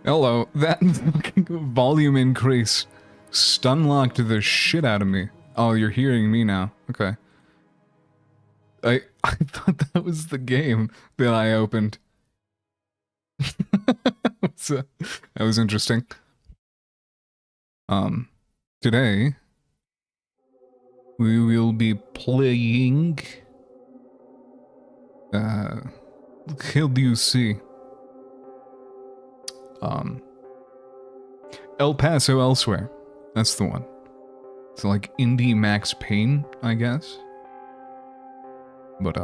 Hello, that fucking volume increase stun locked the shit out of me. Oh, you're hearing me now. Okay. I thought that was the game that I opened. So, that was interesting. Today we will be playing Kill You See. El Paso Elsewhere. That's the one. It's like indie Max Payne, I guess. But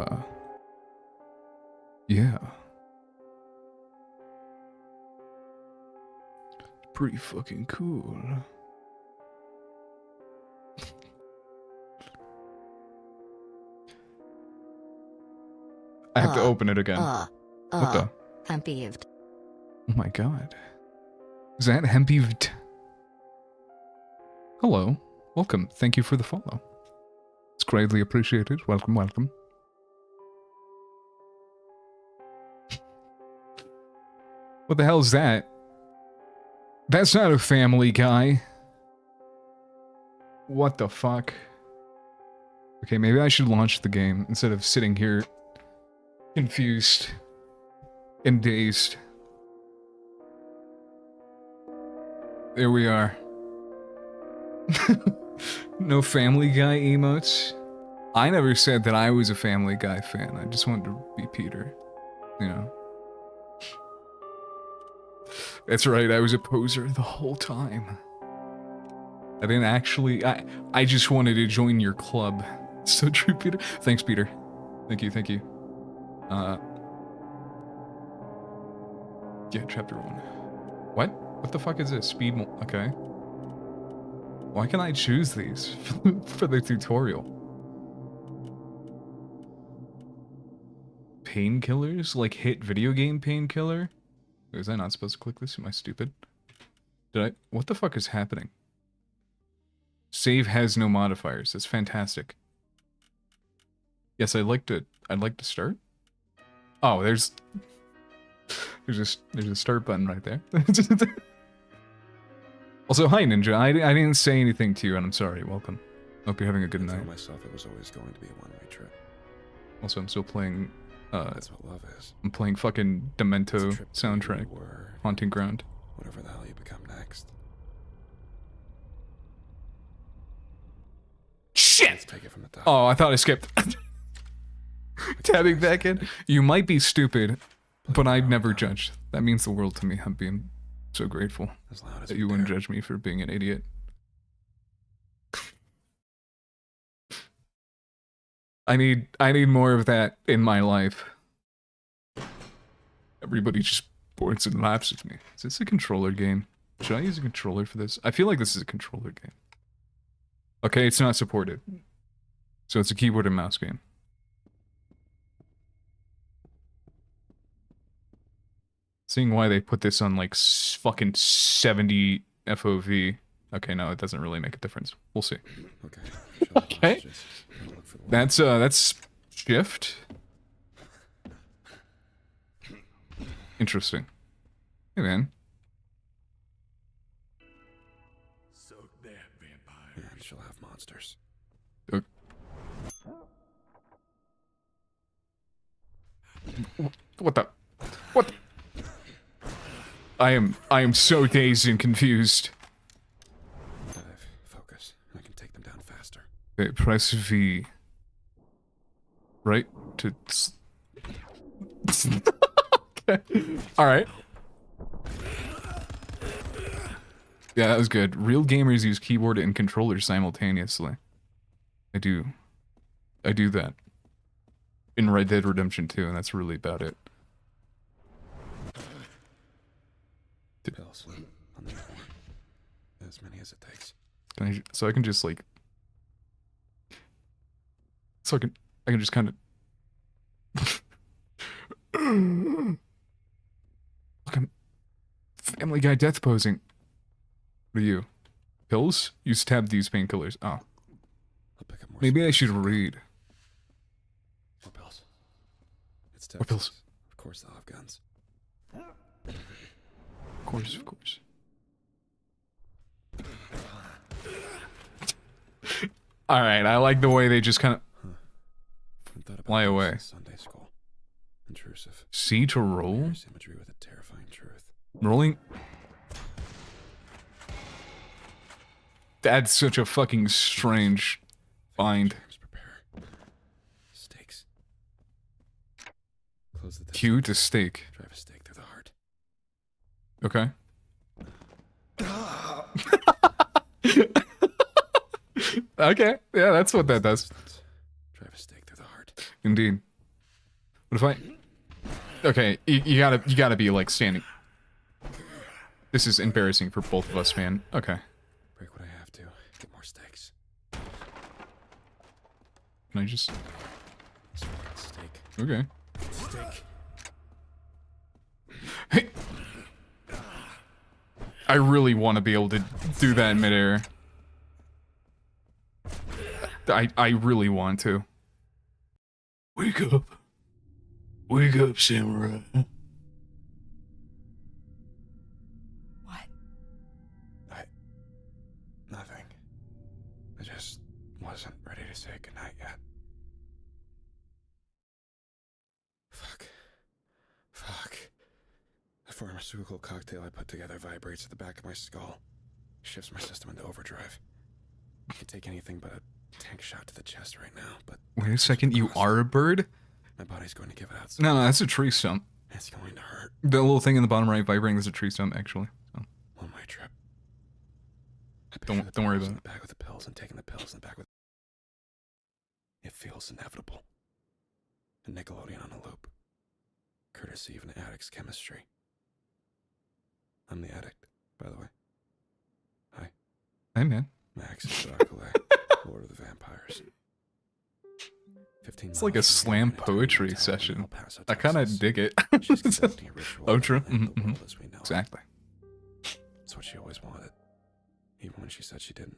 yeah. Pretty fucking cool. I have to open it again. What the? Hempived. Oh my god. Is that Hempived? Hello. Welcome. Thank you for the follow. It's greatly appreciated. Welcome, welcome. What the hell is that? That's not a Family Guy. What the fuck? Okay, maybe I should launch the game instead of sitting here confused and dazed. There we are. No Family Guy emotes? I never said that I was a Family Guy fan. I just wanted to be Peter. You know. That's right, I was a poser the whole time. I didn't actually... I just wanted to join your club. So true, Peter. Thanks, Peter. Thank you, thank you. Yeah, chapter 1. What? What the fuck is this? Speed okay. Why can I choose these for the tutorial? Painkillers? Like hit video game painkiller? Was I not supposed to click this? Am I stupid? Did I? What the fuck is happening? Save has no modifiers. That's fantastic. Yes, I'd like to start. Oh, there's a start button right there. Also, hi Ninja. I didn't say anything to you, and I'm sorry. Welcome. Hope you're having a good night. I told myself it was always going to be a one-way trip. Also, I'm still playing. That's what love is. I'm playing fucking Demento soundtrack. Were, Haunting Ground. whatever the hell you become next. Shit! Let's take it from the top. Oh, I thought I skipped. Tabbing back in. You might be stupid, but I'd never judge. That means the world to me. I'm being so grateful As loud as that you wouldn't judge me for being an idiot. I need more of that in my life. Everybody just points and laughs at me. Is this a controller game? Should I use a controller for this? I feel like this is a controller game. Okay, it's not supported. So it's a keyboard and mouse game. Seeing why they put this on like fucking 70 FOV. Okay, no, it doesn't really make a difference. We'll see. Okay. Okay. That's shift. Interesting. Hey man. So that vampire. And she'll have monsters. What the? What? I am so dazed and confused. Focus. I can take them down faster. Okay, press V. Right to. Okay. All right. Yeah, that was good. Real gamers use keyboard and controller simultaneously. I do that. In Red Dead Redemption 2, and that's really about it. Pills. On the floor. As many as it takes. So I can just like. So I can just kind of. Look, I'm Family Guy death posing. What are you? Pills? Use tab these painkillers. Oh. I'll pick up more. Maybe I should read. More pills. It's More pills. Of course they'll have guns. Of course, of course. Alright, I like the way they just kind of fly away. Sunday school. Intrusive. C to roll? Symmetry with a terrifying truth. Rolling? That's such a fucking strange find. Prepare. Stakes. Close the Q to stake. Drive a stake through the heart. Okay. Okay, yeah, that's what that does. Drive a stake through the heart. Indeed. What if I... Okay, you gotta be, like, standing. This is embarrassing for both of us, man. Okay. Break what I have to. Get more stakes. Can I just... Stake. Okay. Stake. Hey! I really want to be able to do that in midair. I really want to. Wake up. Wake up, samurai. What? Nothing. I just wasn't ready to say goodnight yet. Fuck. The pharmaceutical cocktail I put together vibrates at the back of my skull. Shifts my system into overdrive. I could take anything but a tank shot to the chest right now, but... Wait a second, you are a bird? My body's going to give it out. No, that's a tree stump. It's going to hurt. The little thing in the bottom right vibrating is a tree stump, actually. So. One-way trip. Don't worry about it. In the bag with the pills and taking the pills in the bag with... It feels inevitable. A Nickelodeon on a loop. Courtesy of an addict's chemistry. I'm the addict, by the way. Hi. Hey, man. Max is Dracula, Lord of the Vampires. 15 It's like a slam poetry session. I kind of dig it. She's conducting a ritual Oh, true. that will end the world as we know it. Exactly. It's what she always wanted, even when she said she didn't.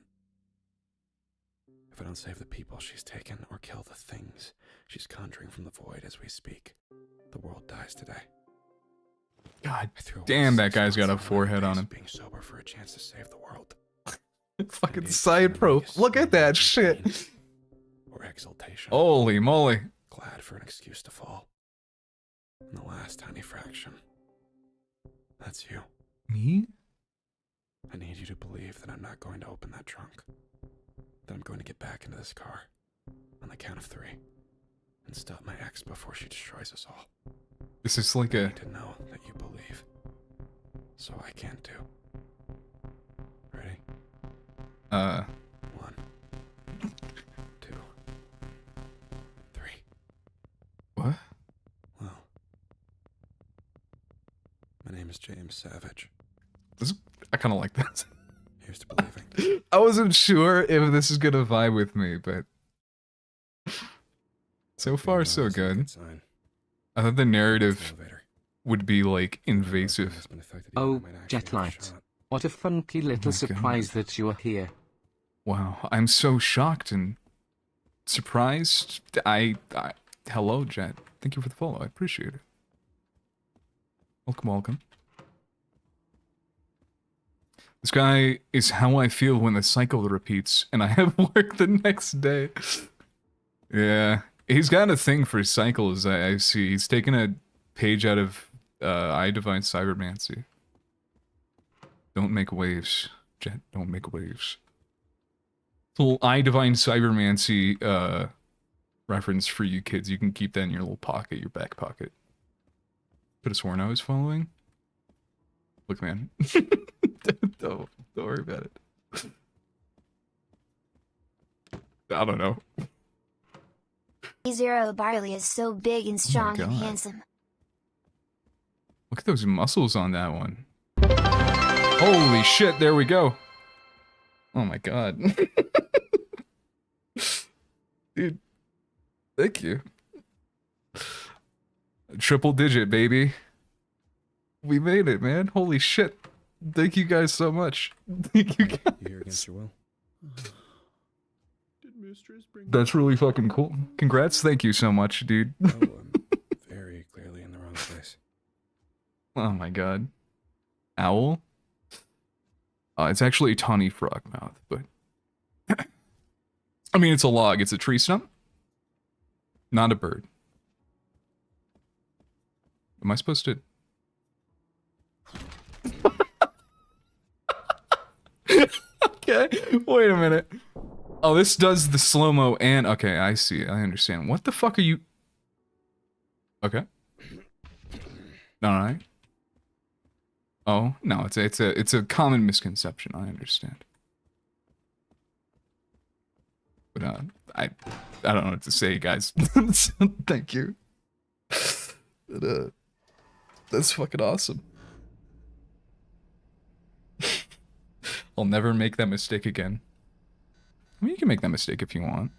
If I don't save the people she's taken or kill the things she's conjuring from the void as we speak, the world dies today. God I threw away damn, that 6 guy's got a months forehead on days him. Being sober for a chance to save the world. Fucking side pro. Look at that shit. Or exultation. Holy moly. Glad for an excuse to fall. And the last tiny fraction. That's you. Me? I need you to believe that I'm not going to open that trunk. That I'm going to get back into this car. On the count of 3. And stop my ex before she destroys us all. This is like I a... need to know that you believe. So I can too. Ready? 1, 2, 3. What? Well, my name is James Savage. I kind of like this. Here's to believing. I wasn't sure if this is gonna vibe with me, but... So far, so good. I thought the narrative would be, like, invasive. Oh, Jetlight. What a funky little God. surprise that you are here. Wow, I'm so shocked and surprised. Hello, Jet. Thank you for the follow. I appreciate it. Welcome, welcome. This guy is how I feel when the cycle repeats and I have work the next day. Yeah, he's got a thing for cycles, I see. He's taken a page out of I Divine Cybermancy. Don't make waves, Jet. Don't make waves. Little I Divine Cybermancy reference for you kids. You can keep that in your little pocket, your back pocket. Could have sworn I was following. Look, man. don't worry about it. I don't know. Zero Barley is so big and strong and God. handsome. Look at those muscles on that one. Holy shit, there we go. Oh my god. Dude, thank you. Triple digit, baby. We made it, man. Holy shit. Thank you guys so much. Thank you guys. You here against your will? That's really fucking cool. Congrats. Thank you so much, dude. Oh, I'm very clearly in the wrong place. Oh my god. Owl? It's actually a tawny frogmouth, but... I mean, it's a log. It's a tree stump. Not a bird. Am I supposed to... Okay, wait a minute. Oh, this does the slow-mo and... Okay, I see. I understand. What the fuck are you... Okay. Alright. Oh, no, it's a common misconception. I understand. But, I don't know what to say, guys. Thank you. But, that's fucking awesome. I'll never make that mistake again. I mean, you can make that mistake if you want.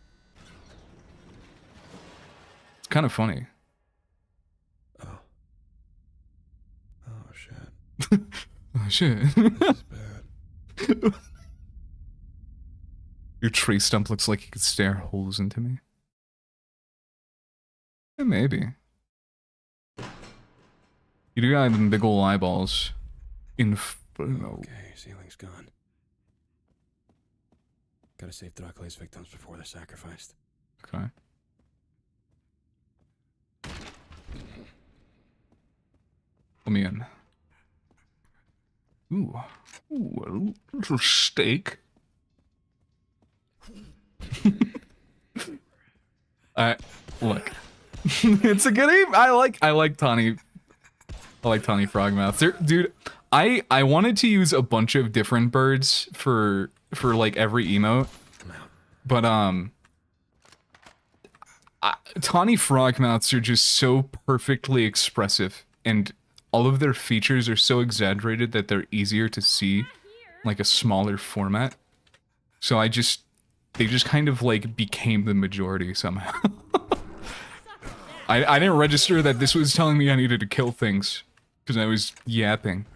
It's kind of funny. Oh. Oh, shit. Oh, shit. This is bad. Your tree stump looks like you could stare holes into me. Yeah, maybe. You do got them big ol' eyeballs. Inferno. Okay, ceiling's gone. Gotta save Dracula's victims before they're sacrificed. Okay. Let me in. Ooh. Ooh, a little steak. Look. It's a good aim. I like Tawny. I like Tawny Frogmouth. Dude, I wanted to use a bunch of different birds for like every emote. But Tawny Frogmouths are just so perfectly expressive, and all of their features are so exaggerated that they're easier to see like a smaller format. So they just kind of like became the majority somehow. I didn't register that this was telling me I needed to kill things because I was yapping.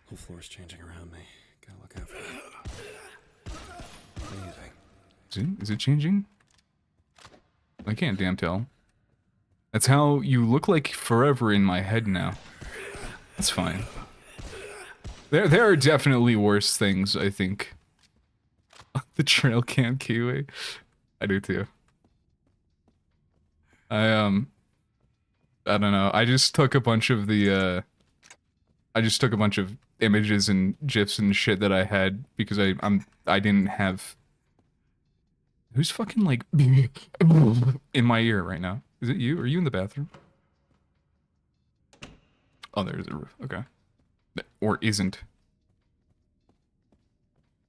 Whole floor's changing around me. Gotta look out for that. Amazing. Is it changing? I can't damn tell. That's how you look like forever in my head now. That's fine. There are definitely worse things, I think. The trail cam kiwi. I do too. I don't know. I just took a bunch of the I just took a bunch of images and gifs and shit that I had because I didn't have. Who's fucking like in my ear right now? Is it you? Are you in the bathroom? Oh, there's a roof. Okay. Or isn't.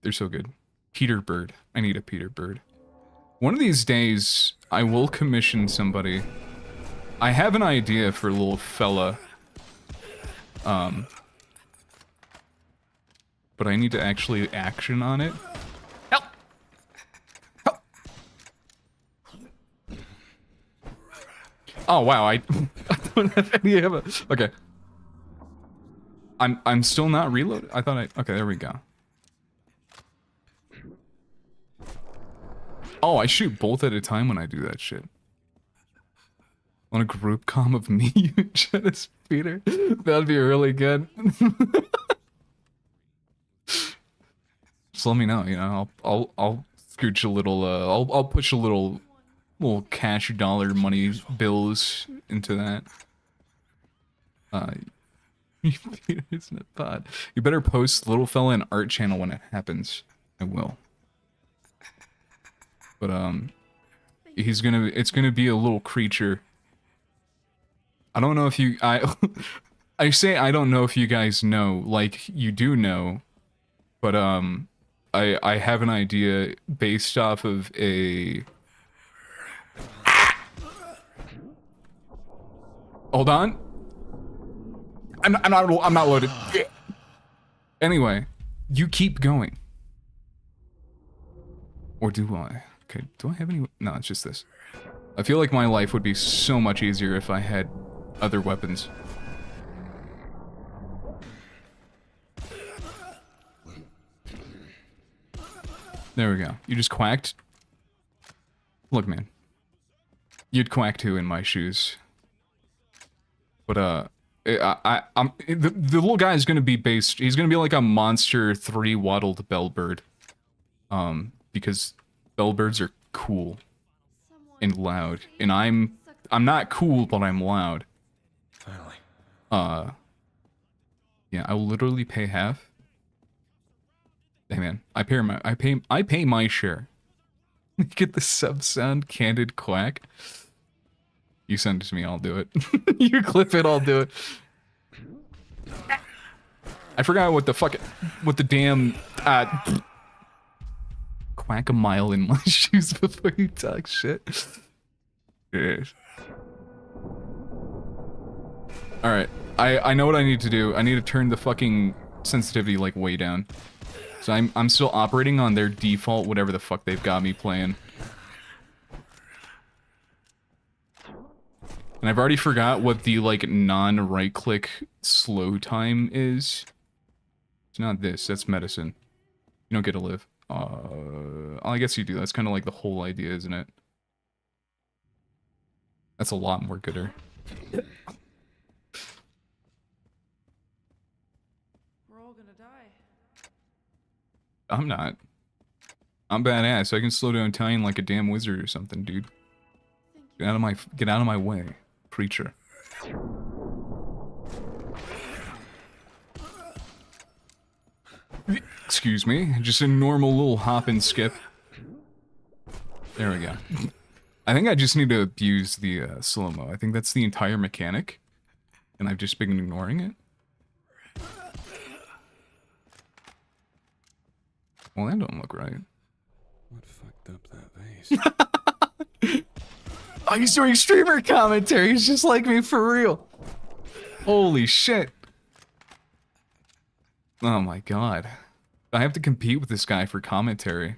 They're so good. Peter Bird. I need a Peter Bird. One of these days, I will commission somebody. I have an idea for a little fella. But I need to actually action on it. Help! Help! Oh wow, I don't have any ammo. Okay. I'm still not reloaded. I thought okay, there we go. Oh, I shoot both at a time when I do that shit. On a group comm of me, you and Janice Peter? That'd be really good. Just let me know, you know, I'll scooch a little, I'll push a little cash dollar money bills into that. Peter's in a pod. You better post Little Fella and Art channel when it happens. I will. But, it's gonna be a little creature. I don't know if you, I say I don't know if you guys know, like, you do know, but, I have an idea based off of a... Hold on. I'm not loaded. Anyway, you keep going. Or do I? Okay, do I have any... No, it's just this. I feel like my life would be so much easier if I had other weapons. There we go. You just quacked. Look, man. You'd quack too in my shoes. But, The little guy is gonna be based. He's gonna be like a monster 3-wattled bellbird. Because bellbirds are cool and loud, and I'm not cool, but I'm loud. Finally. Yeah, I will literally pay half. Hey man, I pay my share. Get the sub sound, candid quack. You send it to me, I'll do it. You clip it, I'll do it. I forgot what the damn quack a mile in my shoes before you talk shit. Yes. Alright, I know what I need to do. I need to turn the fucking sensitivity like way down. So I'm still operating on their default whatever the fuck they've got me playing. And I've already forgot what the like non-right click slow time is. It's not this, that's medicine. You don't get to live. I guess you do. That's kind of like the whole idea, isn't it? That's a lot more gooder. We're all gonna die. I'm not. I'm badass. I can slow down time like a damn wizard or something, dude. Get out of my way, preacher. Excuse me, just a normal little hop and skip. There we go. I think I just need to abuse the slow-mo. I think that's the entire mechanic, and I've just been ignoring it. Well, that don't look right. What fucked up that vase? Oh, he's doing streamer commentary. He's just like me for real. Holy shit. Oh my god. I have to compete with this guy for commentary.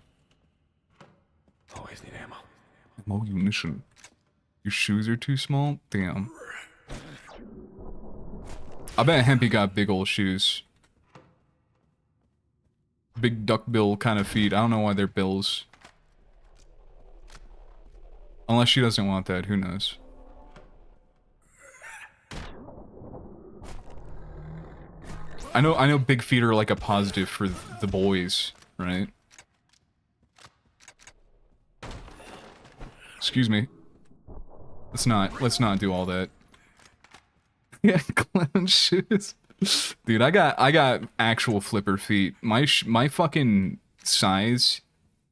Always need ammo. Ammo munition. Your shoes are too small? Damn. I bet Hempy got big old shoes. Big duckbill kind of feet. I don't know why they're bills. Unless she doesn't want that, who knows? I know big feet are like a positive for the boys, right? Excuse me. Let's not do all that. Yeah, clown shoes. Dude, I got actual flipper feet. My fucking size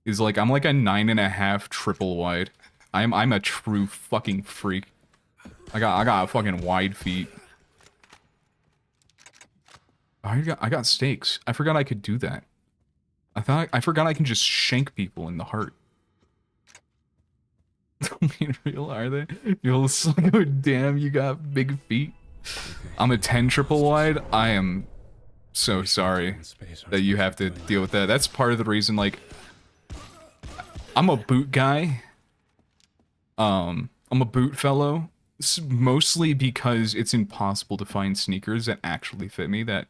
is like, I'm like a 9.5 triple wide. I'm a true fucking freak. I got fucking wide feet. I got stakes. I forgot I could do that. I forgot I can just shank people in the heart. Don't mean real, are they? You'll go, damn, you got big feet. I'm a 10 triple wide. I am so sorry that you have to deal with that. That's part of the reason, like, I'm a boot guy. I'm a boot fellow, mostly because it's impossible to find sneakers that actually fit me that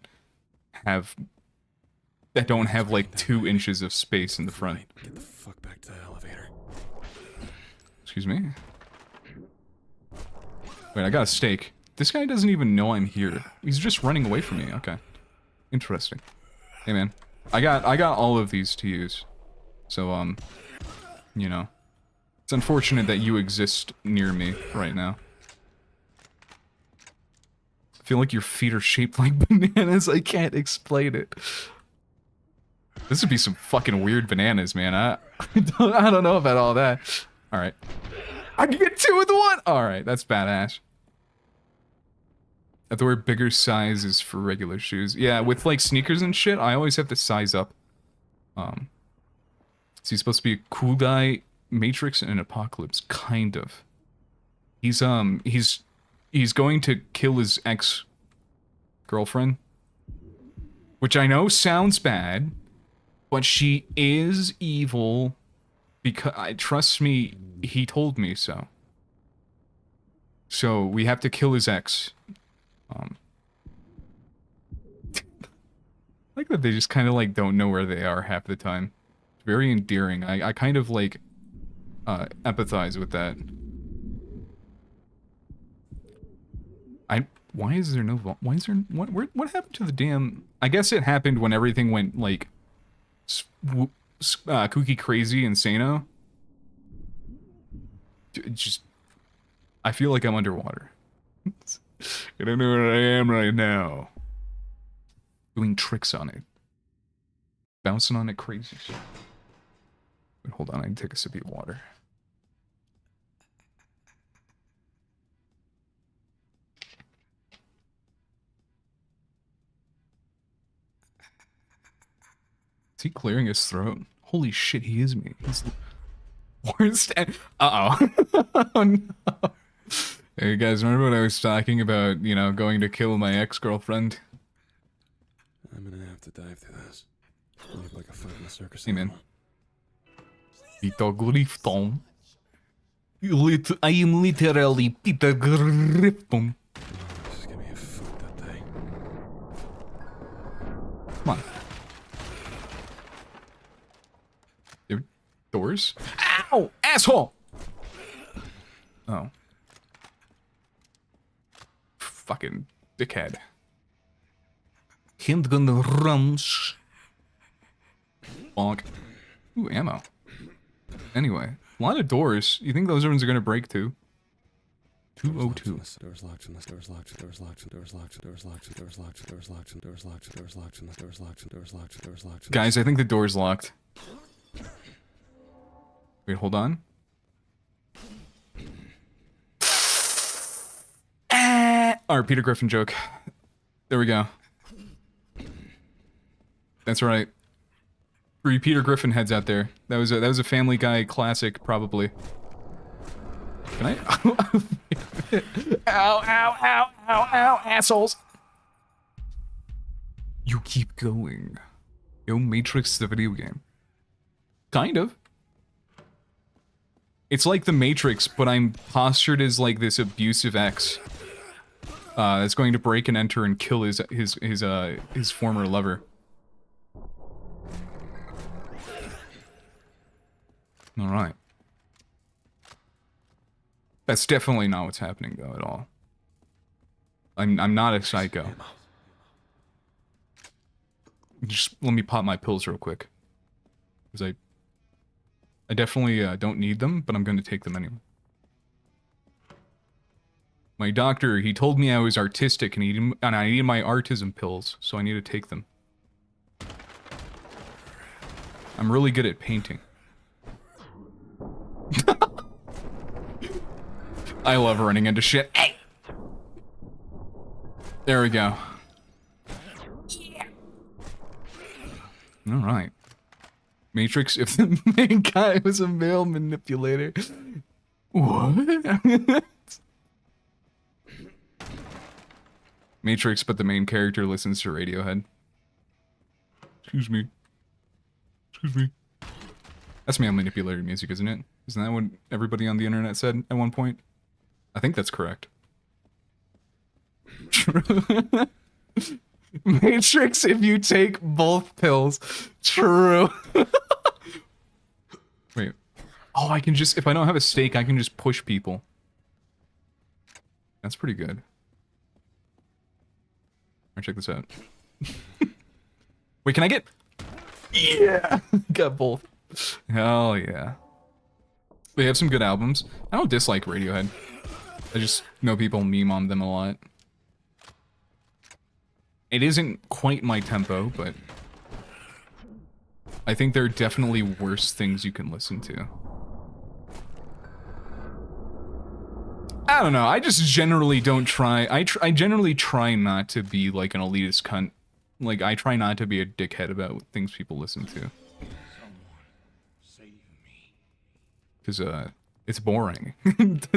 don't have like 2 inches of space in the front. Get the fuck back to the elevator. Excuse me? Wait, I got a steak. This guy doesn't even know I'm here. He's just running away from me. Okay. Interesting. Hey man, I got all of these to use. So you know. It's unfortunate that you exist near me right now. I feel like your feet are shaped like bananas. I can't explain it. This would be some fucking weird bananas, man. I don't know about all that. Alright. I can get 2 with 1! Alright, that's badass. I have to wear bigger sizes for regular shoes. Yeah, with like sneakers and shit, I always have to size up. So he's supposed to be a cool guy, Matrix and Apocalypse, kind of. He's going to kill his ex-girlfriend. Which I know sounds bad, but she is evil. Because, trust me, he told me so. So, we have to kill his ex. I like that they just kind of like don't know where they are half the time. It's very endearing. I kind of like empathize with that. Why is there no why is there what happened to the damn? I guess it happened when everything went like kooky crazy insano. Just I feel like I'm underwater. I don't know where I am right now. Doing tricks on it. Bouncing on it crazy. Wait, hold on, I need to take a sip of water. Is he clearing his throat? Holy shit, he is me. He's worst. Uh-oh. Oh no. Hey guys, remember what I was talking about, you know, going to kill my ex-girlfriend? I'm gonna have to dive through this. Live like a foot in the circus. Hey man. Peter Griffin. I am literally Peter Griffin. Just give me a foot that day. Come on. Dude, doors? Ow! Asshole! Oh. Fucking dickhead. Handgun runs. Bonk. Ooh, ammo. Anyway, a lot of doors. You think those ones are gonna break too? 202. Doors locked, and the doors locked, doors locked, doors locked, doors locked, doors locked, doors locked, doors locked, doors locked, and the doors locked, doors locked, doors locked. Guys, I think the door's locked. Wait, hold on. Our Peter Griffin joke. There we go. That's right. 3 Peter Griffin heads out there. That was a Family Guy classic, probably. Can I? Ow! Ow! Ow! Ow! Ow! Assholes! You keep going. Yo, Matrix the video game. Kind of. It's like the Matrix, but I'm postured as like this abusive ex. That's going to break and enter and kill his former lover. All right. That's definitely not what's happening though at all. I'm not a psycho. Just let me pop my pills real quick, because I definitely don't need them, but I'm going to take them anyway. My doctor, he told me I was artistic and I needed my artism pills, so I need to take them. I'm really good at painting. I love running into shit. Hey! There we go. Yeah. All right. Matrix, if the main guy was a male manipulator. What? Matrix, but the main character listens to Radiohead. Excuse me. Excuse me. That's male manipulator music, isn't it? Isn't that what everybody on the internet said at one point? I think that's correct. True. Matrix, if you take both pills. True. Wait. Oh, I can just, if I don't have a stake, I can just push people. That's pretty good. Alright, check this out. Wait, can I get... Yeah! Got both. Hell yeah. They have some good albums. I don't dislike Radiohead. I just know people meme on them a lot. It isn't quite my tempo, but I think there are definitely worse things you can listen to. I don't know, I just generally don't try, I generally try not to be like an elitist cunt. Like, I try not to be a dickhead about things people listen to. Because, it's boring. It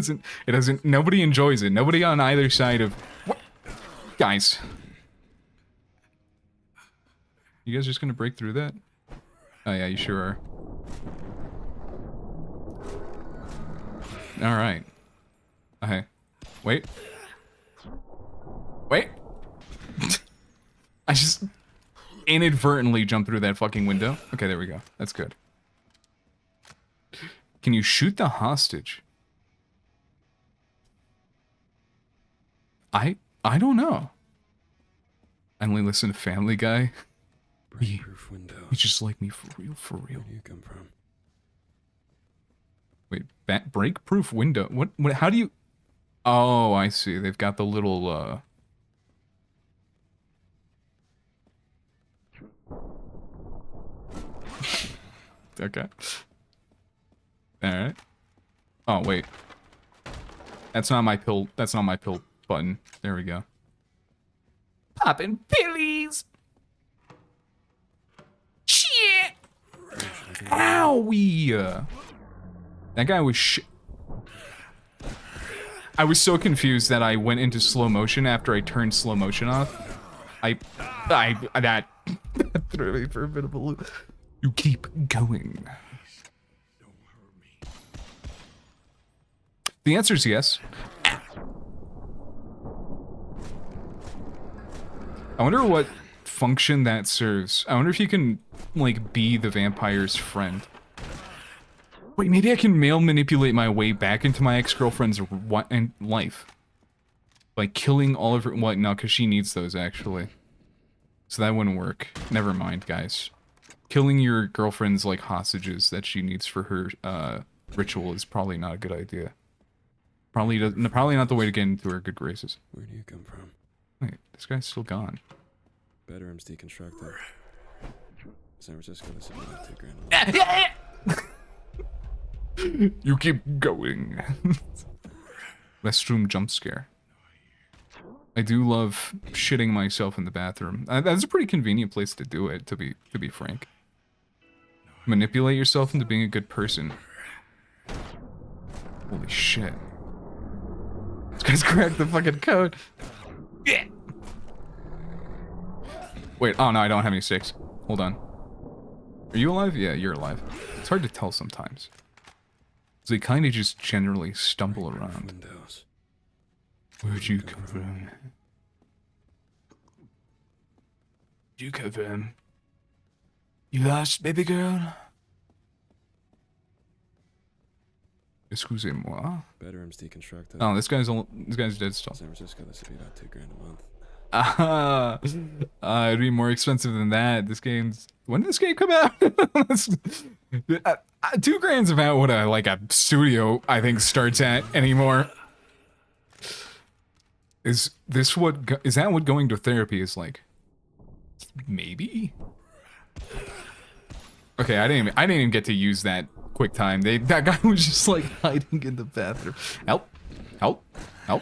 doesn't, nobody enjoys it. Nobody on either side of... What? Guys. You guys just gonna break through that? Oh yeah, you sure are. Alright. Okay. Wait. Wait! I just inadvertently jumped through that fucking window. Okay, there we go. That's good. Can you shoot the hostage? I don't know. I only listen to Family Guy. Break-proof windows. He's just like me for real, for real. Where do you come from? Wait, break-proof window? What, how do you... Oh, I see. They've got the little, Okay. Alright. Oh, wait. That's not my pill button. There we go. Poppin' pillies! Shit! Owie! That guy was I was so confused that I went into slow motion after I turned slow motion off. That threw me for a bit of a loop. You keep going. The answer is yes. I wonder what function that serves. I wonder if you can, like, be the vampire's friend. Wait, maybe I can male manipulate my way back into my ex-girlfriend's life. By killing all of her... What? No, because she needs those, actually. So that wouldn't work. Never mind, guys. Killing your girlfriend's, like, hostages that she needs for her, ritual is probably not a good idea. Probably not the way to get into her good graces. Where do you come from? Wait, this guy's still gone. Bedrooms deconstructed. San Francisco, this is about $2 grand a month. You keep going. Restroom jump scare. I do love shitting myself in the bathroom. That's a pretty convenient place to do it, to be frank. Manipulate yourself into being a good person. Holy shit. This guy's cracked the fucking code. Yeah. Wait, oh no, I don't have any sticks. Hold on. Are you alive? Yeah, you're alive. It's hard to tell sometimes. So they kind of just generally stumble around. Windows. Where'd you come from? Where'd you come from? You lost, baby girl? Excusez-moi. Bedrooms deconstructed. Oh, this guy's dead still. San Francisco, this would be about $2 grand a month. It'd be more expensive than that. This game's... When did this game come out? $2 grand's about what a studio, I think, starts at anymore. Is that what going to therapy is like? Maybe? Okay, I didn't even get to use that quick time. That guy was just like hiding in the bathroom. Help. Help. Help.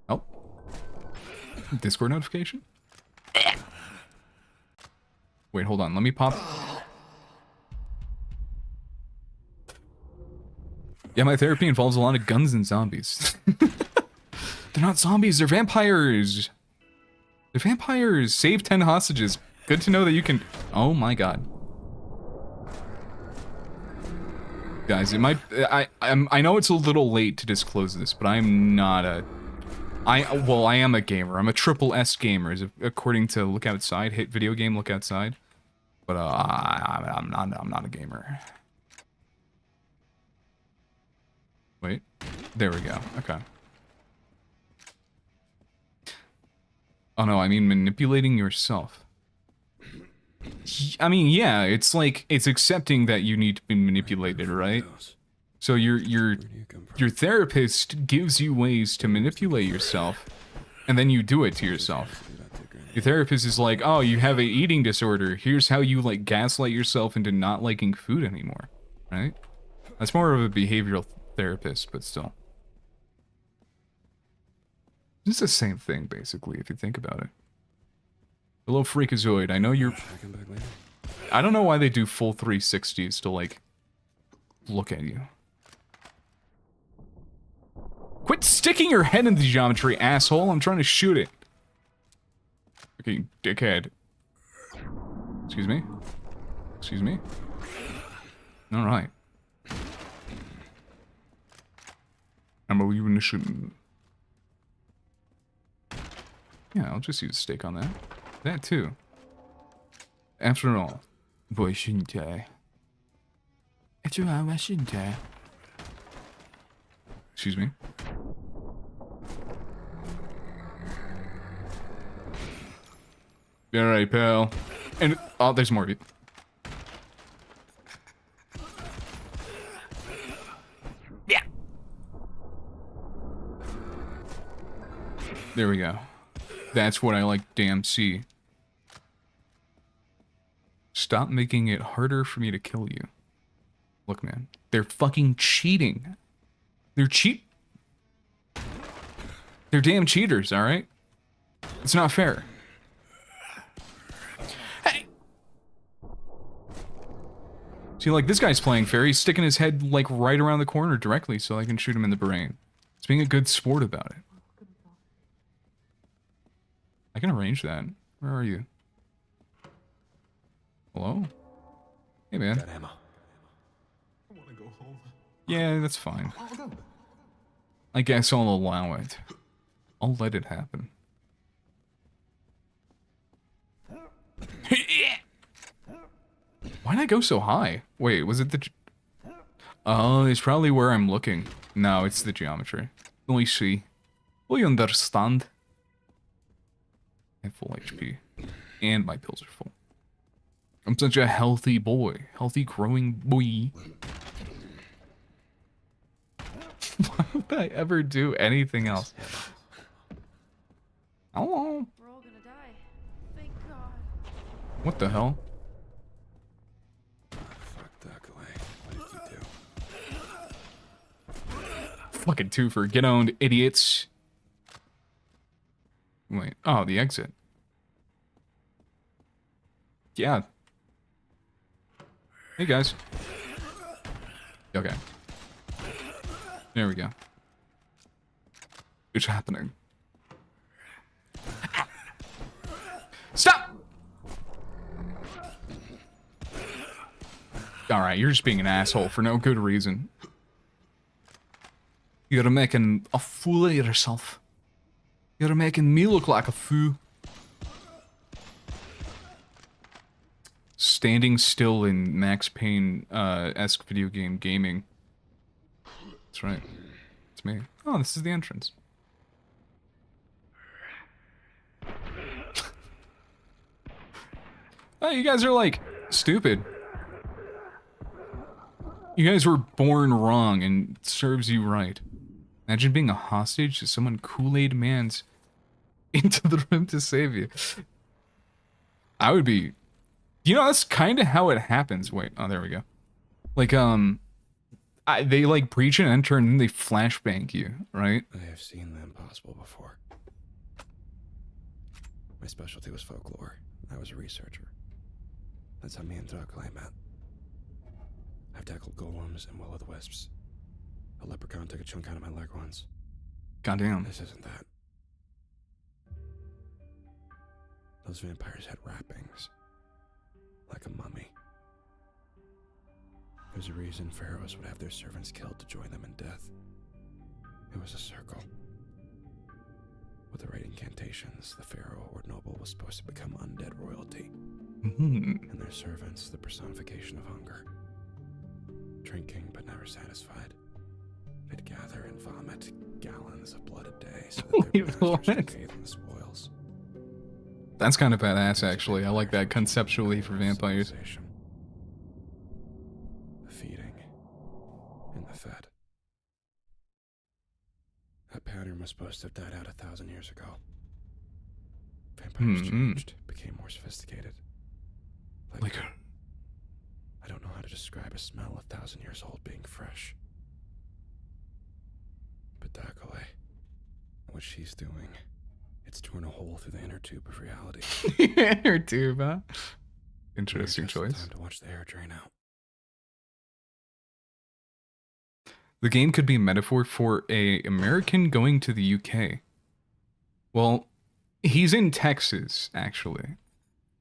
Help. Discord notification? Wait, hold on. Let me pop. Yeah, my therapy involves a lot of guns and zombies. They're not zombies, they're vampires. They're vampires. Save 10 hostages. Good to know that you can... Oh my god. Guys, it might... I know it's a little late to disclose this, but I'm not a... Well, I am a gamer. I'm a triple S gamer, according to Look Outside. Hit video game Look Outside. But I'm not a gamer. Wait. There we go. Okay. Oh no, I mean manipulating yourself. I mean, yeah, it's like, it's accepting that you need to be manipulated, right? So your therapist gives you ways to manipulate yourself, and then you do it to yourself. Your therapist is like, oh, you have an eating disorder, here's how you, like, gaslight yourself into not liking food anymore, right? That's more of a behavioral therapist, but still. It's the same thing, basically, if you think about it. Hello, Freakazoid. I know you're... I don't know why they do full 360s to, like, look at you. Quit sticking your head in the geometry, asshole! I'm trying to shoot it. Okay, dickhead. Excuse me? Excuse me? Alright. I'm believing this shouldn't... Yeah, I'll just use a stake on that. That too. After all, boy, shouldn't I? After all, why shouldn't I? Excuse me. Alright, pal. And, oh, there's more of you. Yeah. There we go. That's what I like, damn see. Stop making it harder for me to kill you. Look, man. They're fucking cheating. They're They're damn cheaters, alright? It's not fair. Hey! See, like, this guy's playing fair. He's sticking his head, like, right around the corner directly so I can shoot him in the brain. He's being a good sport about it. I can arrange that. Where are you? Hello? Hey, man. Got ammo. I want to go home. Yeah, that's fine. Oh, no. I guess I'll allow it. I'll let it happen. Why'd I go so high? Wait, was it the... Oh, it's probably where I'm looking. No, it's the geometry. We see. We understand. I have full HP. And my pills are full. I'm such a healthy boy. Healthy growing boy. Why would I ever do anything else? Hello? We're all gonna die. Thank God. What the hell? Fuck that guy. What did you do? Fucking twofer. Get owned, idiots. Wait. Oh, the exit. Yeah. Hey, guys. Okay. There we go. It's happening. Stop! Alright, you're just being an asshole for no good reason. You're making a fool of yourself. You're making me look like a fool. Standing still in Max Payne-esque video game gaming. That's right. It's me. Oh, this is the entrance. Oh, you guys are, like, stupid. You guys were born wrong, and it serves you right. Imagine being a hostage to someone Kool-Aid Man's into the room to save you. I would be... You know, that's kind of how it happens. Wait, oh, there we go. Like, they, like, breach and enter, and then they flashbang you, right? I have seen the impossible before. My specialty was folklore. I was a researcher. That's how me and Dracula met. I've tackled golems and will-o'-the-wisps. A leprechaun took a chunk out of my leg once. Goddamn. This isn't that. Those vampires had wrappings. Like a mummy. There's a reason pharaohs would have their servants killed to join them in death. It was a circle. With the right incantations, the pharaoh or noble was supposed to become undead royalty. And their servants, the personification of hunger. Drinking but never satisfied. They'd gather and vomit gallons of blood a day so that their masters could bathe in the spoils. That's kind of badass, actually. I like that conceptually for vampires. The feeding and the fed. That pattern was supposed to have died out 1,000 years ago. Vampires changed, became more sophisticated. Like I don't know how to describe a smell 1,000 years old being fresh. But Dakale, what she's doing, it's torn a hole through the inner tube of reality. Inner tube, huh? Interesting choice. Time to watch the air drain out. The game could be a metaphor for a American going to the UK. Well, he's in Texas, actually.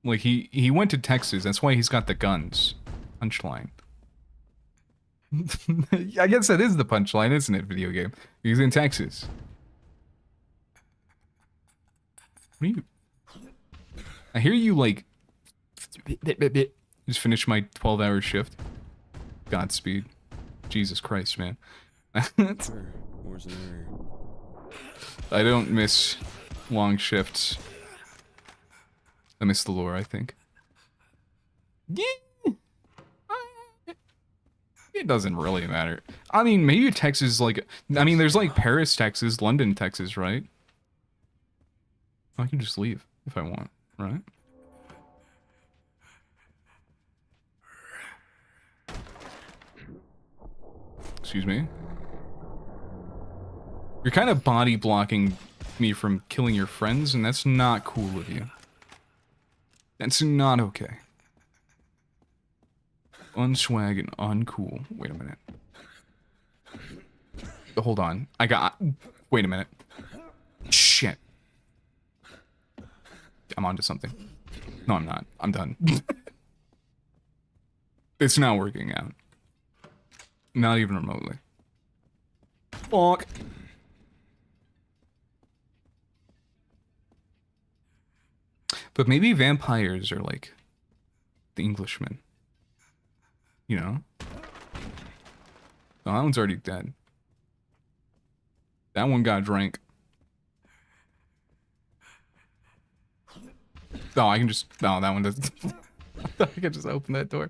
Like, he went to Texas, that's why he's got the guns. Punchline. I guess that is the punchline, isn't it, video game? He's in Texas. What are you... I hear you, like... Just finished my 12-hour shift. Godspeed. Jesus Christ, man. I don't miss long shifts. I miss the lore, I think. Yeah. It doesn't really matter. I mean, maybe Texas, like... I mean, there's, like, Paris, Texas, London, Texas, right? I can just leave if I want, right? Excuse me? You're kind of body blocking me from killing your friends, and that's not cool of you. That's not okay. Unswag and uncool. Wait a minute. Hold on. Wait a minute. Shit. I'm onto something. No, I'm not. I'm done. It's not working out. Not even remotely. Fuck. But maybe vampires are like the Englishmen. You know? Oh, that one's already dead. That one got drank. Oh, I can just... No, that one doesn't... I can just open that door.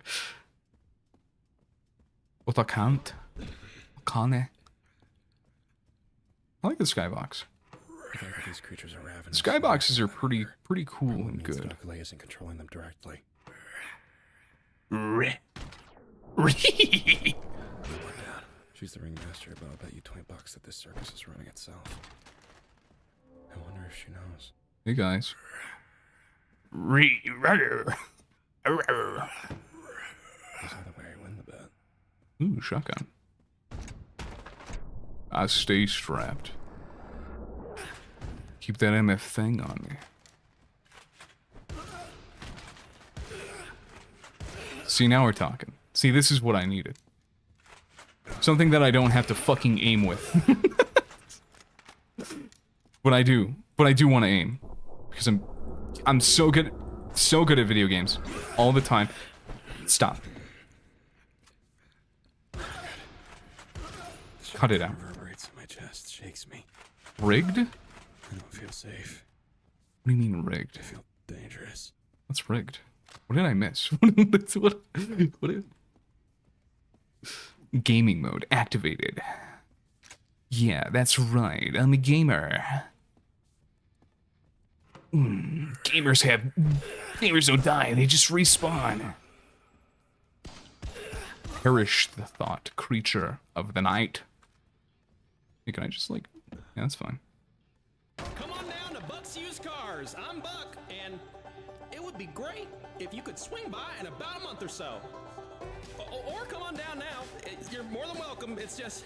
What I can't. Kane. I like the skybox. I think that these creatures are ravenous. Skyboxes are pretty cool and Means good. Dr. Lay isn't controlling them directly. She's the ringmaster, but I'll bet you $20 that this circus is running itself. I wonder if she knows. Hey guys. There's either way I win the bet. Ooh, shotgun. I stay strapped. Keep that MF thing on me. See, now we're talking. See, this is what I needed. Something that I don't have to fucking aim with. But I do want to aim. Because I'm so good at video games. All the time. Stop. Cut it out. Reverberates in my chest, shakes me. Rigged? What I don't feel safe. do you mean rigged? I feel dangerous. What's rigged? What did I miss? what? Gaming mode activated. Yeah, that's right. I'm a gamer. Gamers don't die. They just respawn. Perish the thought, creature of the night. Hey, can I just like? Yeah, that's fine. Come on down to Buck's Used Cars. I'm Buck, and it would be great if you could swing by in about a month or so. Or come on down now. You're more than welcome. It's just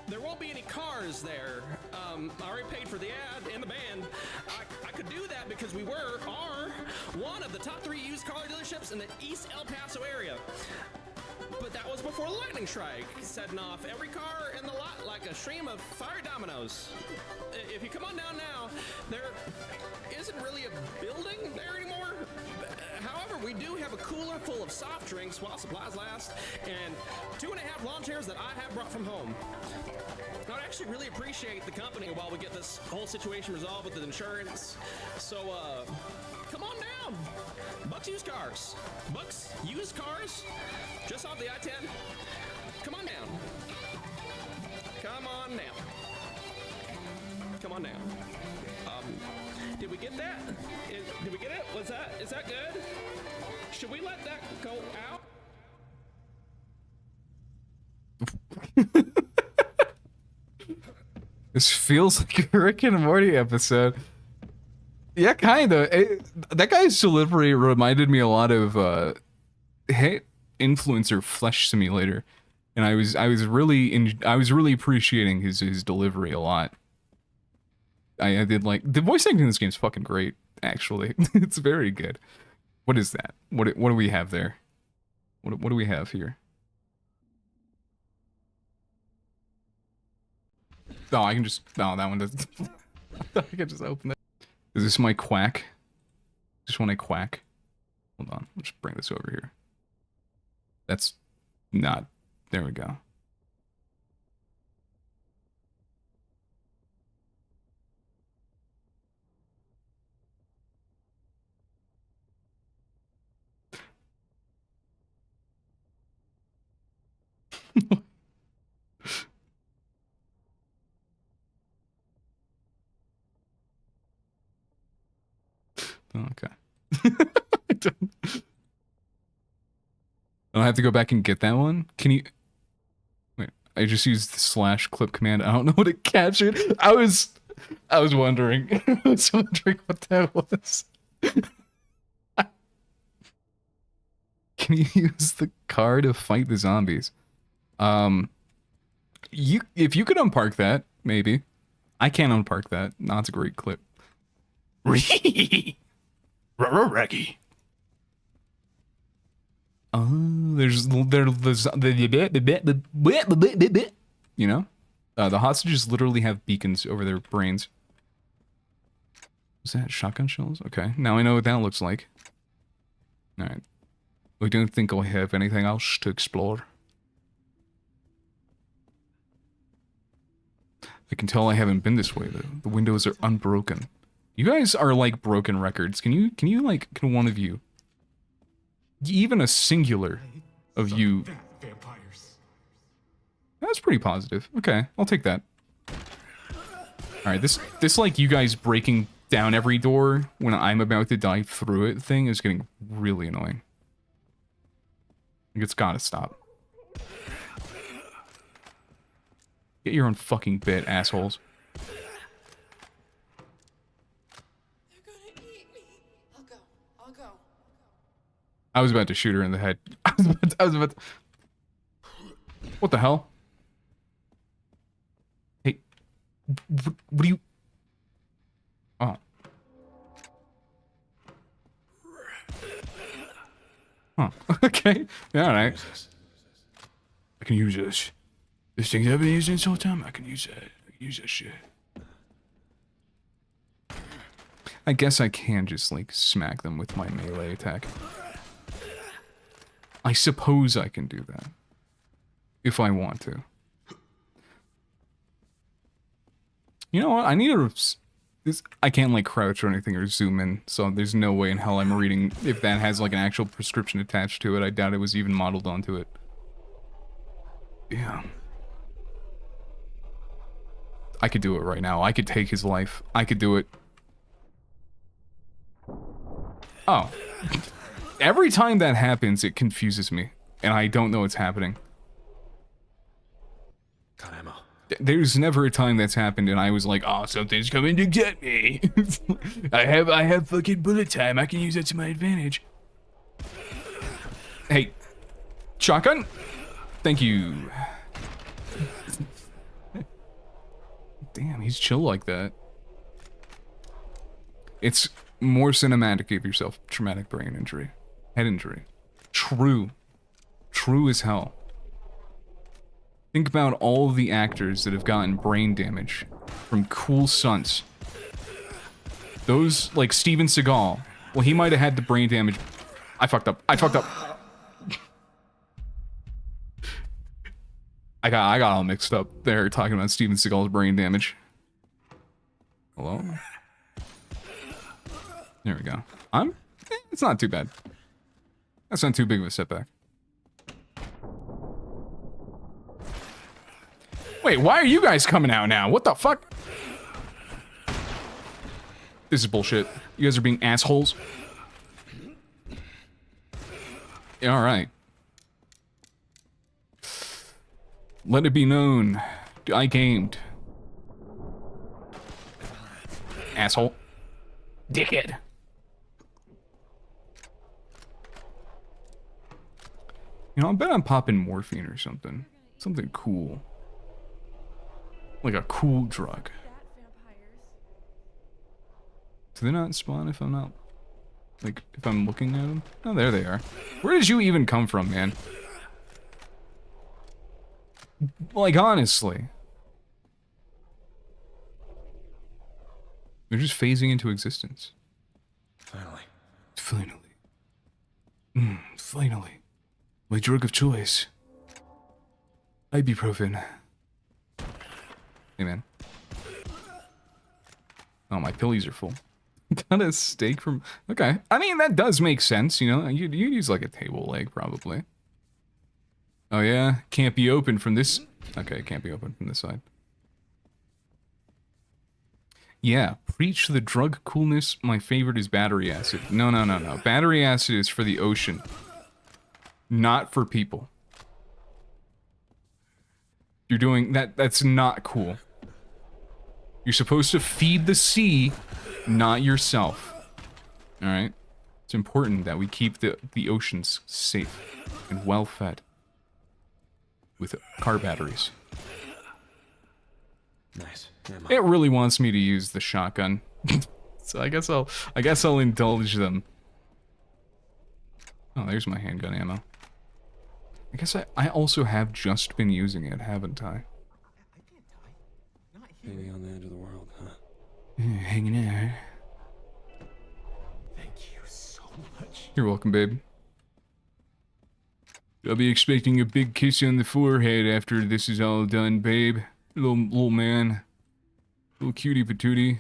there won't be any cars there. I already paid for the ad and the band. I could do that because we are one of the top 3 used car dealerships in the East El Paso area. But that was before the lightning strike, setting off every car in the lot like a stream of fiery dominoes. If you come on down now, there isn't really a building there anymore. However, we do have a cooler full of soft drinks while supplies last, and 2.5 lawn chairs that I have brought from home. I'd actually really appreciate the company while we get this whole situation resolved with the insurance. So, come on down. Buck's Used Cars. Buck's Used Cars, just off the I-10. Come on down. Come on down. Come on down. Did we get that? Did we get it? Is that good? Should we let that go out? This feels like a Rick and Morty episode. Yeah, kinda. That guy's delivery reminded me a lot of Hit Influencer Flesh Simulator, and I was really appreciating his delivery a lot. I did like the voice acting in this game is fucking great. Actually, it's very good. What is that? What do we have there? What do we have here? Oh, I can just... No, that one doesn't... I can just open it. Is this my quack? Just when I quack? Hold on. Let's bring this over here. That's not... There we go. Okay. I don't have to go back and get that one? Can you... Wait, I just used the slash clip command. I don't know what it captured. I was wondering. I was wondering what that was. Can you use the car to fight the zombies? If you could unpark that, maybe. I can't unpark that. No, it's a great clip. Raggy. There's you know, the hostages literally have beacons over their brains. Is that shotgun shells? Okay, now I know what that looks like. All right, I don't think I have anything else to explore. I can tell I haven't been this way though. The windows are unbroken. You guys are like broken records. Can one of you, even a singular of you? Vampires. That's pretty positive. Okay, I'll take that. All right, this like you guys breaking down every door when I'm about to dive through it thing is getting really annoying. It's gotta stop. Get your own fucking bit, assholes. I was about to shoot her in the head. I was about to... What the hell? Hey. What do you... Oh. Huh. Okay. Yeah, alright. I can use this. This thing I've been using this whole time, I can use that. I can use that shit. I guess I can just, like, smack them with my melee attack. I suppose I can do that. If I want to. You know what? I need to... I can't, like, crouch or anything or zoom in, so there's no way in hell I'm reading if that has, like, an actual prescription attached to it. I doubt it was even modeled onto it. Yeah. I could do it right now. I could take his life. I could do it. Oh. Every time that happens, it confuses me. And I don't know what's happening. Got ammo. There's never a time that's happened and I was like, oh, something's coming to get me. I have fucking bullet time. I can use that to my advantage. Hey. Shotgun? Thank you. Damn, he's chill like that. It's more cinematic. Give yourself traumatic brain injury. Head injury. True. True as hell. Think about all of the actors that have gotten brain damage from cool stunts. Those, like Steven Seagal. Well, he might have had the brain damage. I fucked up. I fucked up. I got all mixed up there talking about Steven Seagal's brain damage. Hello? There we go. It's not too bad. That's not too big of a setback. Wait, why are you guys coming out now? What the fuck? This is bullshit. You guys are being assholes. Yeah, alright. Let it be known. I gamed. Asshole. Dickhead. You know, I bet I'm popping morphine or something. Something cool. Like a cool drug. Do they not spawn if I'm not... Like, if I'm looking at them? Oh, there they are. Where did you even come from, man? Like, honestly. They're just phasing into existence. Finally. Finally. Finally. My drug of choice. Ibuprofen. Hey, man. Oh, my pillies are full. Got a steak from... Okay. I mean, that does make sense, you know? You'd use, like, a table leg, probably. Oh yeah? Can't be open from this... Okay, it can't be open from this side. Yeah, preach the drug coolness. My favorite is battery acid. No, no, no, no. Battery acid is for the ocean. Not for people. You're doing... That's not cool. You're supposed to feed the sea, not yourself. Alright? It's important that we keep the oceans safe and well fed. With car batteries. Nice. Ammo. It really wants me to use the shotgun. So I guess I'll indulge them. Oh, there's my handgun ammo. I guess I also have just been using it, haven't I? Maybe on the edge of the world, huh? Hanging out. Thank you so much. You're welcome, babe. I'll be expecting a big kiss on the forehead after this is all done, babe. Little man. Little cutie patootie.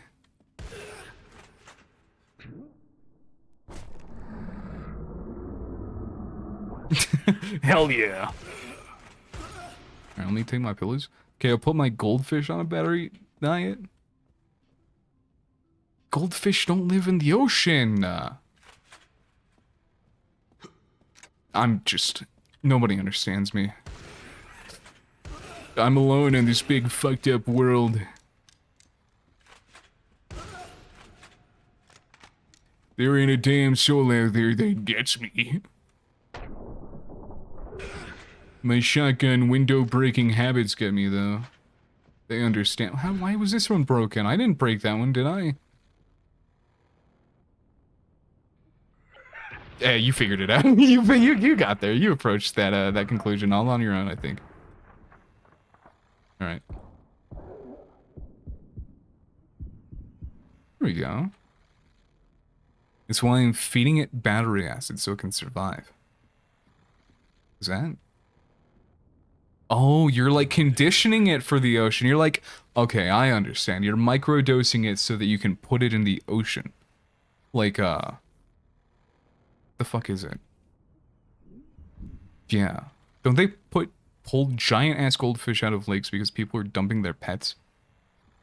Hell yeah. Alright, let me take my pillows. Okay, I'll put my goldfish on a battery diet. Goldfish don't live in the ocean. I'm just... Nobody understands me. I'm alone in this big fucked up world. There ain't a damn soul out there that gets me. My shotgun window breaking habits get me though. They understand. Why was this one broken? I didn't break that one, did I? Hey, you figured it out. you got there. You approached that conclusion all on your own, I think. All right. Here we go. It's why I'm feeding it battery acid so it can survive. Is that? Oh, you're like conditioning it for the ocean. You're like, okay, I understand. You're microdosing it so that you can put it in the ocean. Like, the fuck is it? Yeah. Don't they pull giant ass goldfish out of lakes because people are dumping their pets?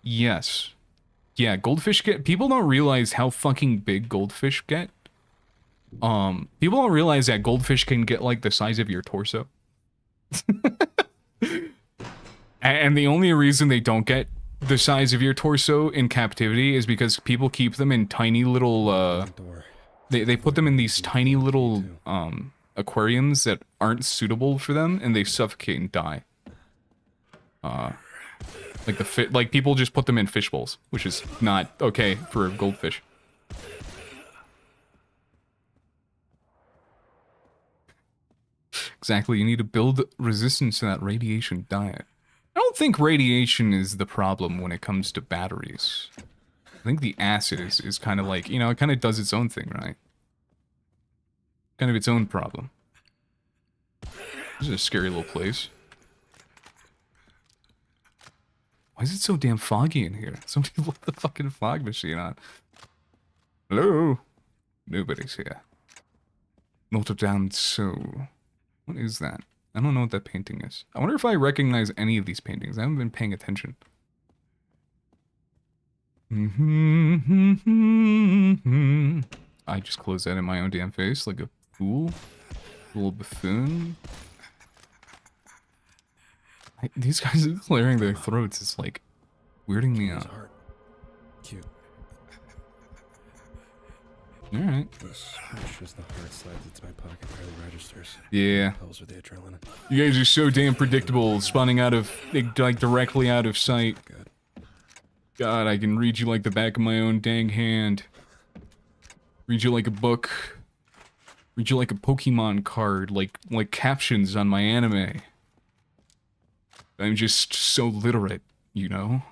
Yes. Yeah, goldfish people don't realize how fucking big goldfish get. People don't realize that goldfish can get like the size of your torso. And the only reason they don't get the size of your torso in captivity is because people keep them in tiny little they put them in these tiny little aquariums that aren't suitable for them, and they suffocate and die. Like people just put them in fish bowls, which is not okay for a goldfish. Exactly, you need to build resistance to that radiation diet. I don't think radiation is the problem when it comes to batteries. I think the acid is kind of like, you know, it kind of does its own thing, right? Kind of its own problem. This is a scary little place. Why is it so damn foggy in here? Somebody left the fucking fog machine on. Hello? Nobody's here. Notre Dame so. What is that? I don't know what that painting is. I wonder if I recognize any of these paintings. I haven't been paying attention. I just closed that in my own damn face like a fool. A little buffoon. These guys are clearing their throats. It's like weirding me out. Heart. Cute. Alright. This pushes the heart slides into my pocket, barely registers. Yeah. Pills with the adrenaline. You guys are so damn predictable, spawning out of, like, directly out of sight. Good. God, I can read you like the back of my own dang hand. Read you like a book. Read you like a Pokemon card, like captions on my anime. I'm just so literate, you know?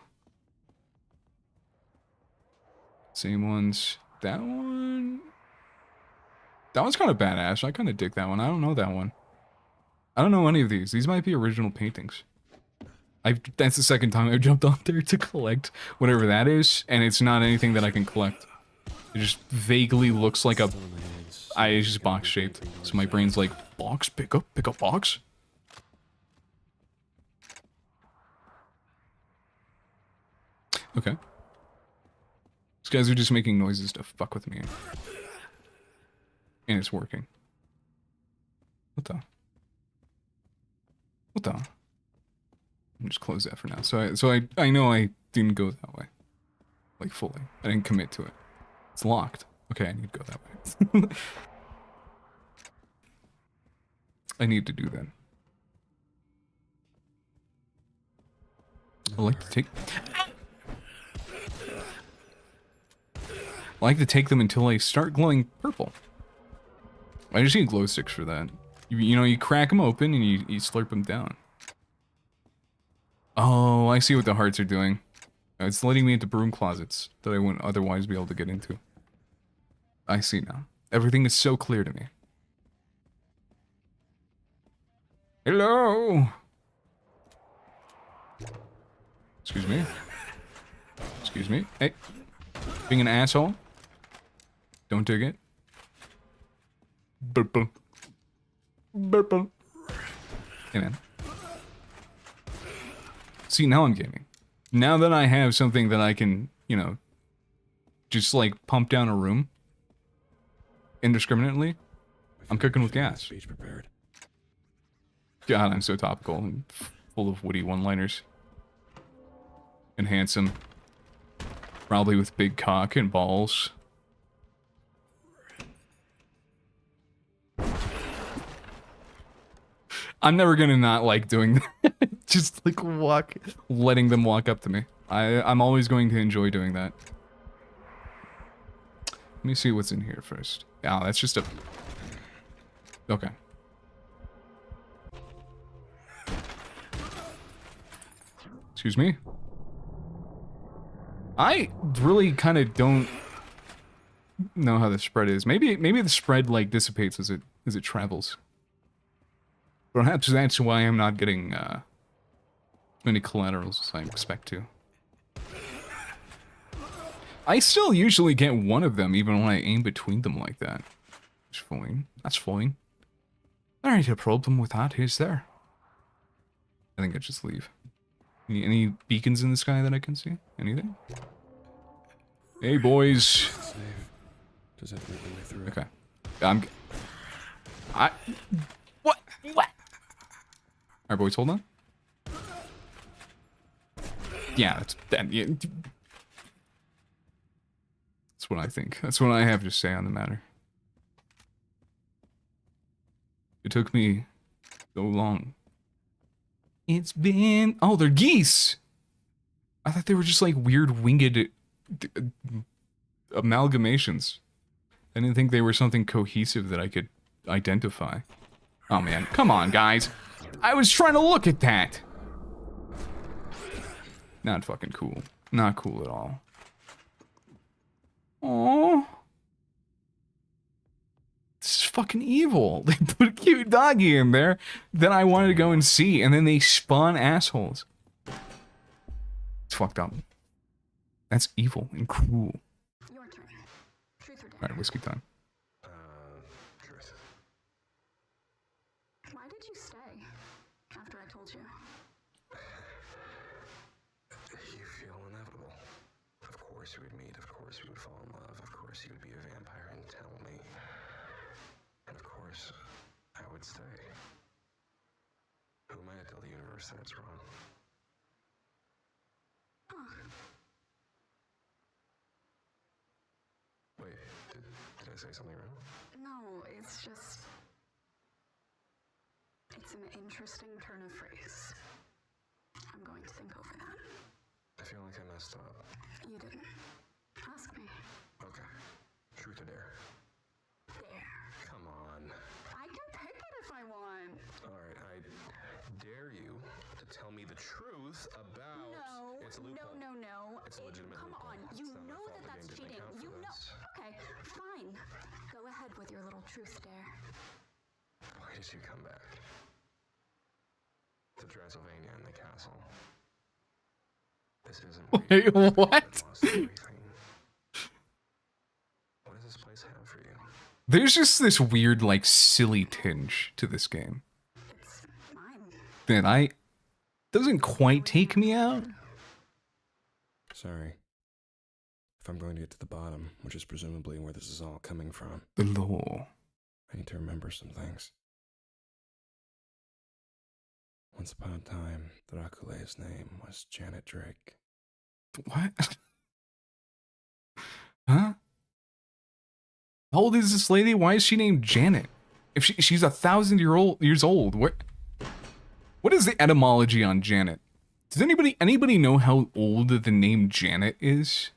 Same ones. That one? That one's kind of badass. I kind of dig that one. I don't know that one. I don't know any of these. These might be original paintings. That's the second time I've jumped on there to collect whatever that is, and it's not anything that I can collect. It just vaguely looks like a... It's just box shaped. So my brain's like, box? Pick up box? Okay. These guys are just making noises to fuck with me. And it's working. What the? What the? I'll just close that for now. So I know I didn't go that way. Like, fully. I didn't commit to it. It's locked. Okay, I need to go that way. I need to do that. I like to take... I like to take them until they start glowing purple. I just need glow sticks for that. You know, you crack them open and you slurp them down. Oh, I see what the hearts are doing. It's letting me into broom closets that I wouldn't otherwise be able to get into. I see now. Everything is so clear to me. Hello! Excuse me. Excuse me. Hey. Being an asshole. Don't dig it. Burple. Burple. Hey, man. See, now I'm gaming. Now that I have something that I can, you know, just like pump down a room indiscriminately, I'm cooking with gas. Speech prepared. God, I'm so topical and full of witty one-liners. And handsome. Probably with big cock and balls. I'm never gonna not like doing that. Just like letting them walk up to me. I'm always going to enjoy doing that. Let me see what's in here first. Oh, that's just a... Okay. Excuse me? I really kind of don't know how the spread is. Maybe the spread like dissipates as it travels. Perhaps that's why I'm not getting many collaterals as I expect to. I still usually get one of them even when I aim between them like that. It's fine. That's fine. There ain't a problem with that, is there? I think I just leave. Any beacons in the sky that I can see? Anything? Hey, boys. Save. Does that make my way through? Okay. What? Alright, boys, hold on. Yeah, that's what I think. That's what I have to say on the matter. It took me so long. It's been... Oh, they're geese! I thought they were just like weird winged amalgamations. I didn't think they were something cohesive that I could identify. Oh man, come on guys. I was trying to look at that. Not fucking cool. Not cool at all. Aww. This is fucking evil. They put a cute doggy in there that I wanted to go and see, and then they spawn assholes. It's fucked up. That's evil and cruel. Your turn. Truth or dare? Alright, whiskey time. Truth. Why did you stay after I told you? You feel inevitable. Of course we would meet, of course we would fall in love, of course you would be a vampire and tell me. And of course, I would stay. Who am I to tell the universe that it's wrong? Wait, did I say something wrong? No, it's just... It's an interesting turn of phrase. I'm going to think over that. I feel like I messed up. You didn't. Ask me. Okay. Truth or dare? Dare. Come on. I can pick it if I want. Alright, I dare you to tell me the truth about... No. It's a loophole. No. It's a legitimate Come loophole. on. It's You not my know fault that the that's game didn't cheating. account for You know. this. Okay, fine. Go ahead with your little truth dare. Why did you come back? To Transylvania and the castle. This isn't Wait, where you what? lost everything. What does this place have for you? There's just this weird, like, silly tinge to this game It's mine. that doesn't quite take me out. Sorry. If I'm going to get to the bottom, which is presumably where this is all coming from, The law. I need to remember some things. Once upon a time, Dracule's name was Janet Drake. What? Huh? How old is this lady? Why is she named Janet? If she's 1,000 years old, what is the etymology on Janet? Does anybody know how old the name Janet is?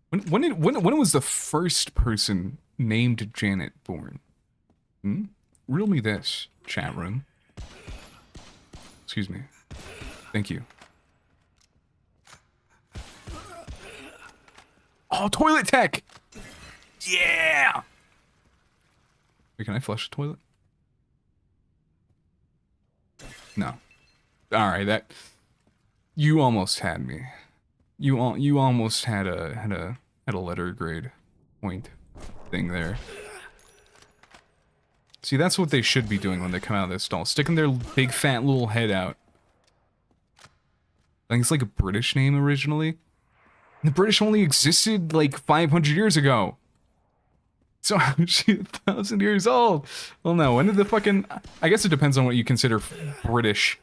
When was the first person named Janet born? Riddle me this, chat room. Excuse me. Thank you. Oh, toilet tech! Yeah! Wait, can I flush the toilet? No. Alright, that... You almost had me. You almost had a letter grade point thing there. See, that's what they should be doing when they come out of this stall. Sticking their big fat little head out. I think it's like a British name originally. The British only existed like 500 years ago. So she's 1,000 years old. Well, no, when did the fucking... I guess it depends on what you consider British,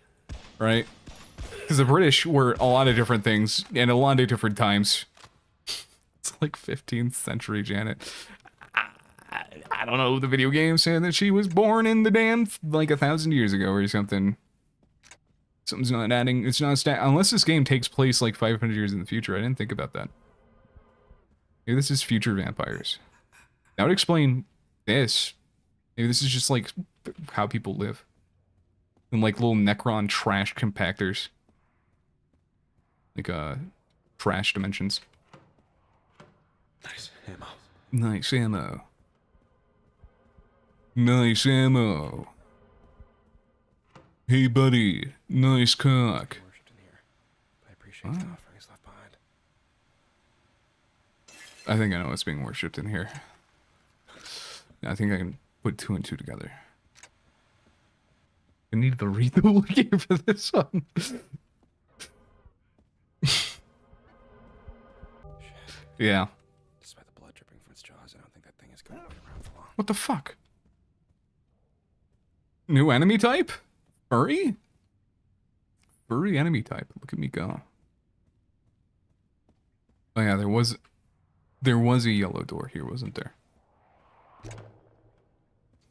right? Because the British were a lot of different things and a lot of different times. It's like 15th century Janet. I don't know, the video game saying that she was born in the damn, like 1,000 years ago or something. Something's not adding, it's not unless this game takes place like 500 years in the future. I didn't think about that. Maybe this is future vampires. That would explain this. Maybe this is just like how people live. In like little Necron trash compactors. Like, trash dimensions. Nice ammo. Nice ammo. Nice ammo. Hey, buddy. Nice cock. Worshipped in here, but I appreciate the offerings left behind. I think I know what's being worshipped in here. I think I can put 2 and 2 together. I need to read the wiki for this one. Yeah. Despite the blood dripping from its jaws, I don't think that thing is going to be around for long. What the fuck? New enemy type? Furry? Furry enemy type. Look at me go. Oh yeah, there was a yellow door here, wasn't there?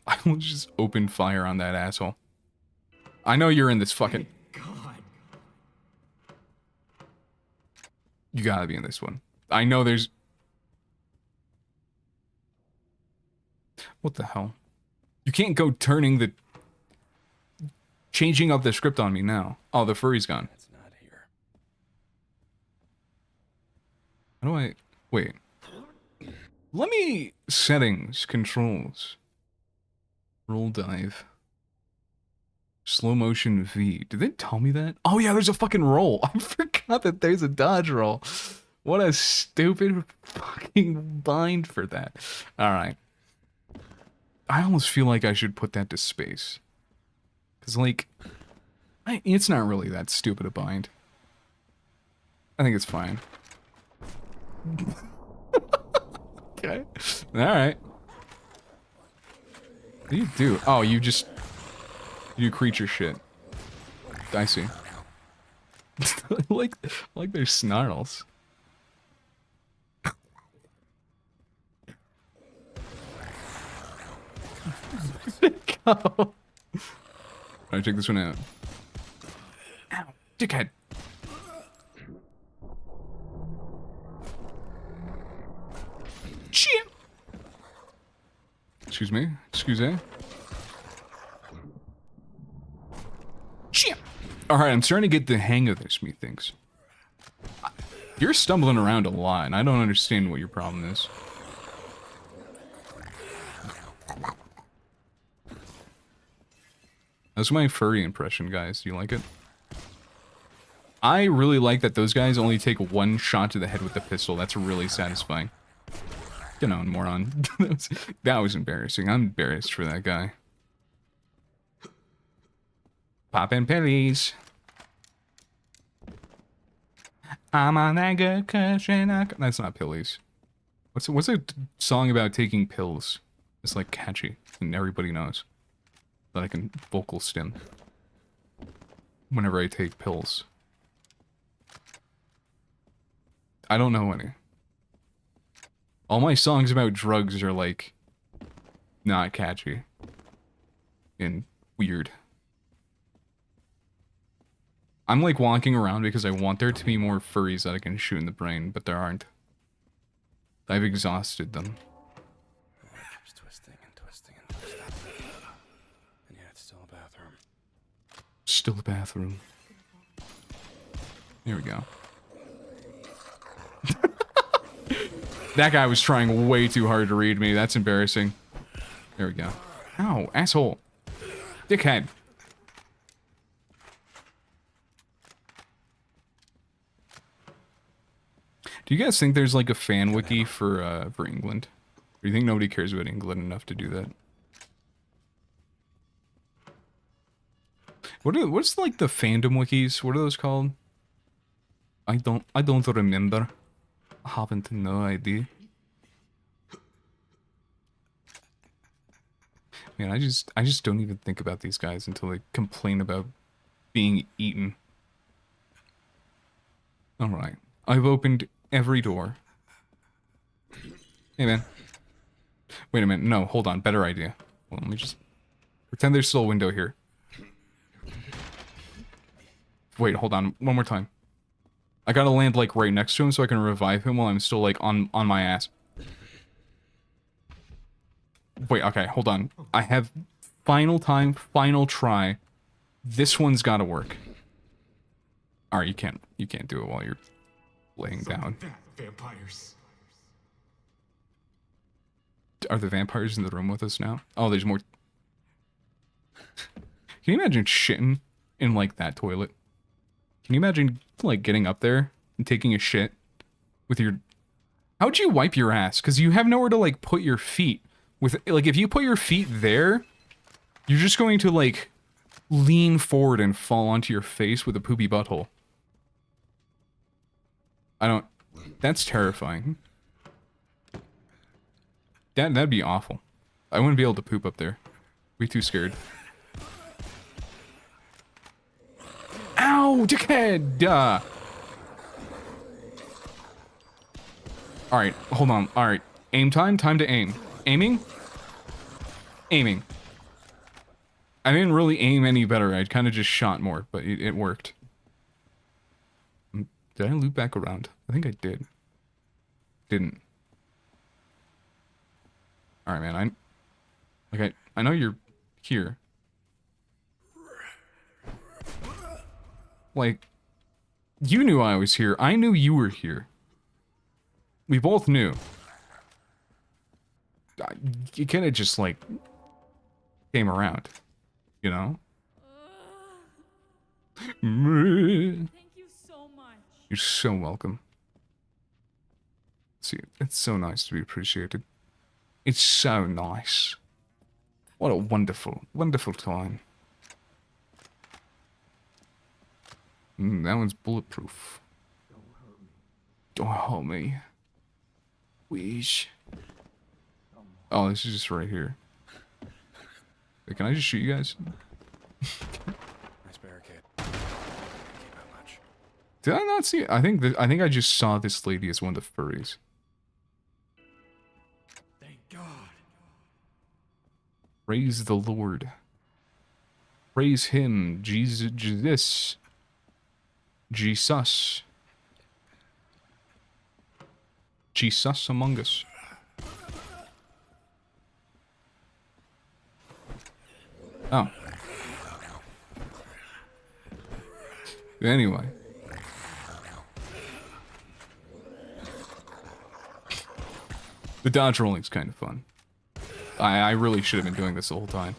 I will just open fire on that asshole. I know you're in this fucking... God. You gotta be in this one. I know there's... What the hell? You can't go turning the... Changing up the script on me now. Oh, the furry's gone. That's not here. How do I... Wait. Let me... Settings. Controls. Roll dive. Slow motion V. Did they tell me that? Oh yeah, there's a fucking roll. I forgot that there's a dodge roll. What a stupid fucking bind for that. Alright. I almost feel like I should put that to space. Because, like, it's not really that stupid a bind. I think it's fine. Okay. Alright. What do you do? Oh, you just... You do creature shit. I see. I like their snarls. Go. Alright, check this one out. Ow, dickhead. Shit. Excuse me. Excuse me. Shit. Alright, I'm starting to get the hang of this, methinks. You're stumbling around a lot, and I don't understand what your problem is. That's my furry impression, guys. Do you like it? I really like that those guys only take 1 shot to the head with the pistol. That's really satisfying. Get on, moron. That was embarrassing. I'm embarrassed for that guy. Poppin' pillies. I'm on that good cushion. That's not pillies. What's a song about taking pills? It's like catchy and everybody knows that I can vocal stim whenever I take pills. I don't know any. All my songs about drugs are like not catchy and weird. I'm like walking around because I want there to be more furries that I can shoot in the brain, but there aren't. I've exhausted them. Oh, it keeps twisting and twisting and twisting. And yet it's still a bathroom. Still a bathroom. Here we go. That guy was trying way too hard to read me. That's embarrassing. There we go. Ow, asshole. Dickhead. Do you guys think there's like a fan wiki for England? Or do you think nobody cares about England enough to do that? What's like the fandom wikis? What are those called? I don't remember. I haven't no idea. Man, I just don't even think about these guys until they complain about being eaten. Alright. I've opened every door. Hey, man. Wait a minute. No, hold on. Better idea. Well, let me just pretend there's still a window here. Wait, hold on. One more time. I gotta land, like, right next to him so I can revive him while I'm still, like, on my ass. Wait, okay, hold on. I have final time, final try. This one's gotta work. Alright, you can't do it while you're laying down. Vampires. Are the vampires in the room with us now? Oh, there's more. Can you imagine shitting in, like, that toilet? Can you imagine, like, getting up there and taking a shit with your... How'd you wipe your ass? Because you have nowhere to, like, put your feet. With, like, if you put your feet there, you're just going to, like, lean forward and fall onto your face with a poopy butthole. I don't... That's terrifying. That'd be awful. I wouldn't be able to poop up there. Be too scared. Ow, dickhead! Duh. Alright, hold on. Alright. Aim time? Time to aim. Aiming? Aiming. I didn't really aim any better. I kind of just shot more, but it worked. Did I loop back around? I think I did. Didn't. Alright, man. I know you're here. Like, you knew I was here. I knew you were here. We both knew. You kind of just, like, came around. You know? Thank you so much. You're so welcome. See, it's so nice to be appreciated. It's so nice. What a wonderful, wonderful time. That one's bulletproof. Don't hurt me. Weesh. Oh, this is just right here. Wait, can I just shoot you guys? Nice barricade. Can't keep out much. Did I not see it? I think I just saw this lady as one of the furries. Thank God. Praise the Lord. Praise him, Jesus. Jesus. Jesus among us. Oh. Anyway. The dodge rolling's kind of fun. I really should have been doing this the whole time.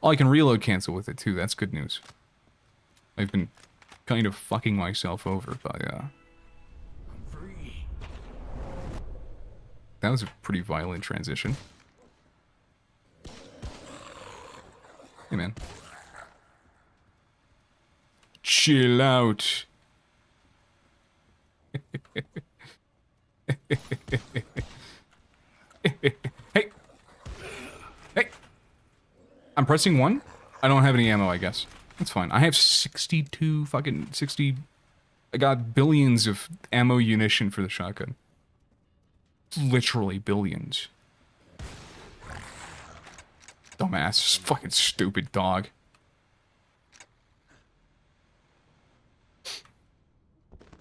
Oh, I can reload cancel with it too. That's good news. I've been kind of fucking myself over by, I'm free. That was a pretty violent transition. Hey, man. Chill out. Hey. Hey. I'm pressing 1. I don't have any ammo, I guess. That's fine. I have 62 fucking 60. I got billions of ammo munition for the shotgun. Literally billions. Dumbass. Fucking stupid dog.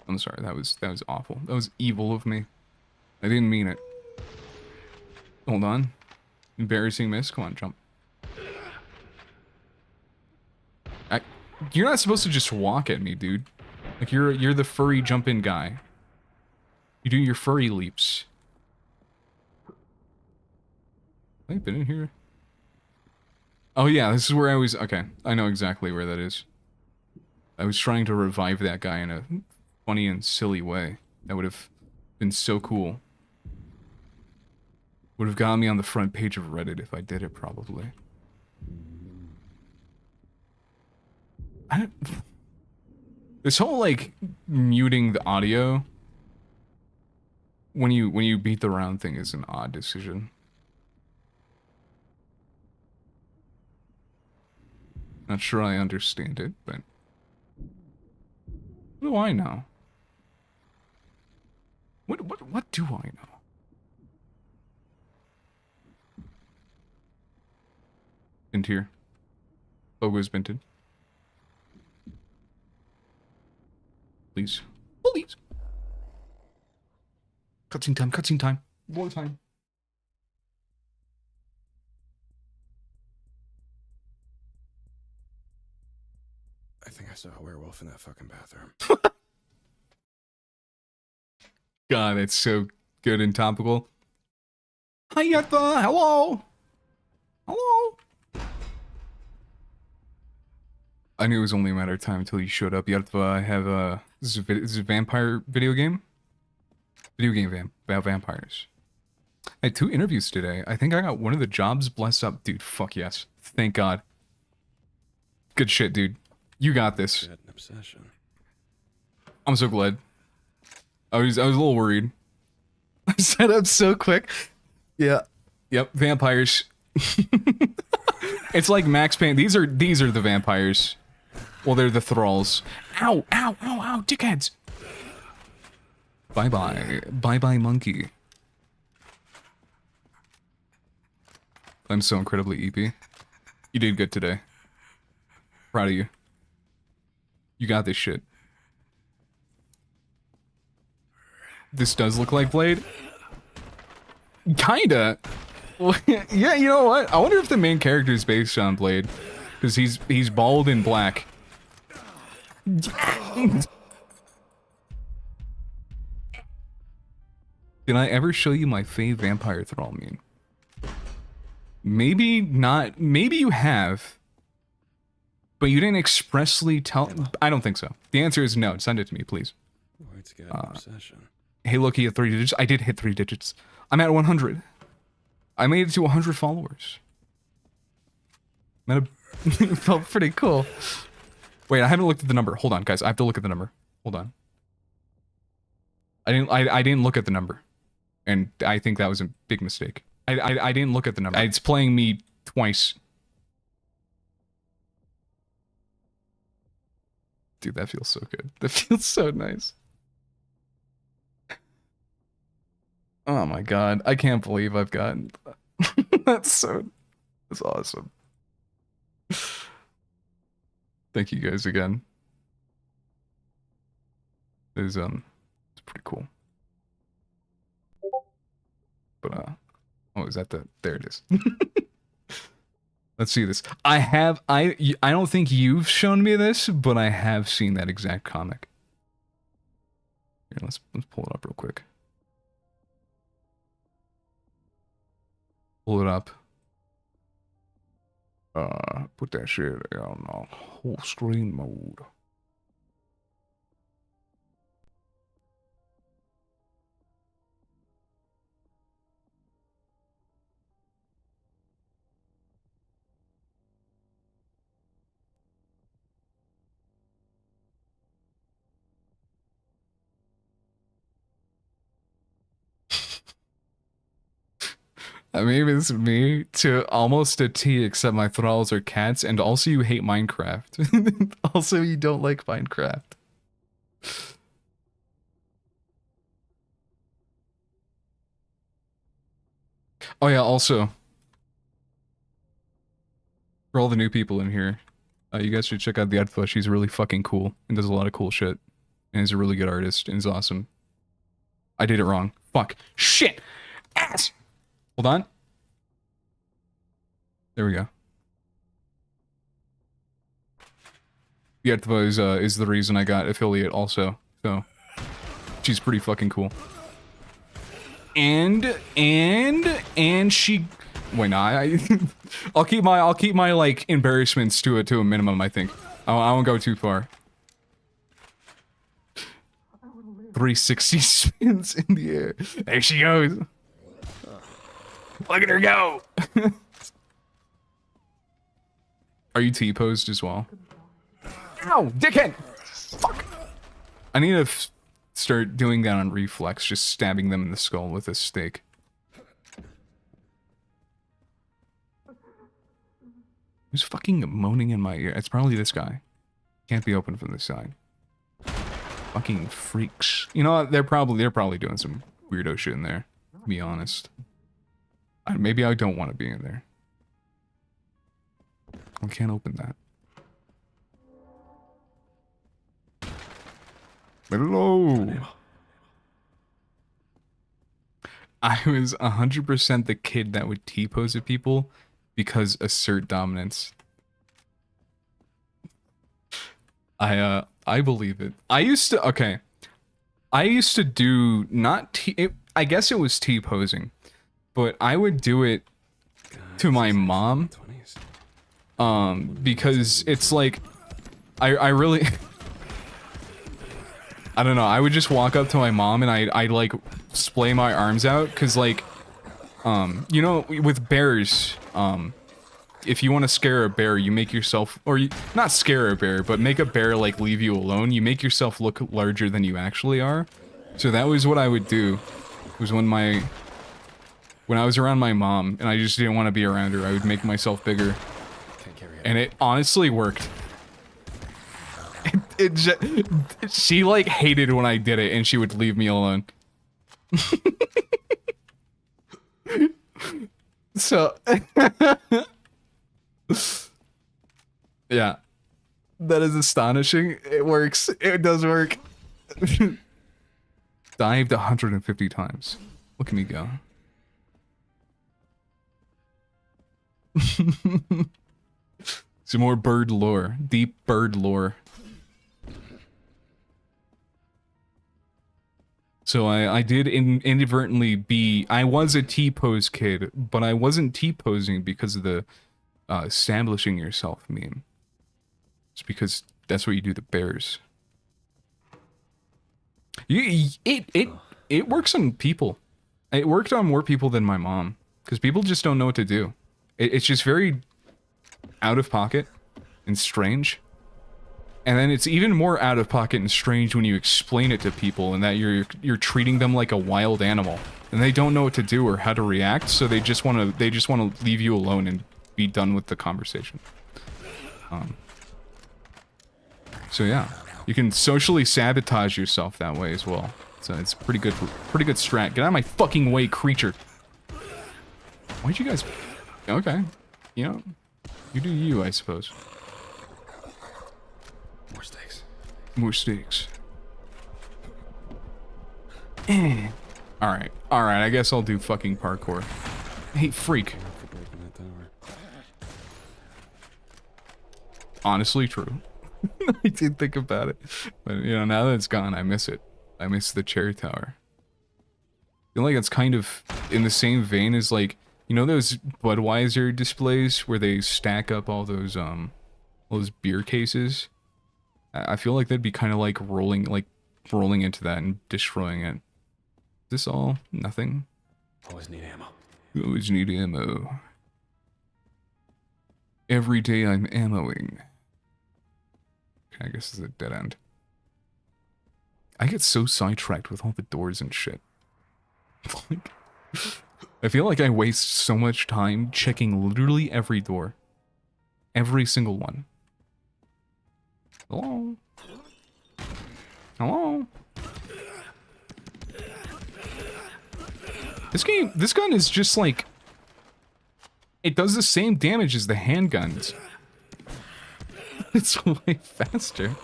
I'm sorry, that was awful. That was evil of me. I didn't mean it. Hold on. Embarrassing miss. Come on, jump. You're not supposed to just walk at me, dude. Like you're the furry jump in guy. You do your furry leaps. Have I been in here? Oh yeah, this is where I was. Okay, I know exactly where that is. I was trying to revive that guy in a funny and silly way. That would have been so cool. Would have gotten me on the front page of Reddit if I did it, probably. I don't... This whole, like, muting the audio when you beat the round thing is an odd decision. Not sure I understand it, but... What do I know? What do I know? Bint here. Logo's binted. Please. Please. Cutscene time, cutscene time. War time. I think I saw a werewolf in that fucking bathroom. God, it's so good and topical. Hayata, hello. Hello. I knew it was only a matter of time until you showed up. Yatva, I have this is a vampire video game. Video game about vampires. I had 2 interviews today. I think I got one of the jobs. Bless up, dude. Fuck yes. Thank God. Good shit, dude. You got this. Had an obsession. I'm so glad. I was a little worried. I set up so quick. Yeah. Yep. Vampires. It's like Max Payne. These are the vampires. Well, they're the thralls. Ow! Ow! Ow! Ow! Dickheads! Bye bye. Bye bye, monkey. I'm so incredibly EP. You did good today. Proud of you. You got this shit. This does look like Blade. Kinda. Well, yeah, you know what? I wonder if the main character is based on Blade, because he's bald and black. Did I ever show you my fave vampire thrall meme? Maybe not. Maybe you have, but you didn't expressly tell. I don't think so. The answer is no. Send it to me, please. White's got an obsession. Hey, Loki, at 3 digits. I did hit 3 digits. I'm at 100. I made it to 100 followers. It felt pretty cool. Wait, I haven't looked at the number. Hold on, guys. I have to look at the number. Hold on. I didn't look at the number, and I think that was a big mistake. I didn't look at the number. It's playing me twice. Dude, that feels so good. That feels so nice. Oh my god, I can't believe I've gotten that's awesome. Thank you guys again. It's pretty cool. But oh, is that there it is. Let's see this. I don't think you've shown me this, but I have seen that exact comic. Here, let's pull it up real quick. Pull it up. Put that shit on whole screen mode. Maybe it's me to almost a T, except my thralls are cats, and also you hate Minecraft. Also, you don't like Minecraft. Oh yeah, also, for all the new people in here, you guys should check out the Edfa. She's really fucking cool and does a lot of cool shit. And is a really good artist and is awesome. I did it wrong. Fuck. Shit! Ass! Hold on. There we go. The Edfa is the reason I got affiliate also. So, she's pretty fucking cool. And she... Wait, nah, I'll keep my like embarrassments to a minimum. I think I won't go too far. 360 spins in the air. There she goes. Look at her go. Are you T-posed as well? Ow, dickhead! Fuck. I need to start doing that on reflex, just stabbing them in the skull with a stake. Who's fucking moaning in my ear? It's probably this guy. Can't be open from this side. Fucking freaks. You know what? They're probably doing some weirdo shit in there. To be honest. Maybe I don't want to be in there. I can't open that. Hello. I was 100% the kid that would T-pose at people because assert dominance. I believe it. I used to do not I guess it was T-posing, but I would do it to my mom. Because it's like I really I don't know, I would just walk up to my mom and I'd like splay my arms out, cause like you know, with bears, if you want to scare a bear, you make yourself, or you, not scare a bear, but make a bear like leave you alone, you make yourself look larger than you actually are. So that was what I would do, was when I was around my mom and I just didn't want to be around her, I would make myself bigger. And it honestly worked. She like hated when I did it and she would leave me alone. So yeah, that is astonishing. It works. It does work. Dived 150 times. Look at me go. Some more bird lore. Deep bird lore. So I did inadvertently be... I was a T-pose kid, but I wasn't T-posing because of the establishing yourself meme. It's because that's what you do to bears. It works on people. It worked on more people than my mom. Because people just don't know what to do. It's just very out of pocket and strange. And then it's even more out of pocket and strange when you explain it to people and that you're treating them like a wild animal. And they don't know what to do or how to react, so they just want to leave you alone and be done with the conversation. So yeah, you can socially sabotage yourself that way as well. So it's pretty good strat. Get out of my fucking way, creature. Why'd you guys... Okay. You know, you do you, I suppose. More stakes. More stakes. Alright, I guess I'll do fucking parkour. Hey, freak. Honestly, true. I did think about it. But, you know, now that it's gone, I miss it. I miss the chair tower. I feel like it's kind of in the same vein as, like, you know those Budweiser displays where they stack up all those beer cases? I feel like that'd be kind of like rolling into that and destroying it. Is this all? Nothing? Always need ammo. Always need ammo. Every day I'm ammoing. Okay, I guess it's a dead end. I get so sidetracked with all the doors and shit. Like, I feel like I waste so much time checking literally every door. Every single one. Hello? Hello? This gun is just like... It does the same damage as the handguns. It's way faster.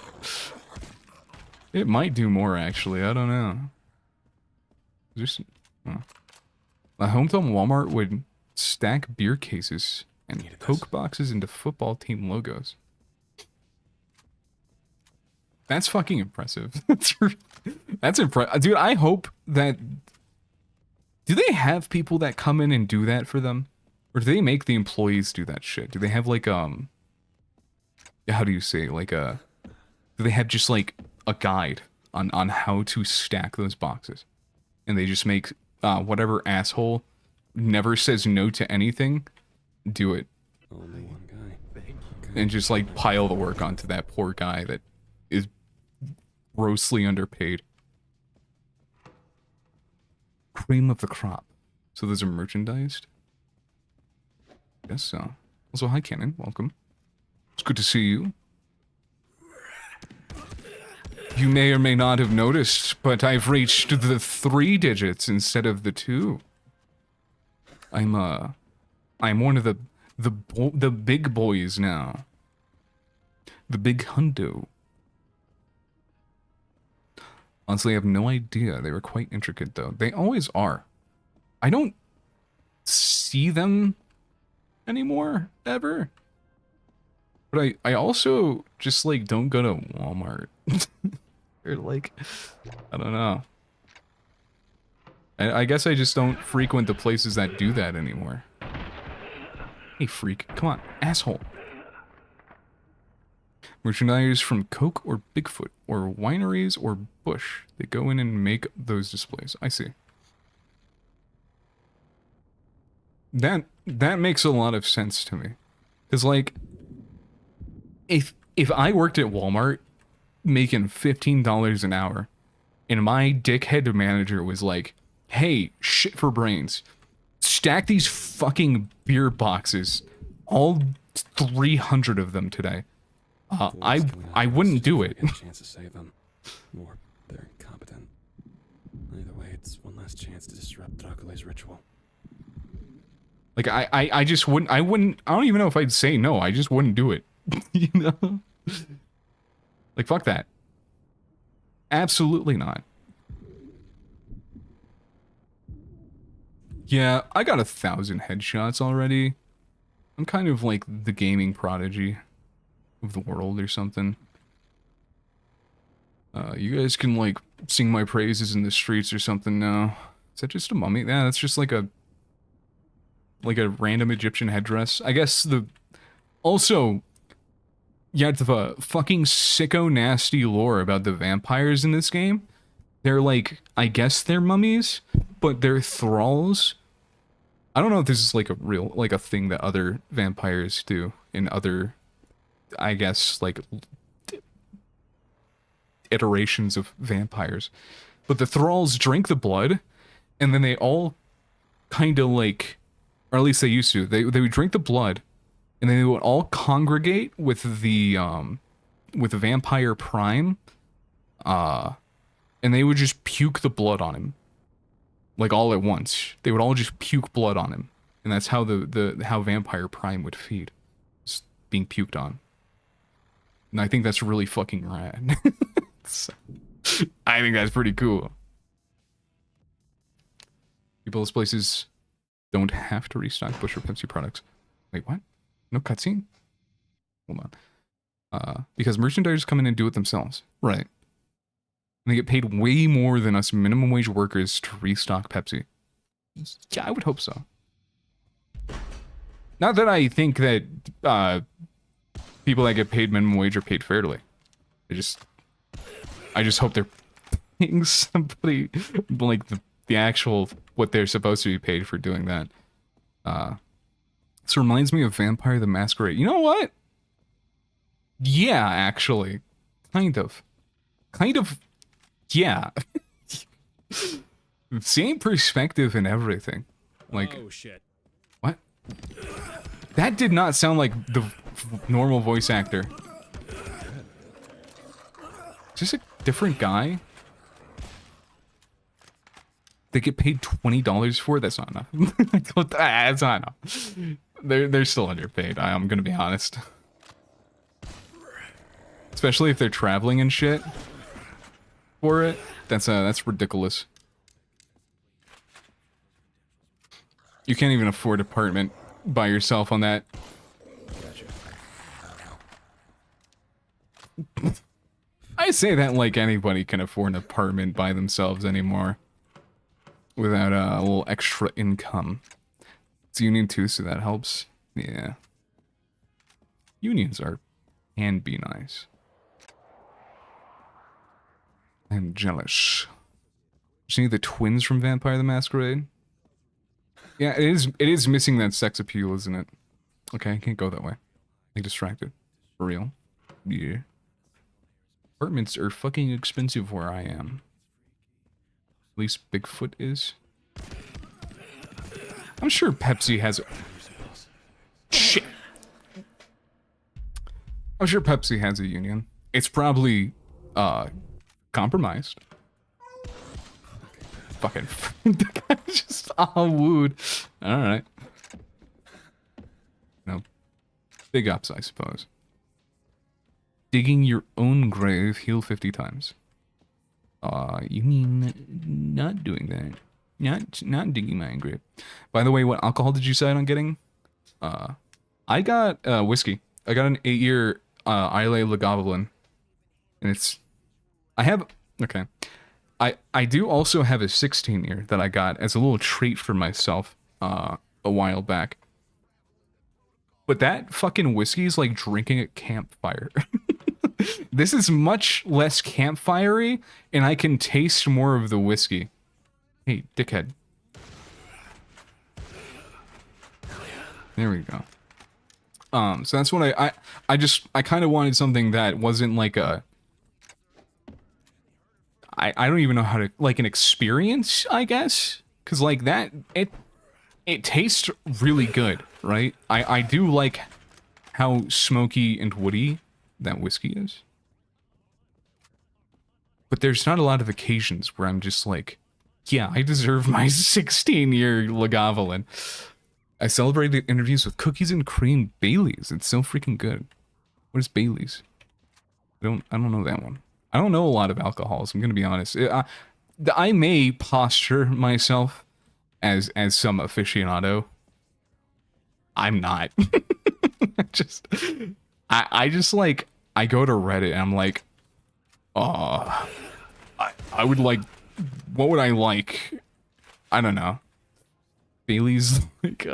It might do more, actually. I don't know. Just... The hometown Walmart would stack beer cases and Coke boxes into football team logos. That's fucking impressive. That's impressive. Dude, I hope that... Do they have people that come in and do that for them? Or do they make the employees do that shit? Do they have like, how do you say, like do they have just like a guide on how to stack those boxes? And they just make, whatever asshole never says no to anything, do it. Only one guy. And just like pile the work onto that poor guy that is grossly underpaid. Cream of the crop. So those are merchandised? Guess so. Also, hi Cannon, welcome. It's good to see you. You may or may not have noticed, but I've reached the 3 digits instead of the 2. I'm one of the big boys now. The big hundo. Honestly, I have no idea. They were quite intricate, though. They always are. I don't see them anymore, ever. But I also just, like, don't go to Walmart. Or, like, I don't know. I guess I just don't frequent the places that do that anymore. Hey, freak. Come on, asshole. Merchandise from Coke or Bigfoot or wineries or Bush. They go in and make those displays. I see. That makes a lot of sense to me. Cause like, if I worked at Walmart making $15 an hour, and my dickhead manager was like, "Hey, shit for brains, stack these fucking beer boxes, all 300 of them today." I wouldn't do it. Get a chance to save them, or they're incompetent. Either way, it's one last chance to disrupt Dracule's ritual. Like I just wouldn't. I don't even know if I'd say no. I just wouldn't do it. You know? Like fuck that. Absolutely not. Yeah, I got 1,000 headshots already. I'm kind of like the gaming prodigy of the world or something. You guys can like sing my praises in the streets or something now. Is that just a mummy? Yeah, that's just like a random Egyptian headdress. I guess also, yeah, the fucking sicko nasty lore about the vampires in this game. They're like, I guess they're mummies, but they're thralls. I don't know if this is like a real, like a thing that other vampires do in other, I guess, like, iterations of vampires. But the thralls drink the blood, and then they all kind of like, or at least they used to, they would drink the blood, and then they would all congregate with the vampire prime, and they would just puke the blood on him. Like all at once. They would all just puke blood on him. And that's how how vampire prime would feed. Just being puked on. And I think that's really fucking rad. So, I think that's pretty cool. People's places don't have to restock Bush or Pepsi products. Wait, what? No cutscene? Hold on. Because merchandisers come in and do it themselves. Right. And they get paid way more than us minimum wage workers to restock Pepsi. Yeah, I would hope so. Not that I think that people that get paid minimum wage are paid fairly. I just hope they're paying somebody like the actual what they're supposed to be paid for doing that. This reminds me of Vampire the Masquerade. You know what? Yeah, actually. Kind of. Yeah. Same perspective and everything. Like, Oh shit. what? That did not sound like the normal voice actor. Is this a different guy? They get paid $20 for it? That's not enough. That's not enough. They're still underpaid. I'm gonna be honest. Especially if they're traveling and shit for it. That's ridiculous. You can't even afford an apartment by yourself on that. I say that like anybody can afford an apartment by themselves anymore. Without a little extra income. It's union too, so that helps. Yeah. Unions can be nice. I'm jealous. See the twins from Vampire the Masquerade? Yeah, it is missing that sex appeal, isn't it? Okay, I can't go that way. I'm distracted. For real. Yeah. Apartments are fucking expensive where I am. At least Bigfoot is. I'm sure Pepsi has... Shit! I'm sure Pepsi has a union. It's probably, compromised. Fucking... the guy just all wooed. Alright. No. Big ups, I suppose. Digging your own grave, heal 50 times. You mean not doing that? Not digging my own grave. By the way, what alcohol did you decide on getting? I got whiskey. I got an 8-year Islay Lagavulin, and it's. I have okay. I do also have a 16-year that I got as a little treat for myself a while back. But that fucking whiskey is like drinking at campfire. This is much less campfirey, and I can taste more of the whiskey. Hey, dickhead. There we go. So that's what I kind of wanted something that wasn't like a... I don't even know how to... Like an experience, I guess? Because like that, it tastes really good, right? I do like how smoky and woody that whiskey is. But there's not a lot of occasions where I'm just like, yeah, I deserve my 16-year Lagavulin. I celebrated interviews with cookies and cream Baileys. It's so freaking good. What is Baileys? I don't know that one. I don't know a lot of alcohols, I'm gonna be honest. I may posture myself as some aficionado. I'm not. I just like, I go to Reddit and I'm like, I would like, what would I like? I don't know. Bailey's like,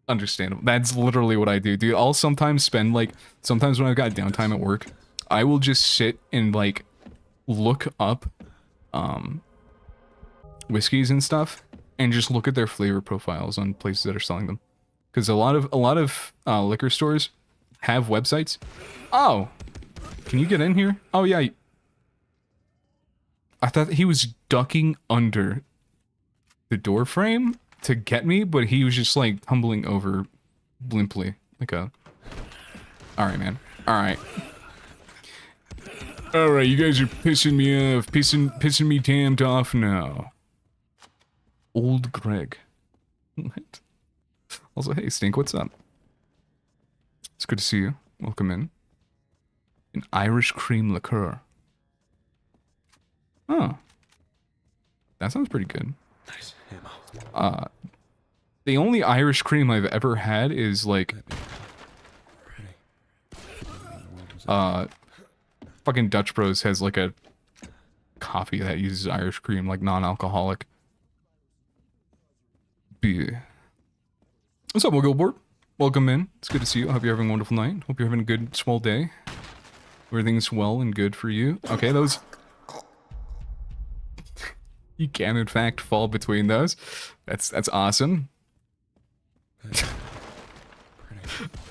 understandable. That's literally what I do, dude. I'll sometimes spend like, sometimes when I've got downtime at work, I will just sit and like look up whiskeys and stuff and just look at their flavor profiles on places that are selling them. Because a lot of liquor stores have websites. Oh, can you get in here? Oh yeah. I thought he was ducking under the door frame to get me, but he was just like tumbling over limply, like a. All right, man. All right. All right, you guys are pissing me off, pissing me damned off now. Old Greg. What? Also, hey, Stink, what's up? It's good to see you. Welcome in. An Irish cream liqueur. Oh. That sounds pretty good. Nice ammo. The only Irish cream I've ever had is like... fucking Dutch Bros has like a coffee that uses Irish cream, like non-alcoholic. Beer. What's up, Wiggleboard? Welcome in. It's good to see you. I hope you're having a wonderful night. Hope you're having a good, swell day. Everything's well and good for you. Okay, those... You can, in fact, fall between those. That's awesome.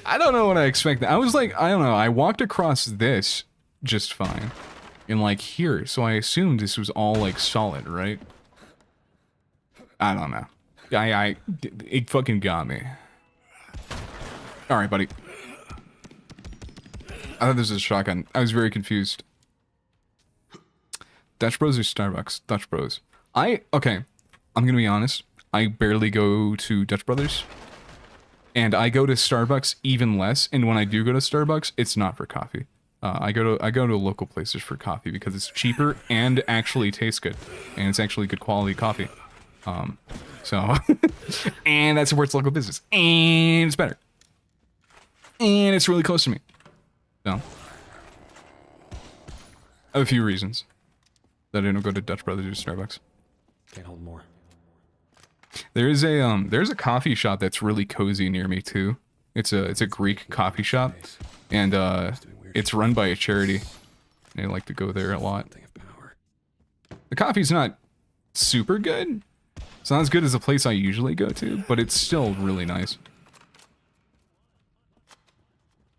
I don't know what I expected. I was like, I don't know. I walked across this just fine. And like here, so I assumed this was all like solid, right? I don't know. It fucking got me. All right, buddy. I thought this was a shotgun. I was very confused. Dutch Bros or Starbucks? Dutch Bros. Okay, I'm gonna be honest. I barely go to Dutch Brothers. And I go to Starbucks even less. And when I do go to Starbucks, it's not for coffee. I go to local places for coffee because it's cheaper and actually tastes good. And it's actually good quality coffee. So, and that supports local business. And it's better. And it's really close to me. So, I have a few reasons that I don't go to Dutch Brothers or Starbucks. Can't hold more. There's a coffee shop that's really cozy near me too. It's a Greek coffee shop, and it's run by a charity. I like to go there a lot. The coffee's not super good. It's not as good as the place I usually go to, but it's still really nice.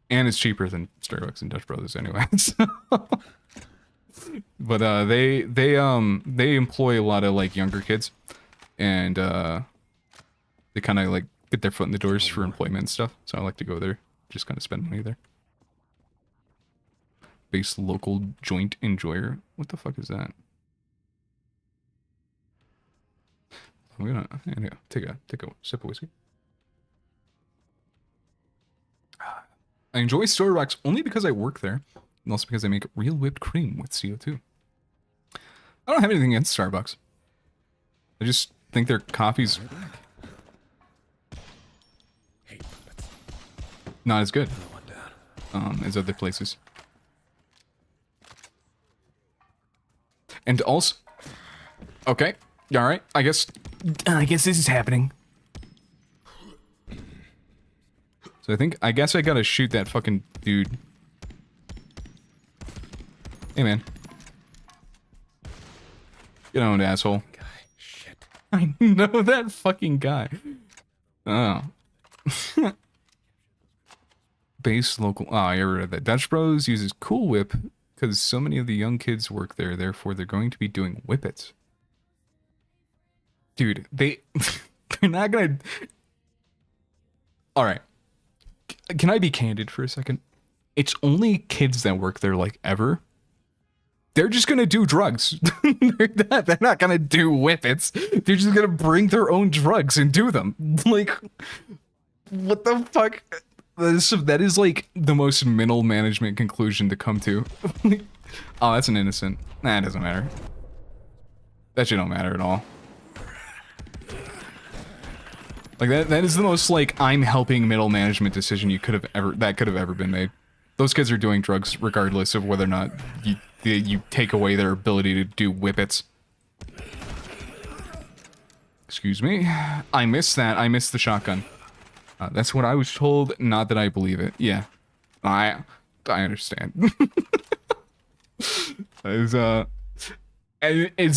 And it's cheaper than Starbucks and Dutch Brothers anyway. So. But they employ a lot of like younger kids, and they kind of like get their foot in the doors for employment and stuff. So I like to go there, just kind of spend money there. Base local joint enjoyer. What the fuck is that? I'm gonna take a sip of whiskey. I enjoy Starbucks only because I work there, and also because I make real whipped cream with CO2. I don't have anything against Starbucks. I just think their coffee's not as good as other places. And also, okay, all right. I guess this is happening. So I guess I gotta shoot that fucking dude. Hey man, get owned, asshole. Guy, shit. I know that fucking guy. Oh. Base local. Oh, I ever read that. Dutch Bros uses Cool Whip because so many of the young kids work there. Therefore, they're going to be doing whippets. Dude, they're not gonna. All right. Can I be candid for a second? It's only kids that work there, like, ever. They're just gonna do drugs. They're not gonna do whippets. They're just gonna bring their own drugs and do them. Like, what the fuck? That is like the most middle management conclusion to come to. Oh, that's an innocent. Nah, it doesn't matter. That shit don't matter at all. Like that is the most like I'm helping middle management decision you could have ever been made. Those kids are doing drugs regardless of whether or not you take away their ability to do whippets. Excuse me. I missed that. I missed the shotgun. That's what I was told, not that I believe it. Yeah. I understand. It's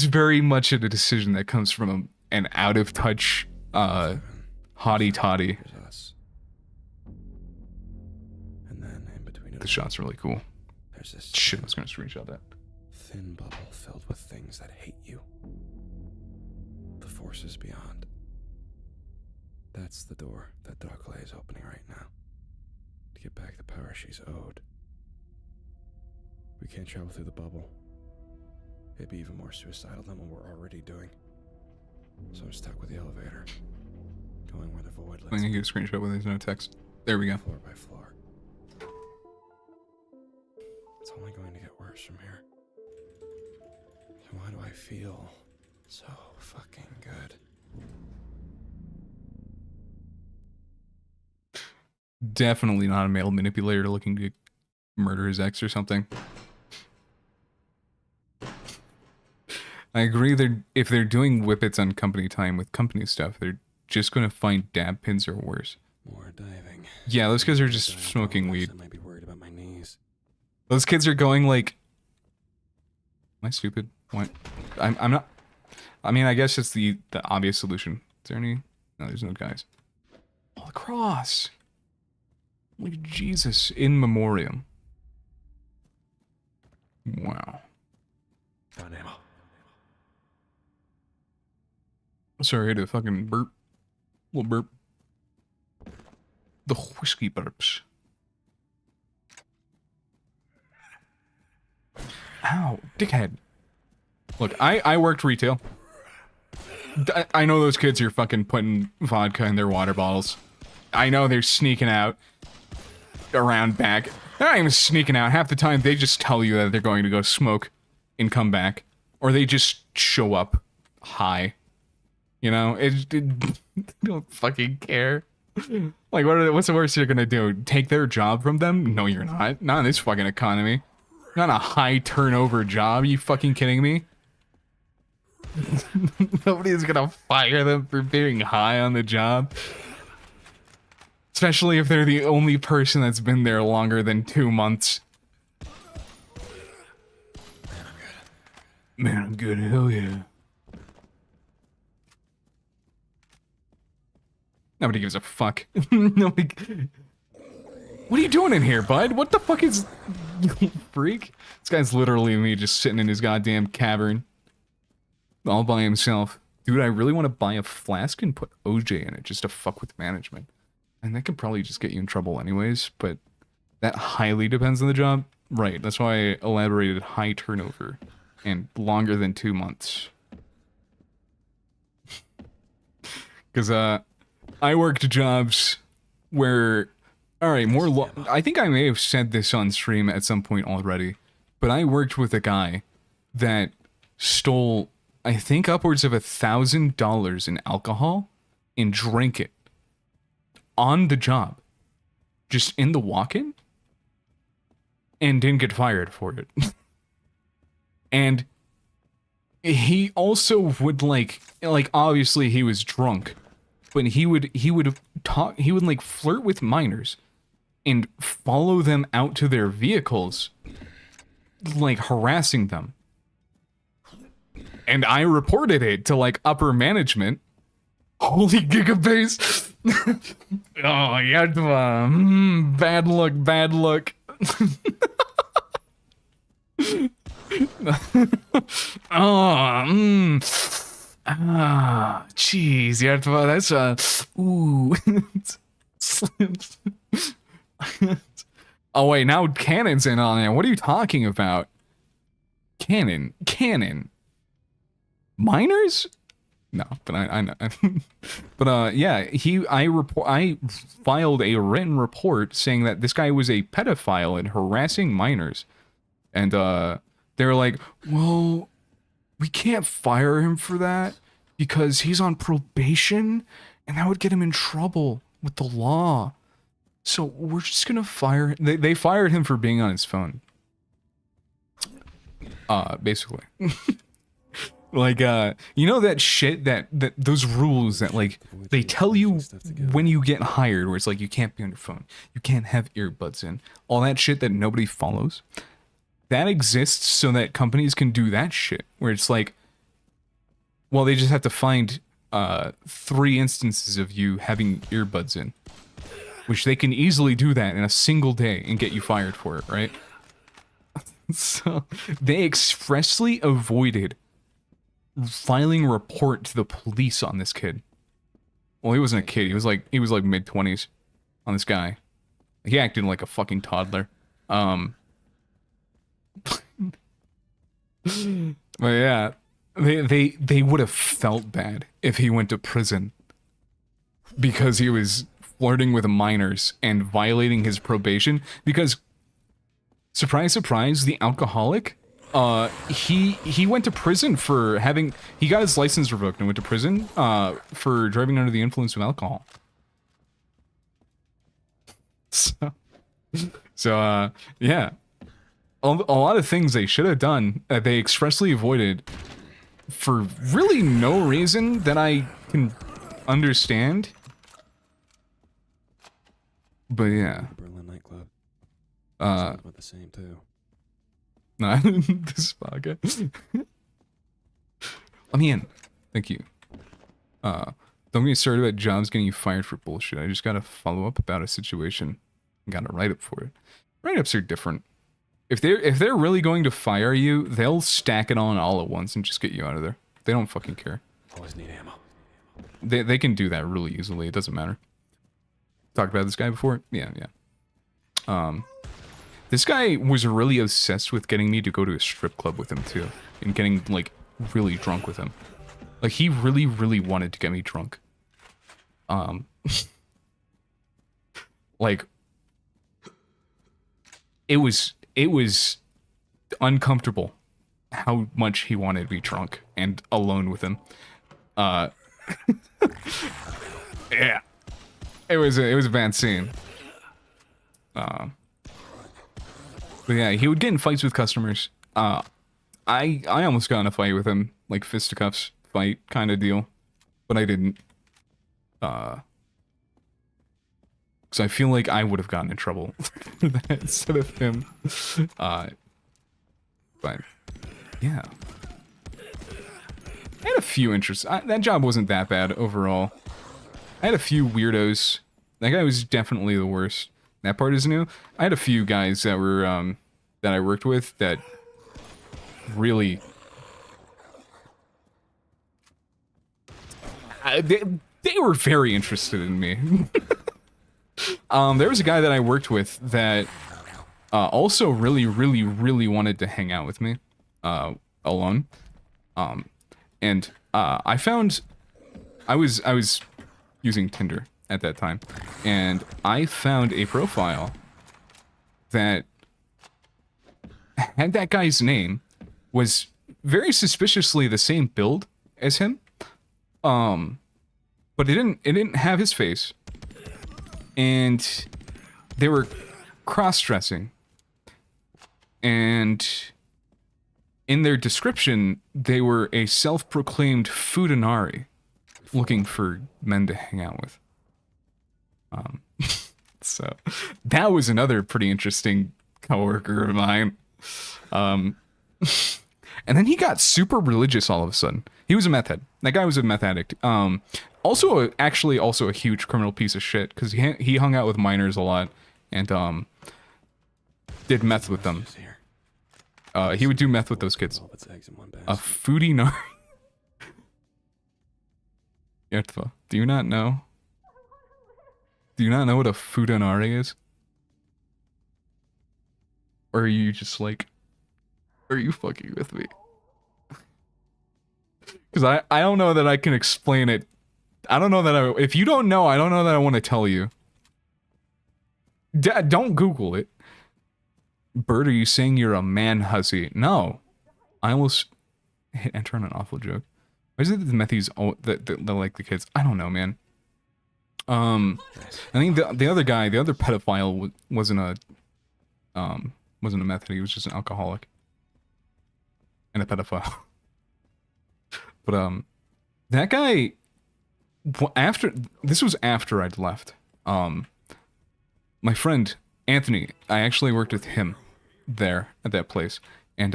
very much a decision that comes from an out-of-touch, hottie toddy. And then in between it The shot's really cool. there's this Shit, I was gonna screenshot that. thin bubble filled with things that hate you. The forces beyond. That's the door that Darklay is opening right now. To get back the power she's owed. We can't travel through the bubble. It'd be even more suicidal than what we're already doing. So I'm stuck with the elevator. Going where the void I'm lets gonna me, get a screenshot when there's no text. There we go. floor by floor. It's only going to get worse from here. And why do I feel so fucking good? Definitely not a male manipulator looking to murder his ex or something. I agree that if they're doing whippets on company time with company stuff, they're just gonna find dab pins or worse. More diving. Yeah, those kids are just Diving smoking complex, weed. I might be worried about my knees. Those kids are going like... Am I stupid? What? I'm not... I mean, I guess it's the obvious solution. Is there any... No, there's no guys. Oh, the cross! Like, Jesus, in memoriam. Wow. Found ammo. Sorry, I had a fucking burp. Little burp. The whiskey burps. Ow, dickhead. Look, I worked retail. I know those kids are fucking putting vodka in their water bottles. I know they're sneaking out around back. They're not even sneaking out. Half the time, they just tell you that they're going to go smoke and come back. Or they just show up high. You know? They don't fucking care. Like, what's the worst you're gonna do? Take their job from them? No, you're not. Not in this fucking economy. Not a high turnover job. Are you fucking kidding me? Nobody's gonna fire them for being high on the job. Especially if they're the only person that's been there longer than 2 months. Man, I'm good. Hell yeah. Nobody gives a fuck. Nobody. What are you doing in here, bud? What the fuck is... You freak? This guy's literally me just sitting in his goddamn cavern. All by himself. Dude, I really want to buy a flask and put OJ in it just to fuck with management. And that could probably just get you in trouble anyways, but that highly depends on the job. Right, that's why I elaborated high turnover and longer than 2 months. Because, I worked jobs where... Alright, I think I may have said this on stream at some point already, but I worked with a guy that stole, I think, upwards of $1,000 in alcohol and drank it on the job, just in the walk-in, and didn't get fired for it. And he also would like obviously he was drunk, but he would like flirt with minors and follow them out to their vehicles, like harassing them. And I reported it to like upper management. Holy gigabase. Oh, yeah, bad luck, bad luck. Jeez, Yartva, that's ooh. Oh wait, now Cannon's in on it. What are you talking about? Cannon. Minors? No, but I know. But yeah, I filed a written report saying that this guy was a pedophile and harassing minors. And they were like, well, we can't fire him for that because he's on probation and that would get him in trouble with the law. So we're just gonna fire him. They fired him for being on his phone. Basically. Like, you know that shit that those rules that, like, they tell you when you get hired, where it's like, you can't be on your phone, you can't have earbuds in, all that shit that nobody follows, that exists so that companies can do that shit, where it's like, well, they just have to find, 3 instances of you having earbuds in, which they can easily do that in a single day and get you fired for it, right? So, they expressly avoided filing a report to the police on this kid. Well, he wasn't a kid. He was like mid-20s on this guy. He acted like a fucking toddler. But yeah, they would have felt bad if he went to prison because he was flirting with minors and violating his probation. Because, surprise, surprise, the alcoholic, he went to prison for he got his license revoked and went to prison, for driving under the influence of alcohol. So, yeah. A lot of things they should have done that they expressly avoided for really no reason that I can understand. But yeah. Berlin nightclub. About the same too. No, this podcast. Let me in. Thank you. Don't get me started about jobs getting you fired for bullshit. I just gotta follow up about a situation and got a write-up for it. Write-ups are different. If they're really going to fire you, they'll stack it on all at once and just get you out of there. They don't fucking care. Always need ammo. They can do that really easily. It doesn't matter. Talked about this guy before? Yeah. This guy was really obsessed with getting me to go to a strip club with him too, and getting like really drunk with him. Like he really, really wanted to get me drunk. Like it was uncomfortable how much he wanted to be drunk and alone with him. Yeah. It was a bad scene. But yeah, he would get in fights with customers. I almost got in a fight with him, like fisticuffs fight kind of deal, but I didn't. Because I feel like I would have gotten in trouble for that instead of him. But yeah, I had a few interests. That job wasn't that bad overall. I had a few weirdos. That guy was definitely the worst. That part is new. I had a few guys that were that I worked with that really they were very interested in me. There was a guy that I worked with that also really wanted to hang out with me alone. And I found I was using Tinder at that time, and I found a profile that had that guy's name, was very suspiciously the same build as him, but it didn't have his face, and they were cross-dressing, and in their description they were a self-proclaimed foodinari looking for men to hang out with. So that was another pretty interesting coworker of mine. And then he got super religious all of a sudden. He was a meth head. That guy was a meth addict. Actually a huge criminal piece of shit, because he hung out with minors a lot and did meth with them. He would do meth with those kids. A foodie nar. Yertva, do you not know? Do you not know what a fudanari is? Or are you just like, are you fucking with me? Because I don't know that I can explain it. I don't know that if you don't know, I don't know that I want to tell you. Don't Google it. Bird, are you saying you're a man hussy? No. I almost hit enter on an awful joke. Why is it that the methies that like the kids? I don't know, man. I think the other guy, the other pedophile wasn't a meth head. He was just an alcoholic and a pedophile. But that guy, this was after I'd left. My friend Anthony, I actually worked with him there at that place, and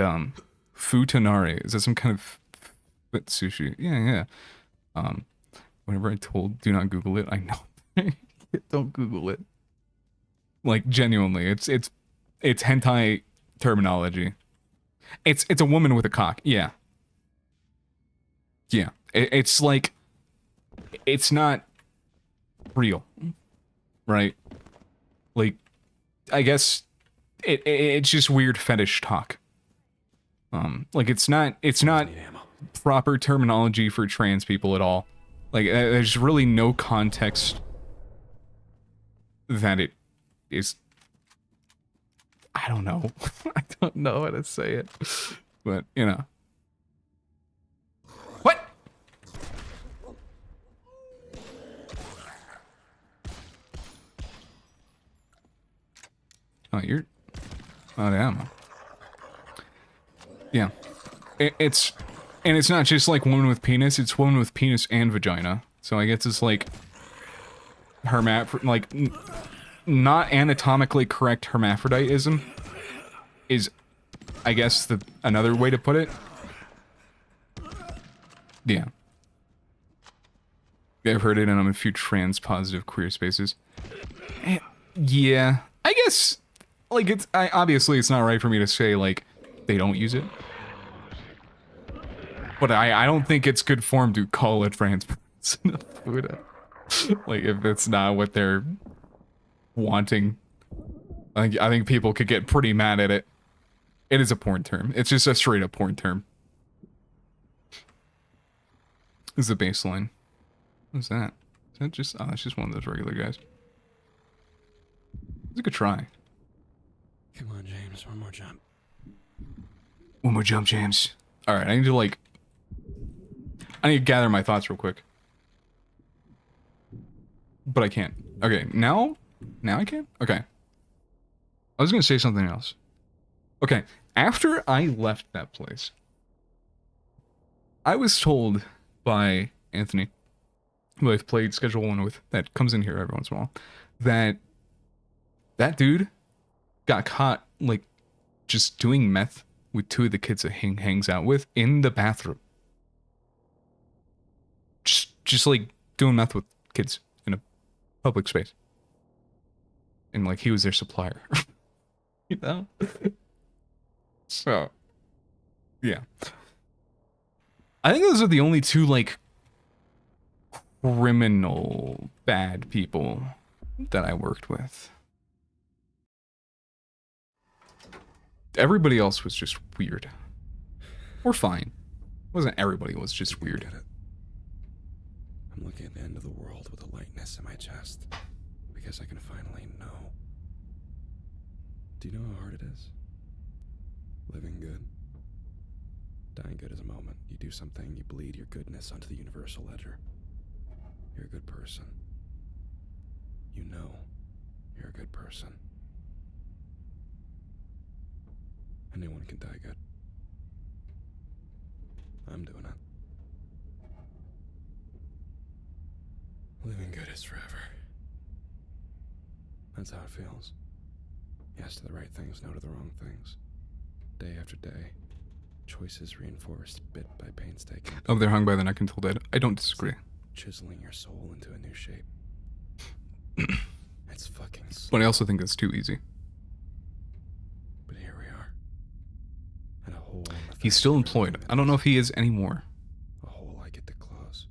futanari, is that some kind of sushi? Yeah. Whenever I told do not Google it, I know. Don't Google it. Like genuinely, it's hentai terminology. It's a woman with a cock. Yeah. It's like, it's not real, right? Like, I guess it's just weird fetish talk. Like it's not proper terminology for trans people at all. Like, there's really no context that it is. I don't know. I don't know how to say it. But, you know. What? Oh, you're out of ammo. Yeah. It's not just like woman with penis, it's woman with penis and vagina. So I guess it's like not anatomically correct hermaphroditism is, I guess, another way to put it. Yeah. I've heard it, and I'm in a few trans-positive queer spaces. Yeah. I guess, like, obviously it's not right for me to say, like, they don't use it. But I don't think it's good form to call it trans. Sinafuda. Like, if that's not what they're wanting, I think people could get pretty mad at it. It is a porn term. It's just a straight up porn term. This is the baseline. What's that? Is that just... Oh, that's just one of those regular guys. It's a good try. Come on, James. One more jump. One more jump, James. Alright, I need to, like... I need to gather my thoughts real quick. But I can't. Okay, now? Now I can? Okay. I was gonna say something else. Okay, after I left that place, I was told by Anthony, who I've played Schedule 1 with, that comes in here every once in a while, that that dude got caught, like, just doing meth with two of the kids that he hangs out with in the bathroom. Just like, doing meth with kids in a public space. And, like, he was their supplier. You know? So, yeah. I think those are the only two, like, criminal bad people that I worked with. Everybody else was just weird. Or fine. Wasn't everybody was just weird. Get it. I'm looking at the end of the world with a lightness in my chest. Because I can finally know. Do you know how hard it is? Living good. Dying good is a moment. You do something, you bleed your goodness onto the universal ledger. You're a good person. You know you're a good person. Anyone can die good. I'm doing it. Living good is forever. That's how it feels. Yes to the right things, no to the wrong things. Day after day. Choices reinforced bit by painstaking. Oh, they're hung by the neck until dead. I don't disagree. Chiseling your soul into a new shape. It's fucking slow. But I also think that's too easy. But here we are. At a hole in the He's still fabric of employed. I don't know if he is anymore. a hole I get to close.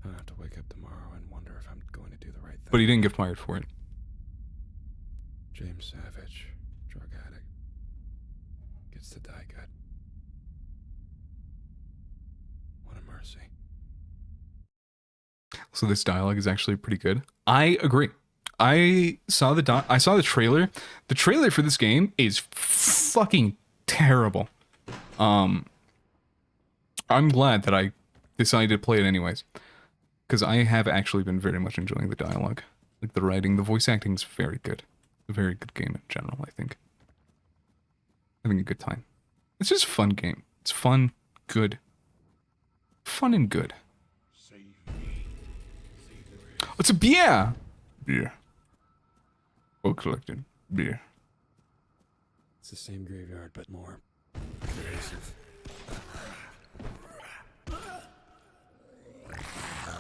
I'll have to wake up tomorrow and wonder if I'm going to do the right thing. But he didn't get fired for it. James Savage, drug addict, gets to die good. What a mercy. So this dialogue is actually pretty good. I agree. I saw the trailer. The trailer for this game is fucking terrible. I'm glad that I decided to play it anyways, because I have actually been very much enjoying the dialogue, like the writing, the voice acting is very good. A very good game in general, I think. Having a good time. It's just a fun game. It's fun, good. Fun and good. It's a beer! Beer. Well collected. Beer. It's the same graveyard, but more invasive.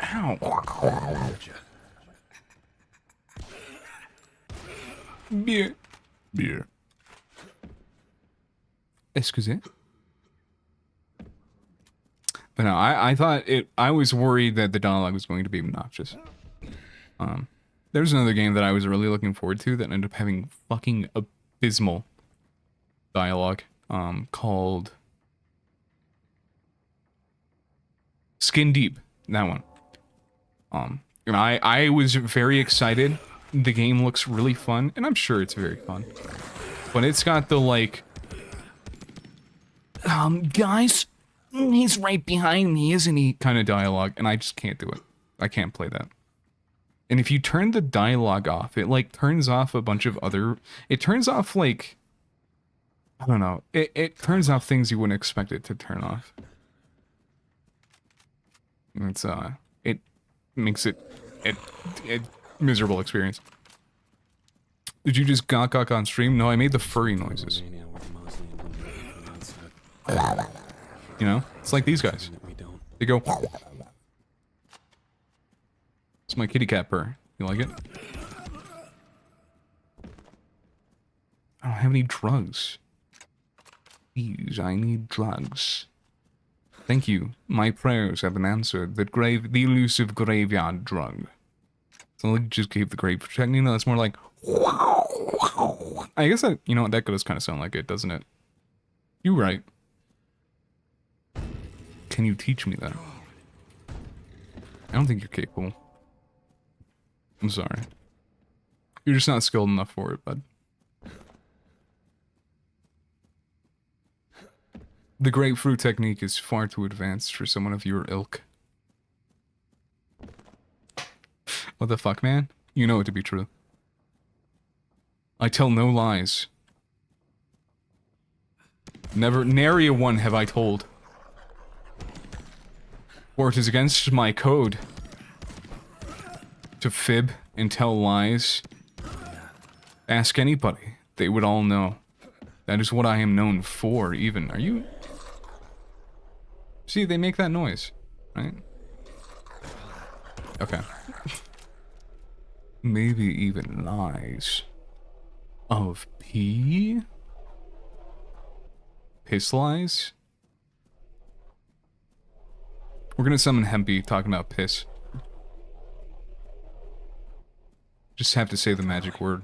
Ow. Beer. Beer. Excusez. But no, I thought it... I was worried that the dialogue was going to be obnoxious. There's another game that I was really looking forward to that ended up having fucking abysmal dialogue, called Skin Deep. That one. I was very excited. The game looks really fun, and I'm sure it's very fun. But it's got the, like... guys, he's right behind me, isn't he? Kind of dialogue, and I just can't do it. I can't play that. And if you turn the dialogue off, it, like, turns off a bunch of other... It turns off, like... I don't know. It turns off things you wouldn't expect it to turn off. It's, it makes it miserable experience. Did you just gawk on stream? No, I made the furry noises. You know? It's like these guys. They go... It's my kitty cat purr. You like it? I don't have any drugs. Please, I need drugs. Thank you. My prayers have been answered. The elusive graveyard drug. So like just keep the grave protecting. No, that's more like. I guess that, you know what, that does kind of sound like it, doesn't it? You right. Can you teach me that? I don't think you're capable. I'm sorry. You're just not skilled enough for it, bud. The grapefruit technique is far too advanced for someone of your ilk. What the fuck, man? You know it to be true. I tell no lies. Never, nary a one have I told. For it is against my code to fib and tell lies. Ask anybody. They would all know. That is what I am known for, even. Are you... See, they make that noise, right? Okay. Maybe even lies. Of pee? Piss lies? We're gonna summon Hempy talking about piss. Just have to say the magic word.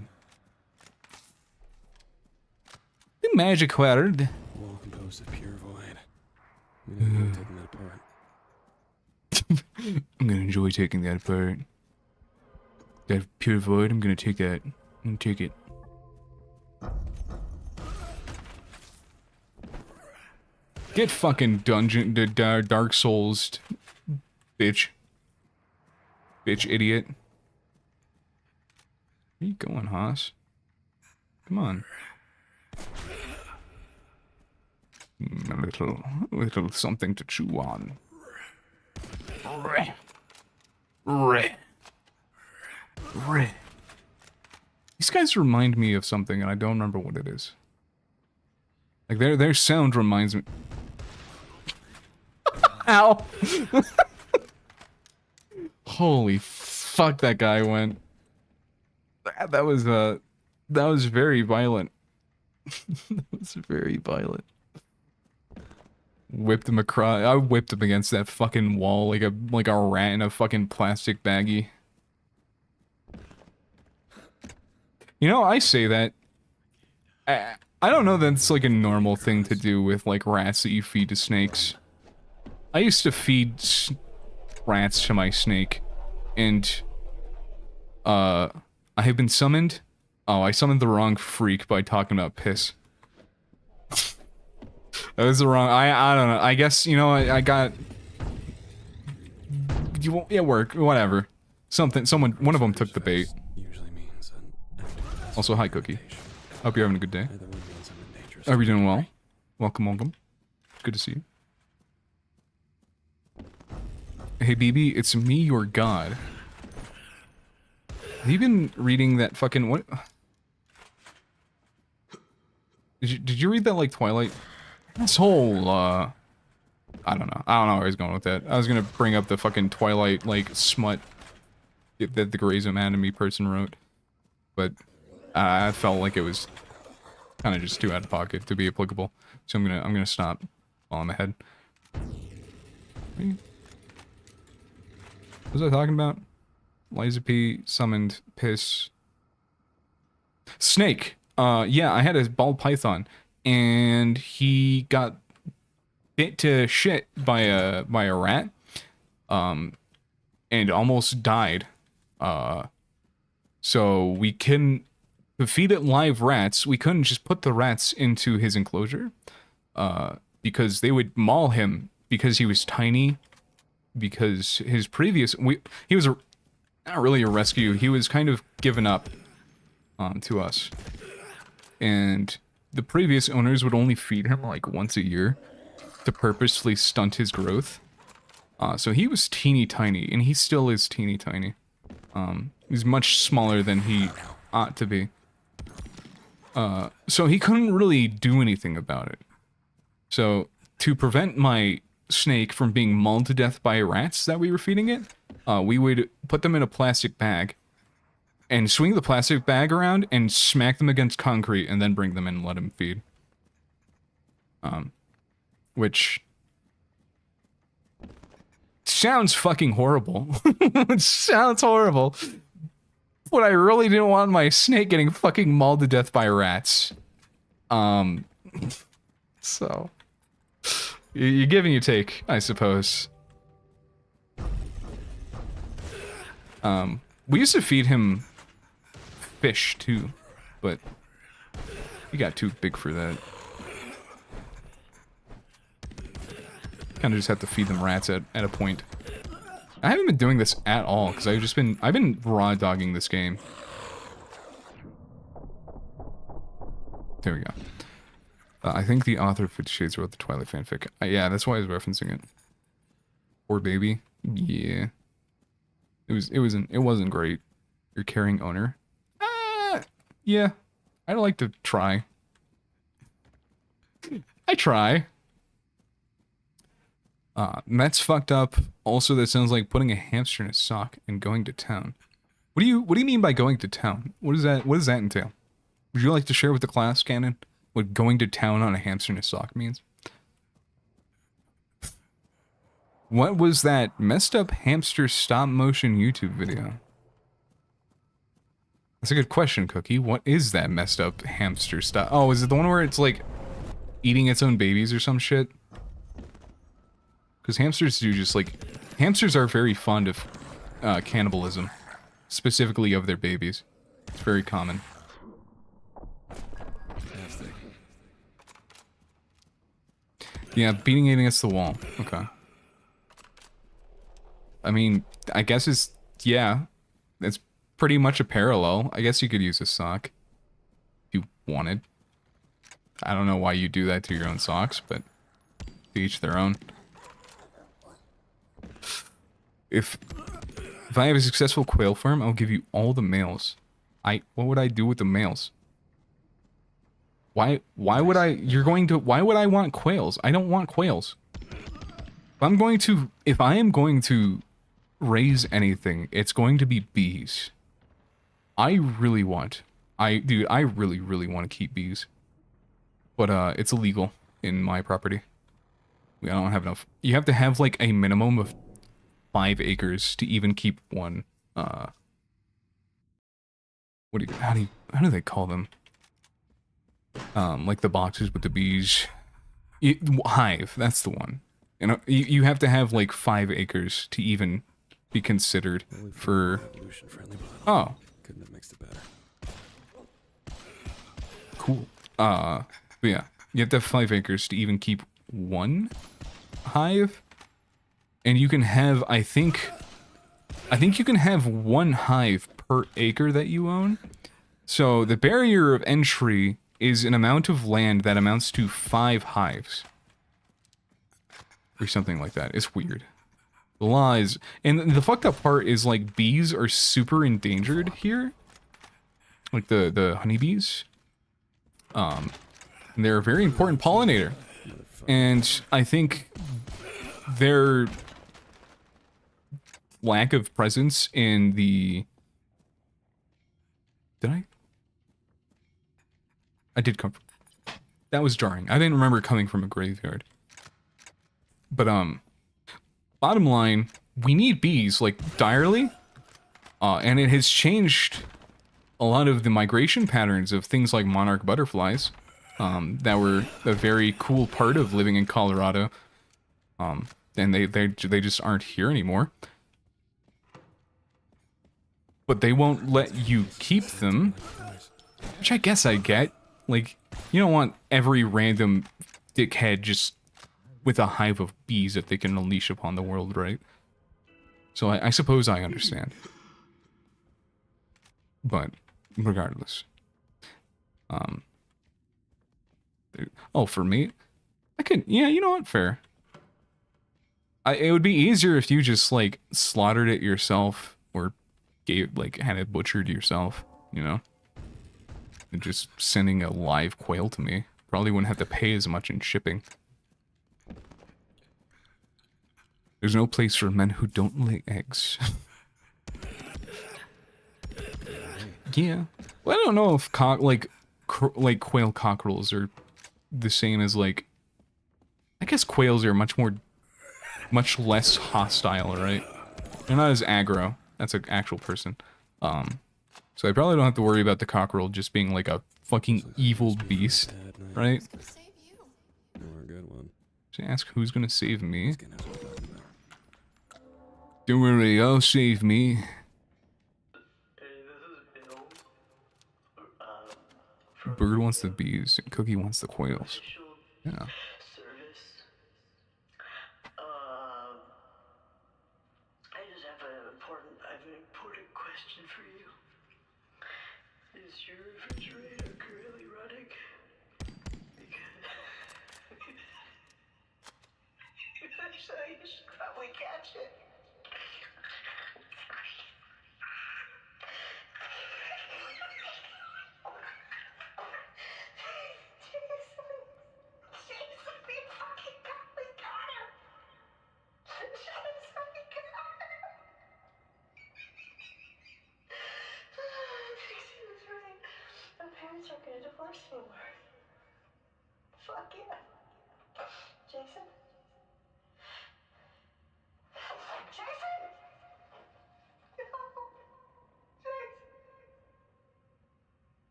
The magic word. Wall composed of pure void. I'm gonna enjoy taking that apart. I'm gonna enjoy taking that apart. That pure void, I'm gonna take that. I'm gonna take it. Get fucking Dark Souls, bitch. Bitch idiot. Where you going, Haas? Come on. A little something to chew on. These guys remind me of something, and I don't remember what it is. Like their sound reminds me. Ow! Holy fuck! That guy went. That was very violent. That was very violent. Whipped him across. I whipped him against that fucking wall like a rat in a fucking plastic baggie. You know, I say that. I don't know that it's like a normal thing to do with like rats that you feed to snakes. I used to feed rats to my snake, and I have been summoned. Oh, I summoned the wrong freak by talking about piss. That was the wrong. I don't know. I guess, you know, I got. You won't. Yeah, work. Whatever. One of them took the bait. Usually means Also, hi, Cookie. Hope you're having a good day. Are we doing well? Welcome, welcome. Good to see you. Hey, BB, it's me, your god. Have you been reading that fucking what? Did you read that like Twilight? This whole I don't know where I was going with that. I was gonna bring up the fucking Twilight like smut that the Grey's Anatomy person wrote, but I felt like it was kind of just too out of pocket to be applicable. So I'm gonna stop while I'm ahead. What was I talking about? Liza P summoned piss. Snake. Yeah, I had a ball python, and he got bit to shit by a rat, and almost died. So we couldn't to feed it live rats. We couldn't just put the rats into his enclosure, because they would maul him because he was tiny. Because his previous he was not really a rescue. He was kind of given up to us, and the previous owners would only feed him like once a year to purposely stunt his growth. So he was teeny tiny, and he still is teeny tiny. He's much smaller than he ought to be. So he couldn't really do anything about it. So to prevent my snake from being mauled to death by rats that we were feeding it, we would put them in a plastic bag and swing the plastic bag around and smack them against concrete and then bring them in and let them feed. Which sounds fucking horrible. It sounds horrible. But I really didn't want my snake getting fucking mauled to death by rats. So you give and you take, I suppose. We used to feed him fish too, but he got too big for that. Kind of just have to feed them rats at a point. I haven't been doing this at all because I've been raw dogging this game. There we go. I think the author of 50 Shades wrote the Twilight fanfic. Yeah, that's why I was referencing it. Poor baby. Yeah. It wasn't great. Your caring owner. Yeah. I'd like to try. I try. That's fucked up. Also, that sounds like putting a hamster in a sock and going to town. What do you mean by going to town? What does that entail? Would you like to share with the class, Cannon, what going to town on a hamster in a sock means? What was that messed up hamster stop motion YouTube video? That's a good question, Cookie. What is that messed up hamster stop? Oh, is it the one where it's like eating its own babies or some shit? Because hamsters do just like... Hamsters are very fond of cannibalism. Specifically of their babies. It's very common. Yeah, beating it against the wall. Okay. I mean, I guess it's... Yeah. It's pretty much a parallel. I guess you could use a sock. If you wanted. I don't know why you do that to your own socks, but... To each their own. If I have a successful quail farm, I'll give you all the males. What would I do with the males? Why would I want quails? I don't want quails. If I am going to raise anything, it's going to be bees. I really want to keep bees. But it's illegal in my property. I don't have enough. You have to have like a minimum of 5 acres to even keep one, how do they call them? Like the boxes with the bees. Hive, that's the one. You know, you have to have like 5 acres to even be considered for... Oh. Couldn't have mixed it better. Cool. But yeah, you have to have 5 acres to even keep one hive. And you can have, I think you can have 1 hive per acre that you own. So the barrier of entry is an amount of land that amounts to 5 hives. Or something like that. It's weird. The law is... And the fucked up part is, like, bees are super endangered here. Like, the honeybees. They're a very important pollinator. And I think their lack of presence in the... I did come from... That was jarring. I didn't remember coming from a graveyard. But, bottom line, we need bees, like, direly. And it has changed a lot of the migration patterns of things like monarch butterflies. That were a very cool part of living in Colorado. And they just aren't here anymore. But they won't let you keep them. Which I guess I get. Like, you don't want every random dickhead just with a hive of bees that they can unleash upon the world, right? So I suppose I understand. But, regardless. Oh, for me? I could, yeah, you know what, fair. It would be easier if you just, like, slaughtered it yourself, or had it butchered yourself, you know? And just sending a live quail to me. Probably wouldn't have to pay as much in shipping. There's no place for men who don't lay eggs. Yeah. Well, I don't know if quail cockerels are the same as, like... I guess quails are much more much less hostile, right? They're not as aggro. That's an actual person. So I probably don't have to worry about the cockerel just being like a fucking evil beast, right? Or a good one. Should I ask who's gonna save me? Skin knows what I'm talking about. Don't worry, I'll save me. Hey, this is Bill. From Bird wants the bees, and Cookie wants the quails. official Yeah. service. I just have an important question for you. Is your refrigerator currently running? Because actually, you should probably catch it. Jason, we fucking got him. Jason, we got him. Dixie was right. My parents aren't gonna divorce anymore. Fuck yeah. Jason? Jason? No. Jason. The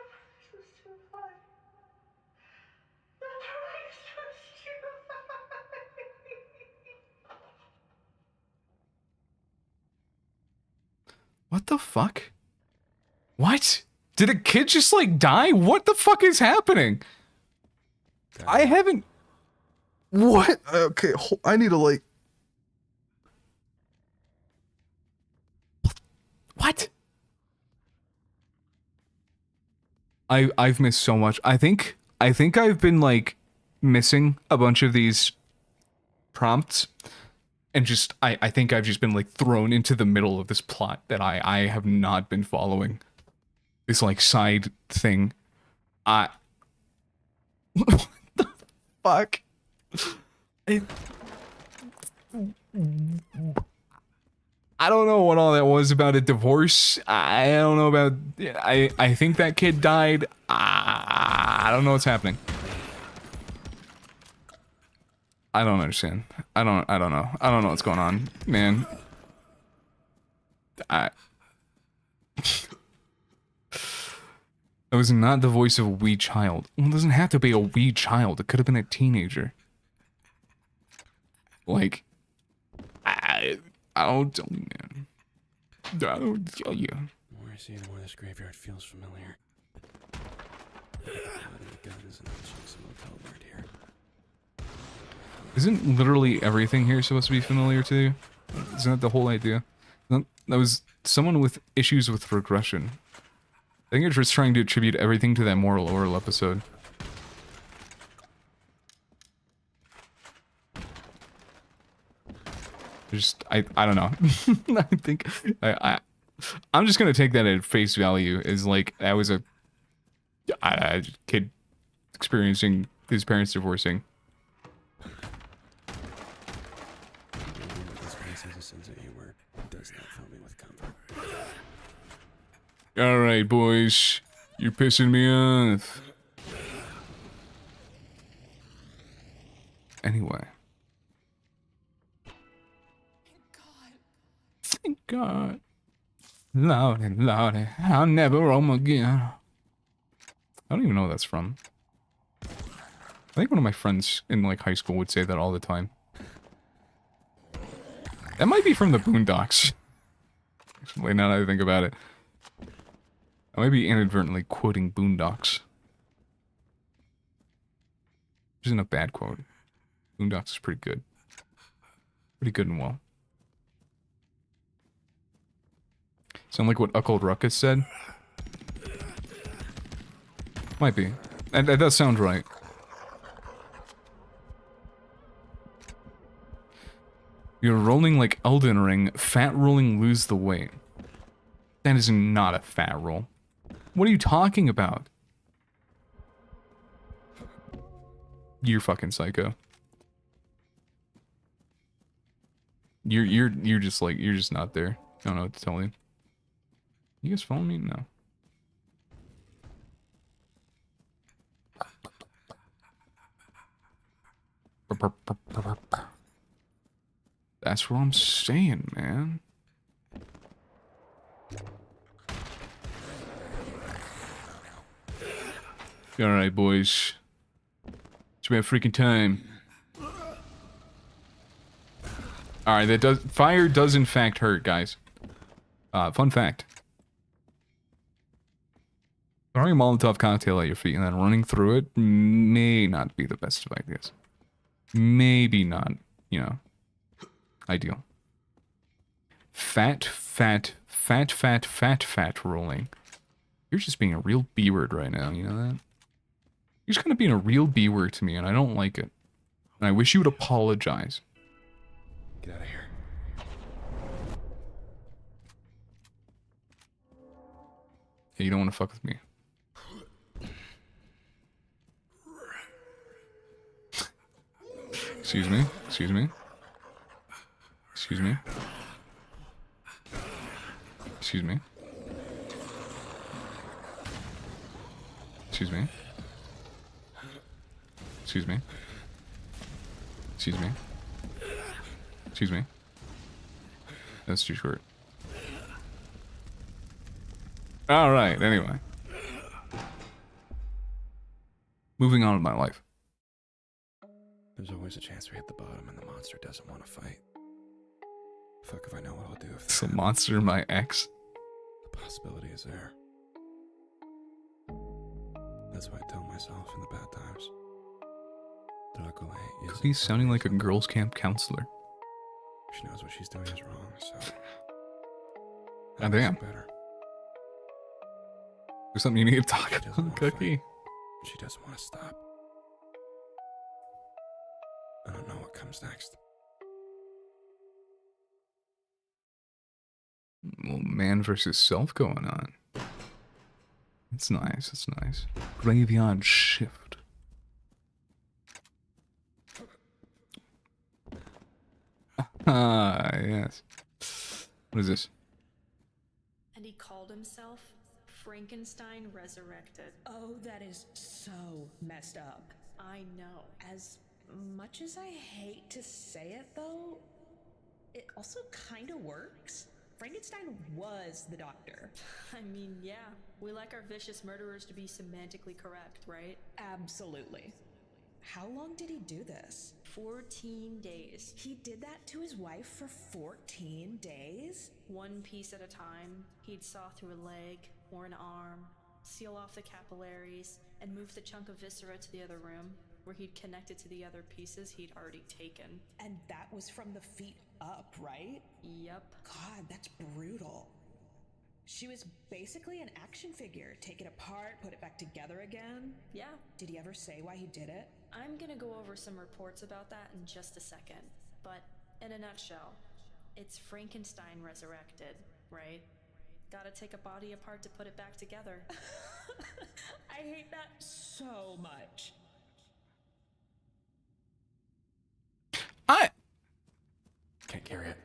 price was too high. The price was too high. What the fuck? What? Did a kid just like die? What the fuck is happening? I haven't. What? Okay, I need to like. What? I've missed so much. I think I've been like missing a bunch of these prompts, and just I think I've just been like thrown into the middle of this plot that I have not been following. This like side thing. What the fuck? I don't know what all that was about a divorce. I don't know about. I think that kid died. I don't know what's happening. I don't understand. I don't know. I don't know what's going on, man. It was not the voice of a wee child. Well, it doesn't have to be a wee child. It could have been a teenager. Like, I don't tell you, man. I don't tell you. The more I see, the more this graveyard feels familiar. Guns and some motel right here. Isn't literally everything here supposed to be familiar to you? Isn't that the whole idea? That was someone with issues with regression. I think it's just trying to attribute everything to that Moral Oral episode. Just, I don't know. I think, I'm just gonna take that at face value as like, that was a kid experiencing his parents divorcing. This place has a sense of humor. It does not fill me with comfort. Alright, boys. You're pissing me off. Anyway. Thank God. Lordy, Lordy, I'll never roam again. I don't even know what that's from. I think one of my friends in like high school would say that all the time. That might be from the Boondocks. Actually, now that I think about it. I might be inadvertently quoting Boondocks. Which isn't a bad quote. Boondocks is pretty good. Pretty good and well. Sound like what Uncle Ruckus said? Might be. That does sound right. You're rolling like Elden Ring. Fat rolling lose the weight. That is not a fat roll. What are you talking about? You're fucking psycho. You're just like, you're just not there. I don't know what to tell you. You guys follow me? No. That's what I'm saying, man. Alright, boys. It's about freaking time. Alright, that does... Fire does in fact hurt, guys. Fun fact. Throwing a Molotov cocktail at your feet and then running through it may not be the best of ideas. Maybe not, you know, ideal. Fat rolling. You're just being a real B-word right now, you know that? You're just kind of being a real B-word to me, and I don't like it. And I wish you would apologize. Get out of here. Yeah, you don't want to fuck with me. Excuse me. Excuse me. Excuse me. Excuse me. Excuse me. Excuse me. Excuse me. Excuse me. That's too short. Alright, anyway. Moving on with my life. There's always a chance we hit the bottom and the monster doesn't want to fight. Fuck if I know what I'll do if It's a monster, my ex. the possibility is there. That's why I tell myself in the bad times. Dracula is... Cookie's sounding like a girls' camp counselor. She knows what she's doing is wrong, so... God damn. Better. There's something you need to talk She doesn't about, wanna Cookie. fight. She doesn't want to stop. I don't know what comes next. Well, man versus self going on. It's nice, it's nice. Graveyard shift. Ah, yes. What is this? And he called himself Frankenstein Resurrected. Oh, that is so messed up. I know. As much as I hate to say it, though, it also kind of works. Frankenstein was the doctor. I mean, yeah. We like our vicious murderers to be semantically correct, right? Absolutely. How long did he do this? 14 days. He did that to his wife for 14 days? One piece at a time. He'd saw through a leg or an arm, seal off the capillaries, and move the chunk of viscera to the other room, where he'd connect it to the other pieces he'd already taken. And that was from the feet up, right? Yep. God, that's brutal. She was basically an action figure. Take it apart, put it back together again. Yeah. Did he ever say why he did it? I'm gonna go over some reports about that in just a second. But in a nutshell, it's Frankenstein resurrected, right? Gotta take a body apart to put it back together. I hate that so much. Can't carry it.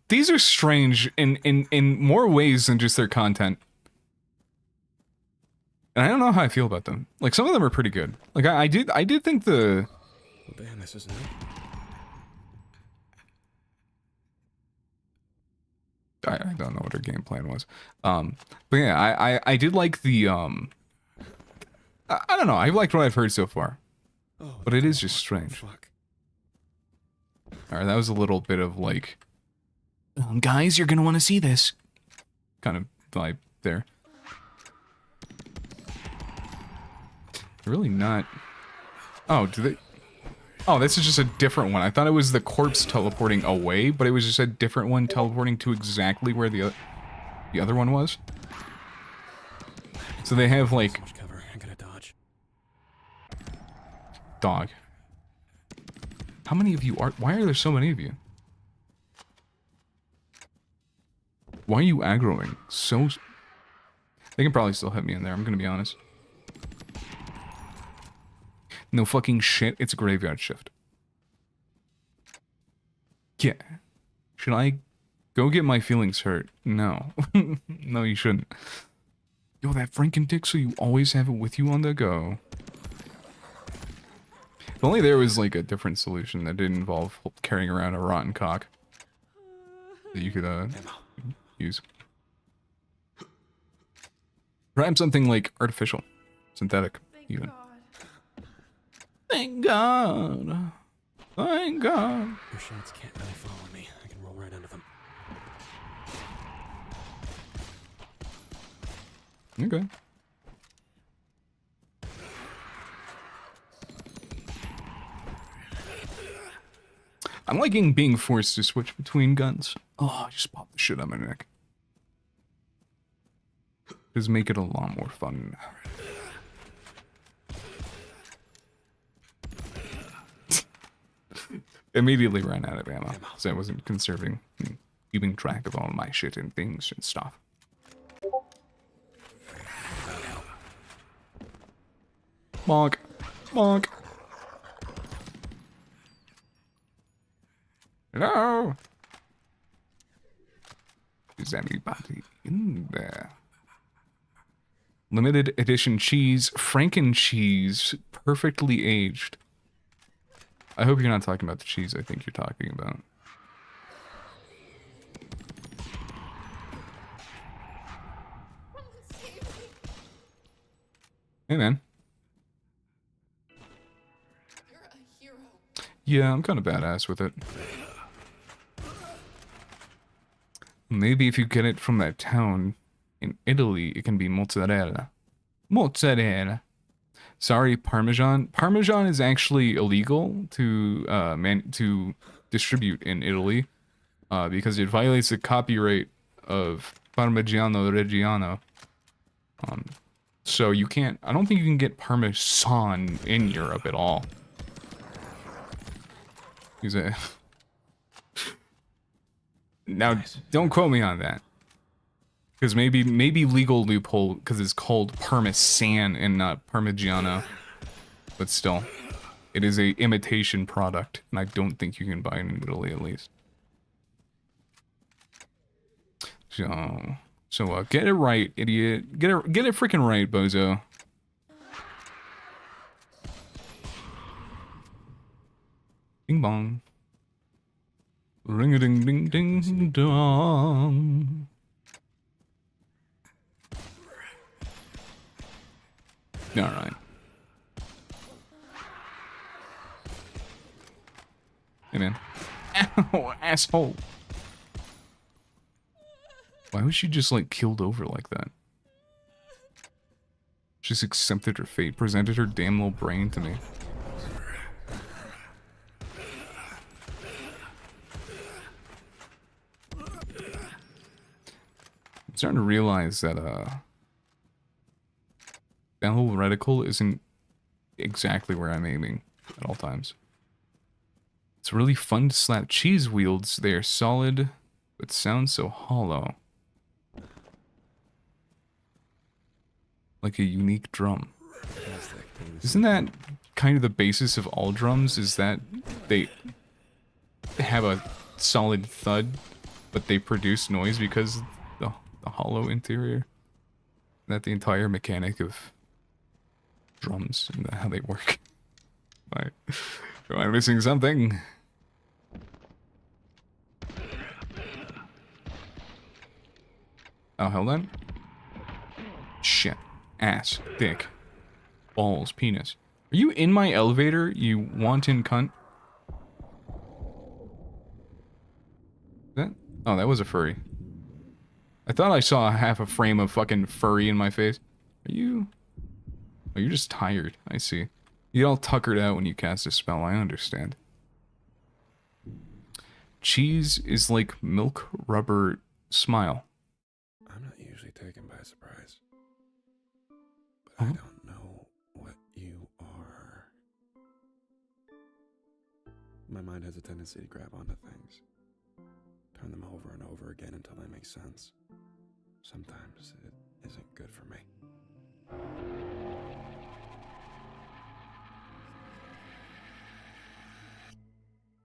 These are strange in more ways than just their content. And I don't know how I feel about them. Like, some of them are pretty good. Like, I did think the... Well, damn, this isn't it. I don't know what her game plan was. But yeah, I did like the, I don't know, I liked what I've heard so far. Oh, But it is just strange. fuck. Alright, that was a little bit of like, guys, you're gonna want to see this kind of vibe there. Really not... Oh, do they... Oh, this is just a different one. I thought it was the corpse teleporting away, but it was just a different one teleporting to exactly where the other one was. So they have, like... So much cover. I gotta dodge. Dog. How many of you are... Why are there so many of you? Why are you aggroing so... They can probably still hit me in there, I'm gonna be honest. No fucking shit, it's a graveyard shift. Yeah. Should I go get my feelings hurt? No. No, you shouldn't. Yo, that Franken dick, so you always have it with you on the go. If only there was like a different solution that didn't involve carrying around a rotten cock that you could use. Perhaps something like artificial, synthetic, even. Thank God. Thank God. Your shots can't really follow me. I can roll right under them. Okay. I'm liking being forced to switch between guns. Oh, just pop the shit on my neck. Just make it a lot more fun. Immediately ran out of ammo, so I wasn't conserving, keeping track of all my shit and things and stuff. Bonk. Bonk. Hello? Is anybody in there? Limited edition cheese, Franken cheese, perfectly aged. I hope you're not talking about the cheese I think you're talking about. Hey, man. You're a hero. Yeah, I'm kind of badass with it. Maybe if you get it from that town in Italy, it can be mozzarella. Mozzarella. Sorry, Parmesan. Parmesan is actually illegal to to distribute in Italy because it violates the copyright of Parmigiano Reggiano. So you can't. I don't think you can get Parmesan in Europe at all. Is it? Now, don't quote me on that. Because maybe legal loophole because it's called Parmesan and not Parmigiano. But still, it is a imitation product, and I don't think you can buy it in Italy at least. So get it right, idiot. Get it freaking right, bozo. Bing bong. Ring a ding ding ding dong. Alright. Hey, man. Ow, asshole. Why was she just, like, keeled over like that? Just accepted her fate, presented her damn little brain to me. I'm starting to realize that, that whole reticle isn't exactly where I'm aiming at all times. It's really fun to slap cheese wields. They are solid, but sound so hollow. Like a unique drum. Isn't that kind of the basis of all drums? Is that they have a solid thud, but they produce noise because the hollow interior? Isn't that the entire mechanic of drums and how they work? Am I missing something? Oh, hold on. Shit. Ass. Dick. Balls. Penis. Are you in my elevator, you wanton cunt? That? Oh, that was a furry. I thought I saw half a frame of fucking furry in my face. Are you... Oh, you're just tired. I see. You get all tuckered out when you cast a spell. I understand. Cheese is like milk rubber smile. I'm not usually taken by surprise. But I don't know what you are. My mind has a tendency to grab onto things. Turn them over and over again until they make sense. Sometimes it isn't good for me.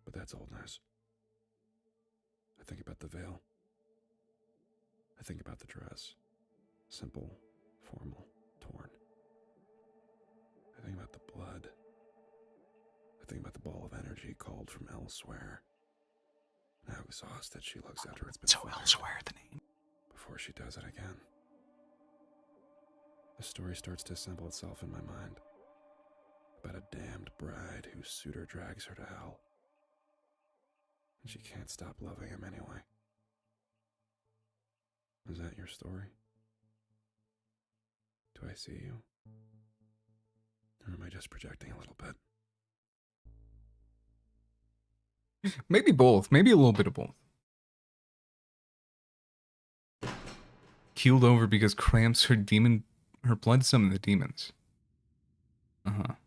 But that's old news. I think about the veil. I think about the dress. Simple, formal, torn. I think about the blood. ball of energy called from elsewhere. Now exhausted, she looks after it's been So fired elsewhere, the name. before she does it again. The story starts to assemble itself in my mind about a damned bride whose suitor drags her to hell. And she can't stop loving him anyway. Is that your story? Do I see you? Or am I just projecting a little bit? Maybe both. Maybe a little bit of both. Keeled over because cramps her blood summoned the demons.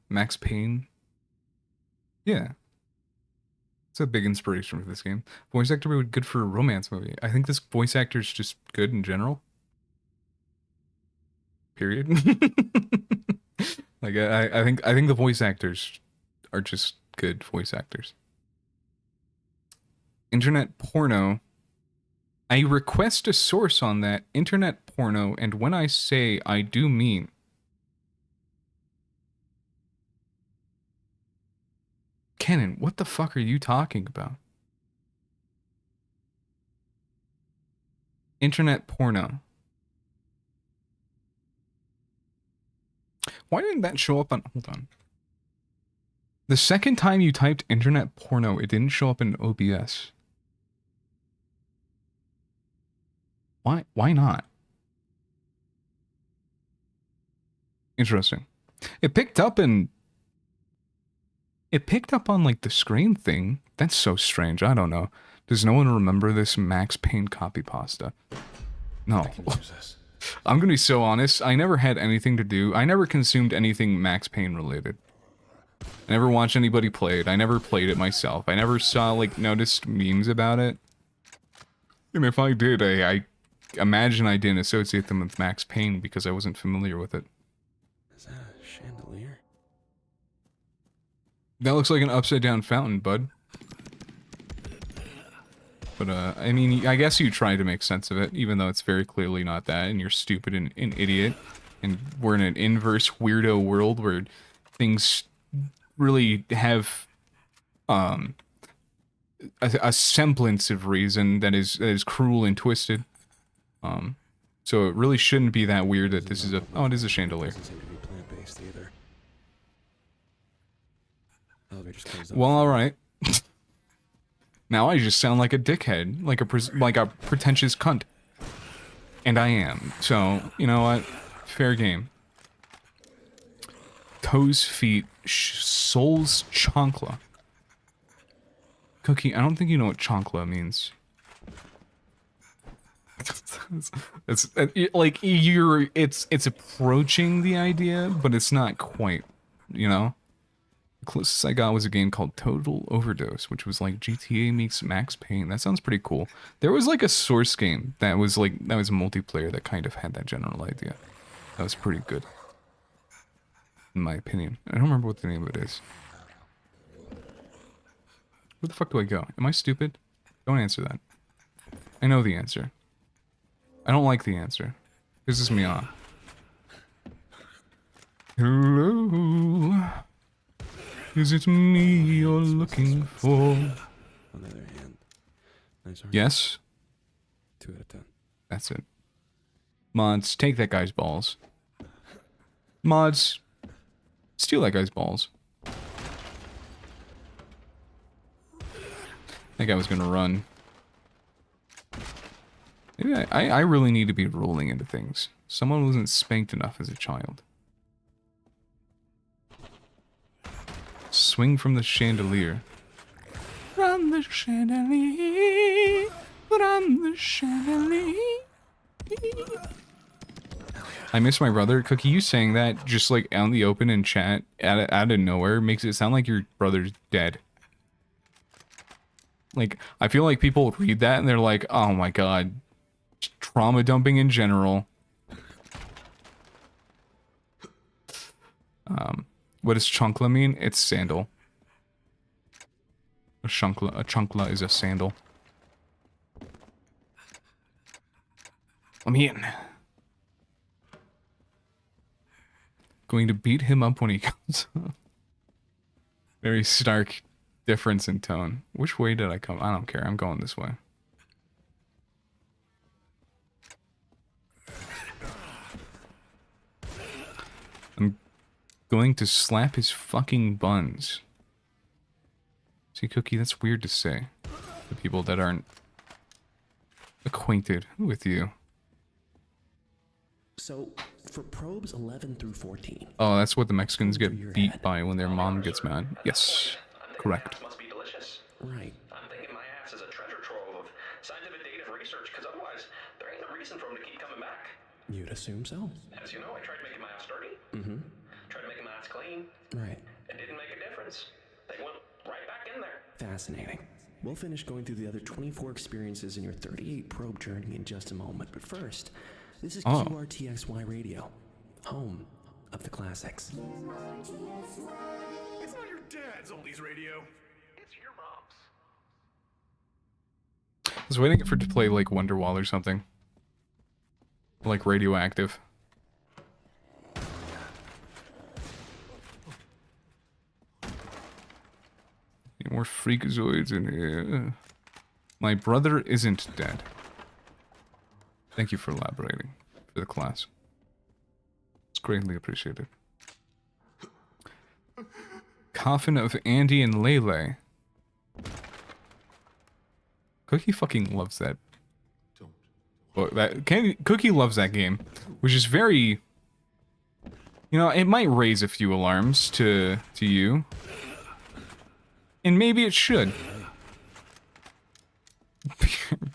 Max Payne. Yeah. It's a big inspiration for this game. Voice actor would be good for a romance movie. I think this voice actor is just good in general. Period. Like I think the voice actors are just good voice actors. Internet porno. I request a source on that internet porno, and when I say I do mean. Kenan, what the fuck are you talking about? Internet porno. Why didn't that show up on... Hold on. The second time you typed internet porno, it didn't show up in OBS. Why not? Interesting. It picked up on like the screen thing. That's so strange. I don't know. Does no one remember this Max Payne copy pasta? No. I'm gonna be so honest. I never had anything to do. I never consumed anything Max Payne related. I never watched anybody play it. I never played it myself. I never saw, like, noticed memes about it. And if I did, I imagine I didn't associate them with Max Payne because I wasn't familiar with it. Is that a chandelier? That looks like an upside down fountain, bud. But, I mean, I guess you try to make sense of it, even though it's very clearly not that, and you're stupid and an idiot. And we're in an inverse weirdo world where things really have, a semblance of reason that is cruel and twisted. So it really shouldn't be that weird that this is a... Oh, it is a chandelier. Doesn't seem to be plant-based either. Elevator's closed up. Well, alright. Now I just sound like a dickhead, like a pretentious cunt. And I am. So, you know what? Fair game. Toes, feet, soul's chancla. Cookie, I don't think you know what chancla means. it's like it's approaching the idea, but it's not quite, you know? The closest I got was a game called Total Overdose, which was like GTA meets Max Payne. That sounds pretty cool. There was like a Source game that was multiplayer that kind of had that general idea. That was pretty good, in my opinion. I don't remember what the name of it is. Where the fuck do I go? Am I stupid? Don't answer that. I know the answer. I don't like the answer. Pisses me off. Hello? Is it me you're looking for? On the other hand, nice arm. Yes? 2 out of 10. That's it. Mods, take that guy's balls. Mods, steal that guy's balls. That guy was gonna run. Maybe I really need to be rolling into things. Someone wasn't spanked enough as a child. Swing from the chandelier. From the chandelier. From the chandelier. I miss my brother. Cookie, you saying that just like out in the open in chat out of nowhere makes it sound like your brother's dead. Like, I feel like people read that and they're like, oh my god. Trauma dumping in general. What does chunkla mean? It's sandal. A chunkla is a sandal. I'm in. Going to beat him up when he comes up. Very stark difference in tone. Which way did I come? I don't care. I'm going this way. I'm going to slap his fucking buns. See, Cookie, that's weird to say to people that aren't acquainted with you. So, for probes 11 through 14. Oh, that's what the Mexicans get beat by when their mom gets mad. Yes, correct. Must be delicious. Right. I'm thinking my ass is a treasure trove of scientific data for research, because otherwise there ain't no reason for him to keep coming back. You'd assume so. As you know, I tried making my ass dirty. Mm-hmm. Tried making my ass clean. Right. It didn't make a difference. They went right back in there. Fascinating. We'll finish going through the other 24 experiences in your 38 probe journey in just a moment, but first, this is QRTXY Radio, home of the classics. It's not your dad's oldies radio. It's your mom's. I was waiting for it to play like Wonderwall or something. Like Radioactive. Any more freakazoids in here? My brother isn't dead. Thank you for elaborating for the class. It's greatly appreciated. Coffin of Andy and Lele. Cookie fucking loves that. Well, Cookie loves that game, which is very... You know, it might raise a few alarms to you. And maybe it should.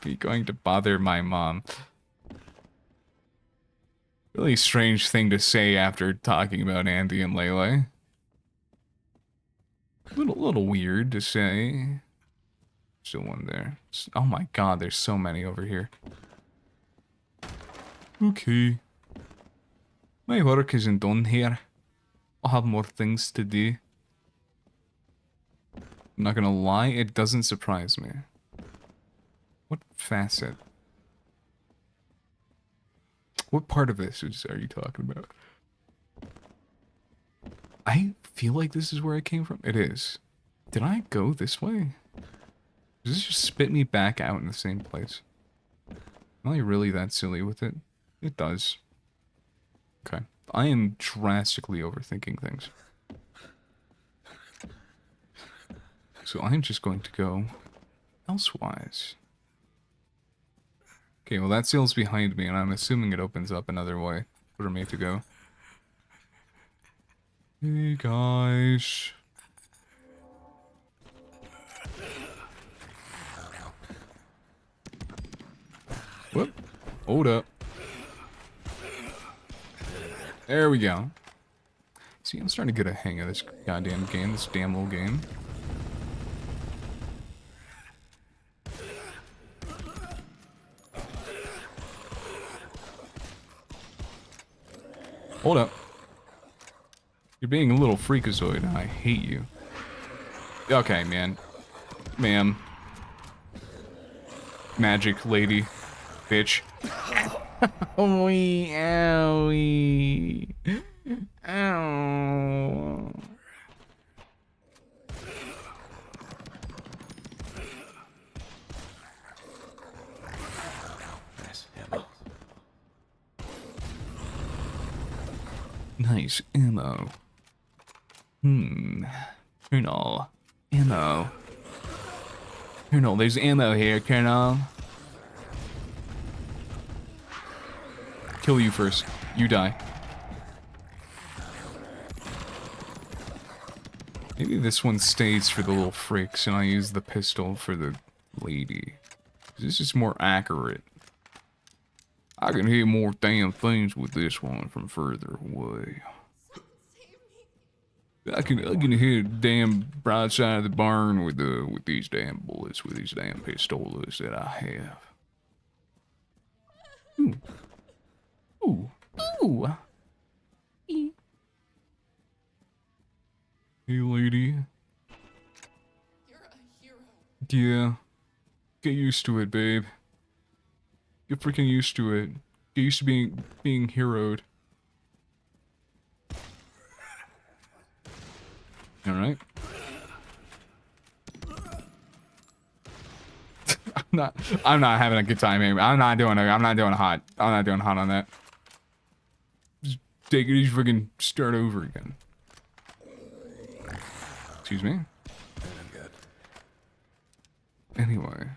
Be going to bother my mom. Really strange thing to say after talking about Andy and Lele. Little weird to say. Still one there. Oh my god, there's so many over here. Okay. My work isn't done here. I'll have more things to do. I'm not gonna lie, it doesn't surprise me. What facet? What part of this are you talking about? I feel like this is where I came from. It is. Did I go this way? Does this just spit me back out in the same place? Am I really that silly with it? It does. Okay. I am drastically overthinking things. So I'm just going to go elsewise. Okay, well that seal's behind me, and I'm assuming it opens up another way for me to go. Hey guys. Whoop. Hold up. There we go. See, I'm starting to get a hang of this goddamn game, this damn old game. Hold up. You're being a little freakazoid, and I hate you. Okay, man. Ma'am. Magic lady. Bitch. Owie, owie. Ow. Nice ammo. Colonel. Ammo. Colonel, there's ammo here, Colonel. Kill you first. You die. Maybe this one stays for the little freaks and I use the pistol for the lady. This is more accurate. I can hear more damn things with this one from further away. I can hear the damn bright side of the barn with these damn bullets, with these damn pistolas that I have. Ooh. Ooh. Ooh. Hey, lady. You're a hero. Yeah. Get used to it, babe. Get freaking used to it. Get used to being heroed. Alright. I'm not having a good time here. I'm not doing hot. I'm not doing hot on that. Just take it easy, freaking start over again. Excuse me? I'm good. Anyway.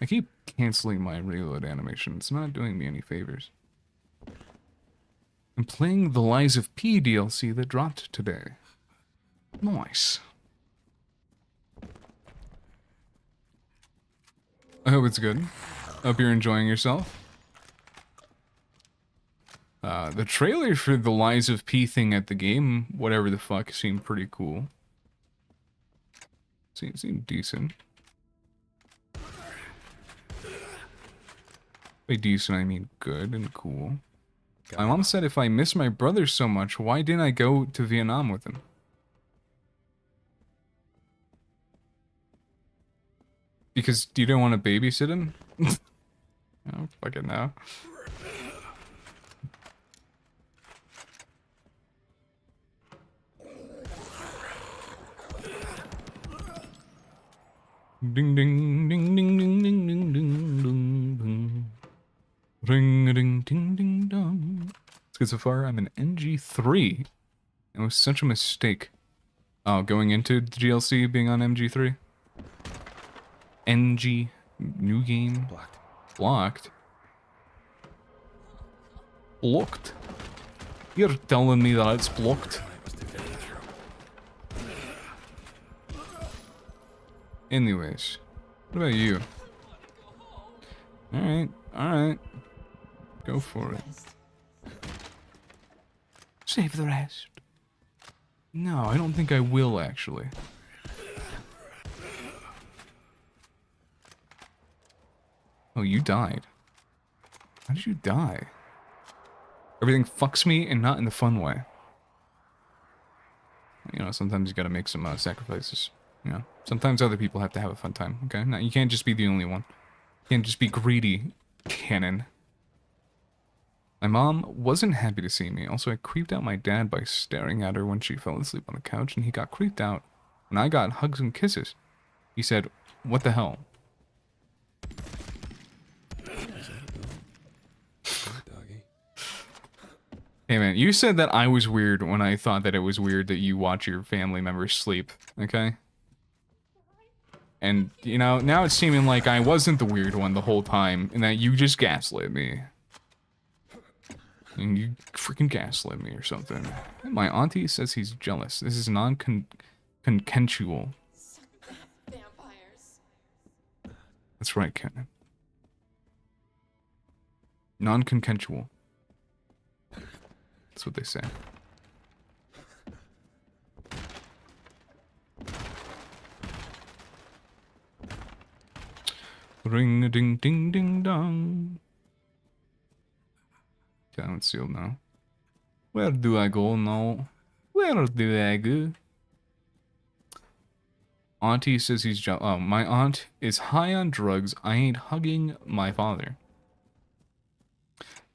I keep canceling my reload animation. It's not doing me any favors. I'm playing the Lies of P DLC that dropped today. Nice. I hope it's good. Hope you're enjoying yourself. The trailer for the Lies of P thing at the game, whatever the fuck, seemed pretty cool. Seemed decent. By decent, I mean good and cool. My mom said if I miss my brother so much, why didn't I go to Vietnam with him? Because you don't want to babysit him? I don't fucking know. Ding ding ding ding ding ding ding ding ding ding. Ring a ding ding ding dong. It's good so far. I'm an NG3. It was such a mistake. Oh, going into the GLC being on MG3. NG new game blocked. Blocked. You're telling me that it's blocked. Anyways, what about you? Alright. Go for it. Save the rest. No, I don't think I will, actually. Oh, you died. How did you die? Everything fucks me and not in the fun way. You know, sometimes you gotta make some sacrifices. You know, sometimes other people have to have a fun time, okay? No, you can't just be the only one. You can't just be greedy, Cannon. My mom wasn't happy to see me. Also, I creeped out my dad by staring at her when she fell asleep on the couch, and he got creeped out when I got hugs and kisses. He said, "What the hell?" Hey man, you said that I was weird when I thought that it was weird that you watch your family members sleep, okay? And, you know, now it's seeming like I wasn't the weird one the whole time, and that you just gaslit me. And you freaking gaslit me or something. My auntie says he's jealous. This is non-consensual. Vampires. That's right, Ken. Non-consensual. That's what they say. Ring a ding ding ding dong. Okay, let's see now. Where do I go now? Where do I go? Auntie says he's jealous. Oh, my aunt is high on drugs. I ain't hugging my father.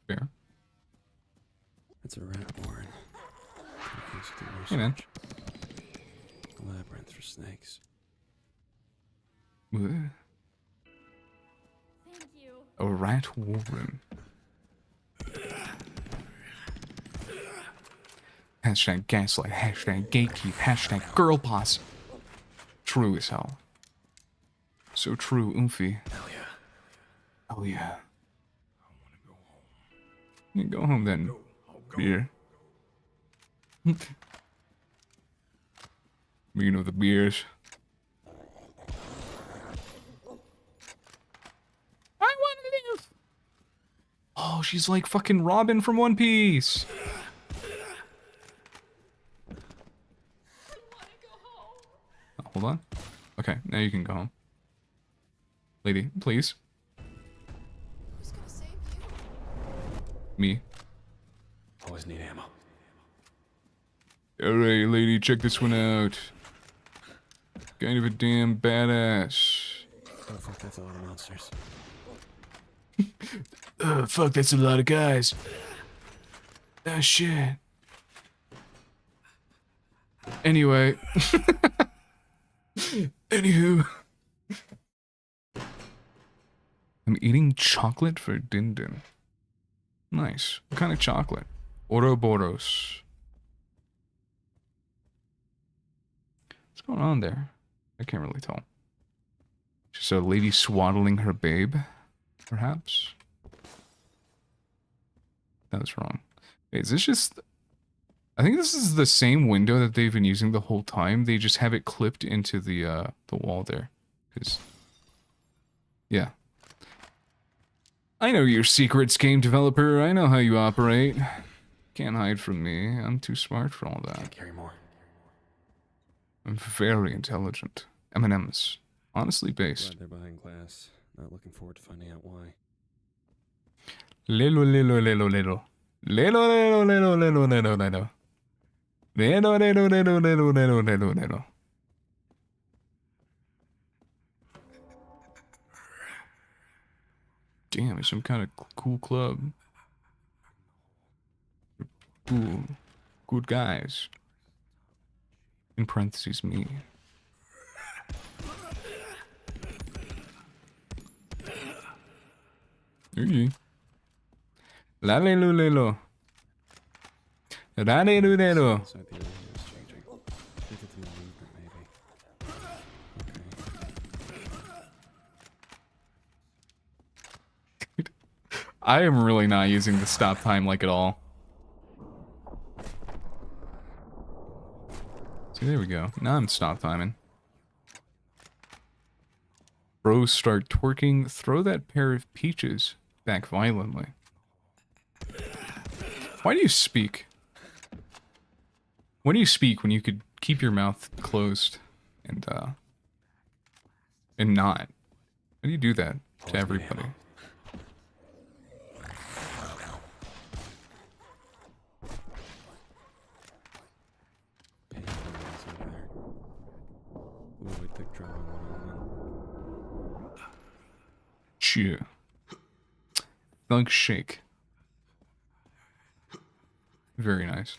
Fair. It's a rat warren. Hey man. A labyrinth for snakes. What? Thank you. A rat warren. Hashtag gaslight, hashtag gatekeep, hashtag girl boss. True as hell. So true, Oomphy. Hell yeah. Oh yeah. You go home then, beer. You know the beers. I want to live. Oh, she's like fucking Robin from One Piece. Oh, hold on. Okay, now you can go home. Lady, please. Who's gonna save you? Me. Always need ammo. Alright, lady, check this one out. Kind of a damn badass. Oh fuck, that's a lot of monsters. Oh, fuck, that's a lot of guys. Oh, shit. Anyway. Anywho. I'm eating chocolate for Din Din. Nice. What kind of chocolate? Ouroboros. What's going on there? I can't really tell. Just a lady swaddling her babe, perhaps? That was wrong. Wait, is this just... I think this is the same window that they've been using the whole time. They just have it clipped into the wall there. 'Cause... yeah. I know your secrets, game developer. I know how you operate. Can't hide from me. I'm too smart for all that. Carry more. I'm very intelligent. M&M's. Honestly based. Glad they're behind glass. Not looking forward to finding out why. Lelo, lelo, lelo, lelo. Lelo, lelo, lelo, lelo, lelo, lelo. Lelo, lelo, lelo, lelo, lelo, lelo, lelo. Damn, it's some kind of cool club. Cool. Good guys. In parentheses, me. La le lu le lo. La le lu le lo. Inside the area is changing. Think it's more movement, maybe. I am really not using the stop time like at all. See, there we go. Now I'm stop timing. Bros start twerking. Throw that pair of peaches back violently. Why do you speak? When do you speak when you could keep your mouth closed and not? How do you do that to everybody? Chew. Thug shake. Very nice.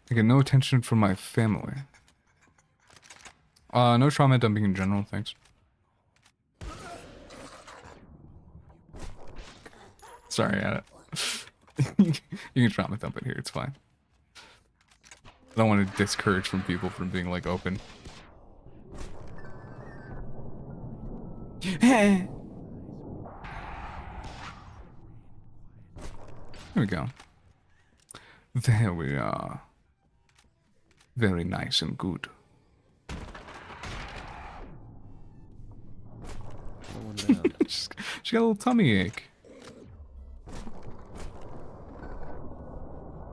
I get no attention from my family. No trauma dumping in general, thanks. Sorry, you can trauma dump it here, it's fine. I don't want to discourage from people from being like open. There we go. There we are. Very nice and good. She got a little tummy ache.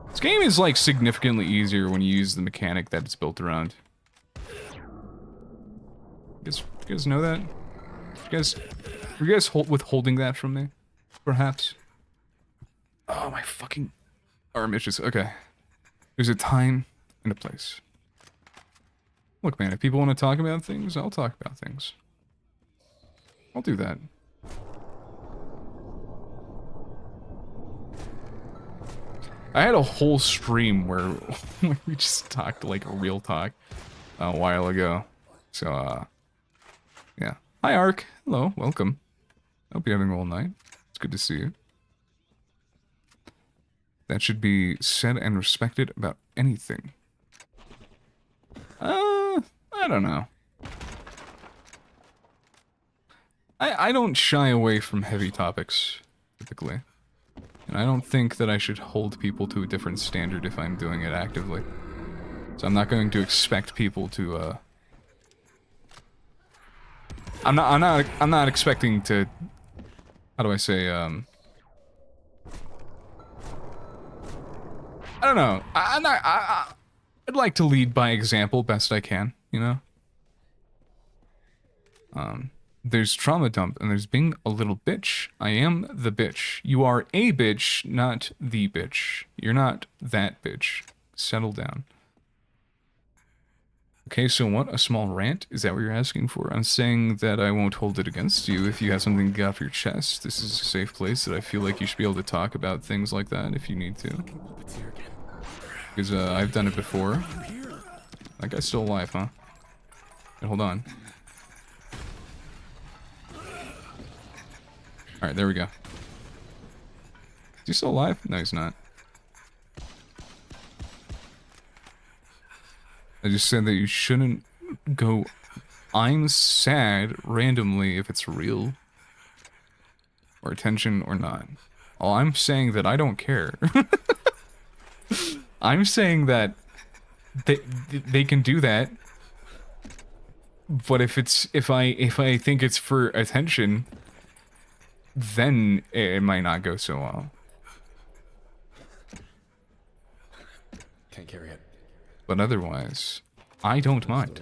This game is like significantly easier when you use the mechanic that it's built around. You guys know that? Were you guys withholding that from me? Perhaps? Oh, my fucking arm itches. Okay. There's a time and a place. Look, man, if people want to talk about things, I'll talk about things. I'll do that. I had a whole stream where we just talked like real talk a while ago. So, yeah. Hi, Ark. Hello. Welcome. Hope you're having a whole night. It's good to see you. That should be said and respected about anything. I don't know. I don't shy away from heavy topics, typically. And I don't think that I should hold people to a different standard if I'm doing it actively. So I'm not going to expect people to, I'm not expecting to, how do I say, I don't know. I'd like to lead by example best I can, you know? There's trauma dump, and there's being a little bitch. I am the bitch. You are a bitch, not the bitch. You're not that bitch. Settle down. Okay, so what? A small rant? Is that what you're asking for? I'm saying that I won't hold it against you if you have something to get off your chest. This is a safe place that I feel like you should be able to talk about things like that if you need to. Because I've done it before. That guy's still alive, huh? Wait, hold on. Alright, there we go. Is he still alive? No, he's not. I just said that you shouldn't go, I'm sad randomly if it's real. Or attention or not. Oh, I'm saying that I don't care. I'm saying that they can do that. But if I think it's for attention, then it might not go so well. Can't carry it. But otherwise, I don't mind.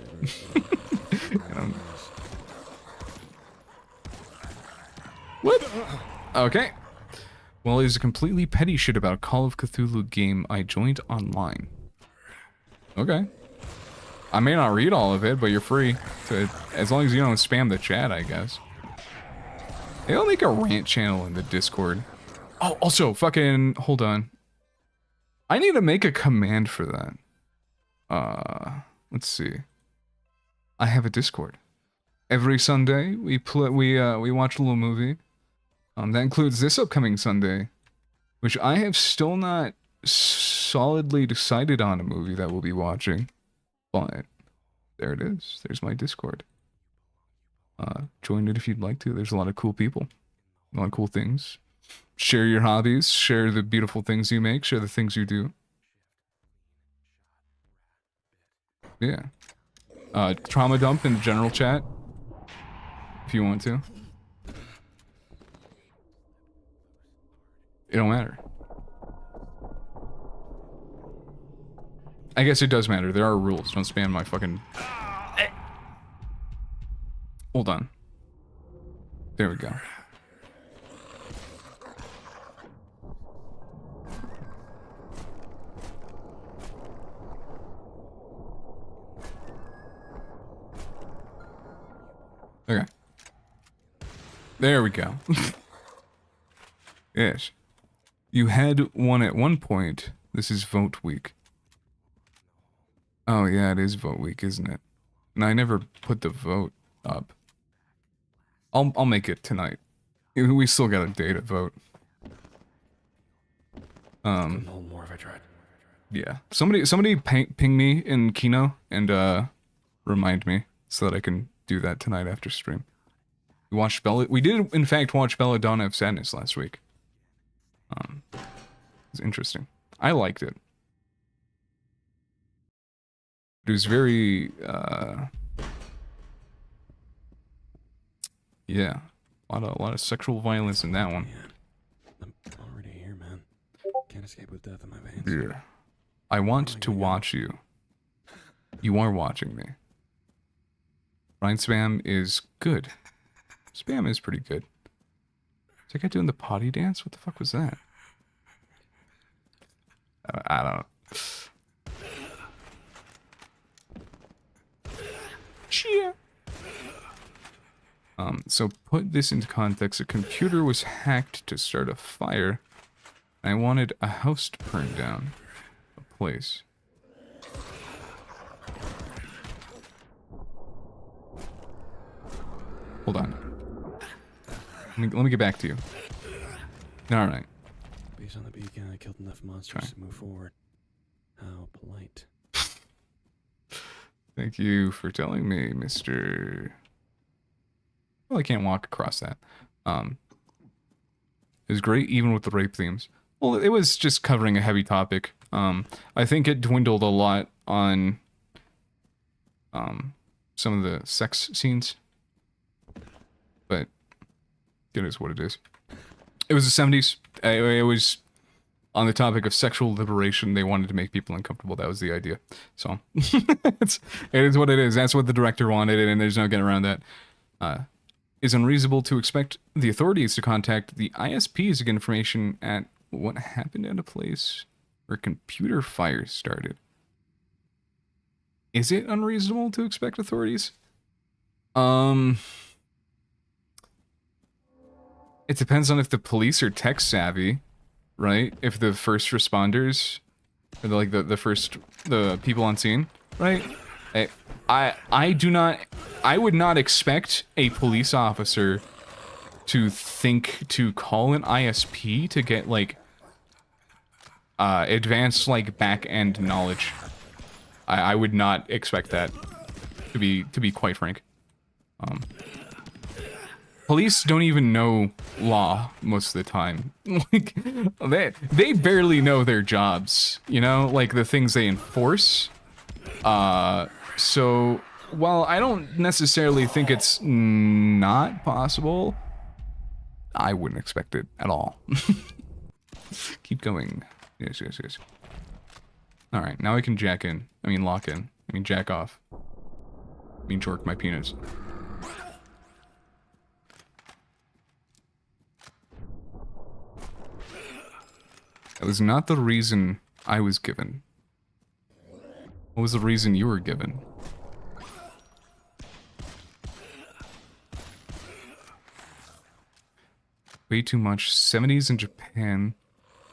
What? Okay. Well, it's a completely petty shit about Call of Cthulhu game I joined online. Okay. I may not read all of it, but you're free to, as long as you don't spam the chat, I guess. They'll make a rant channel in the Discord. Oh, also, fucking, hold on. I need to make a command for that. Let's see. I have a Discord. Every Sunday we watch a little movie. That includes this upcoming Sunday, which I have still not solidly decided on a movie that we'll be watching. But there it is. There's my Discord. Join it if you'd like to. There's a lot of cool people. A lot of cool things. Share your hobbies. Share the beautiful things you make. Share the things you do. Yeah. Trauma dump in the general chat. If you want to. It don't matter. I guess it does matter. There are rules. Don't spam my fucking... Hold on. There we go. Okay. There we go. Yes. You had one at one point. This is vote week. Oh yeah, it is vote week, isn't it? And I never put the vote up. I'll make it tonight. We still got a day to vote. Couldn't hold more if I tried. Yeah. Somebody ping me in Kino and remind me so that I can do that tonight after stream. We watched Bella. We did in fact watch Belladonna of Sadness last week. It was interesting. I liked it. It was very yeah, a lot of sexual violence in that one. I'm already here, man. Can't escape with death in my veins. Yeah. I want to watch you. You are watching me. Ryan Spam is good. Spam is pretty good. Is that guy doing the potty dance? What the fuck was that? I don't know. Cheer. So put this into context. A computer was hacked to start a fire. I wanted a house to burn down. A place. Hold on. Let me get back to you. Alright. Based on the beacon, I killed enough monsters to move forward. How polite. Thank you for telling me, Mr. Well, I can't walk across that. It was great even with the rape themes. Well, it was just covering a heavy topic. I think it dwindled a lot on some of the sex scenes. But it is what it is. It was the 70s. It was on the topic of sexual liberation. They wanted to make people uncomfortable. That was the idea. So it is what it is. That's what the director wanted, and there's no getting around that. It's unreasonable to expect the authorities to contact the ISPs to get information at what happened at a place where computer fires started. Is it unreasonable to expect authorities? It depends on if the police are tech savvy, right? If the first responders, or the people on scene, right? I would not expect a police officer to think to call an ISP to get like advanced like back end knowledge. I would not expect that, to be quite frank. Police don't even know law most of the time. Like they barely know their jobs, you know, like the things they enforce. So while I don't necessarily think it's not possible, I wouldn't expect it at all. Keep going. Yes. All right, now I can jack in. I mean lock in. I mean jack off. I mean jork my penis. That was not the reason I was given. What was the reason you were given? Way too much. 70s in Japan.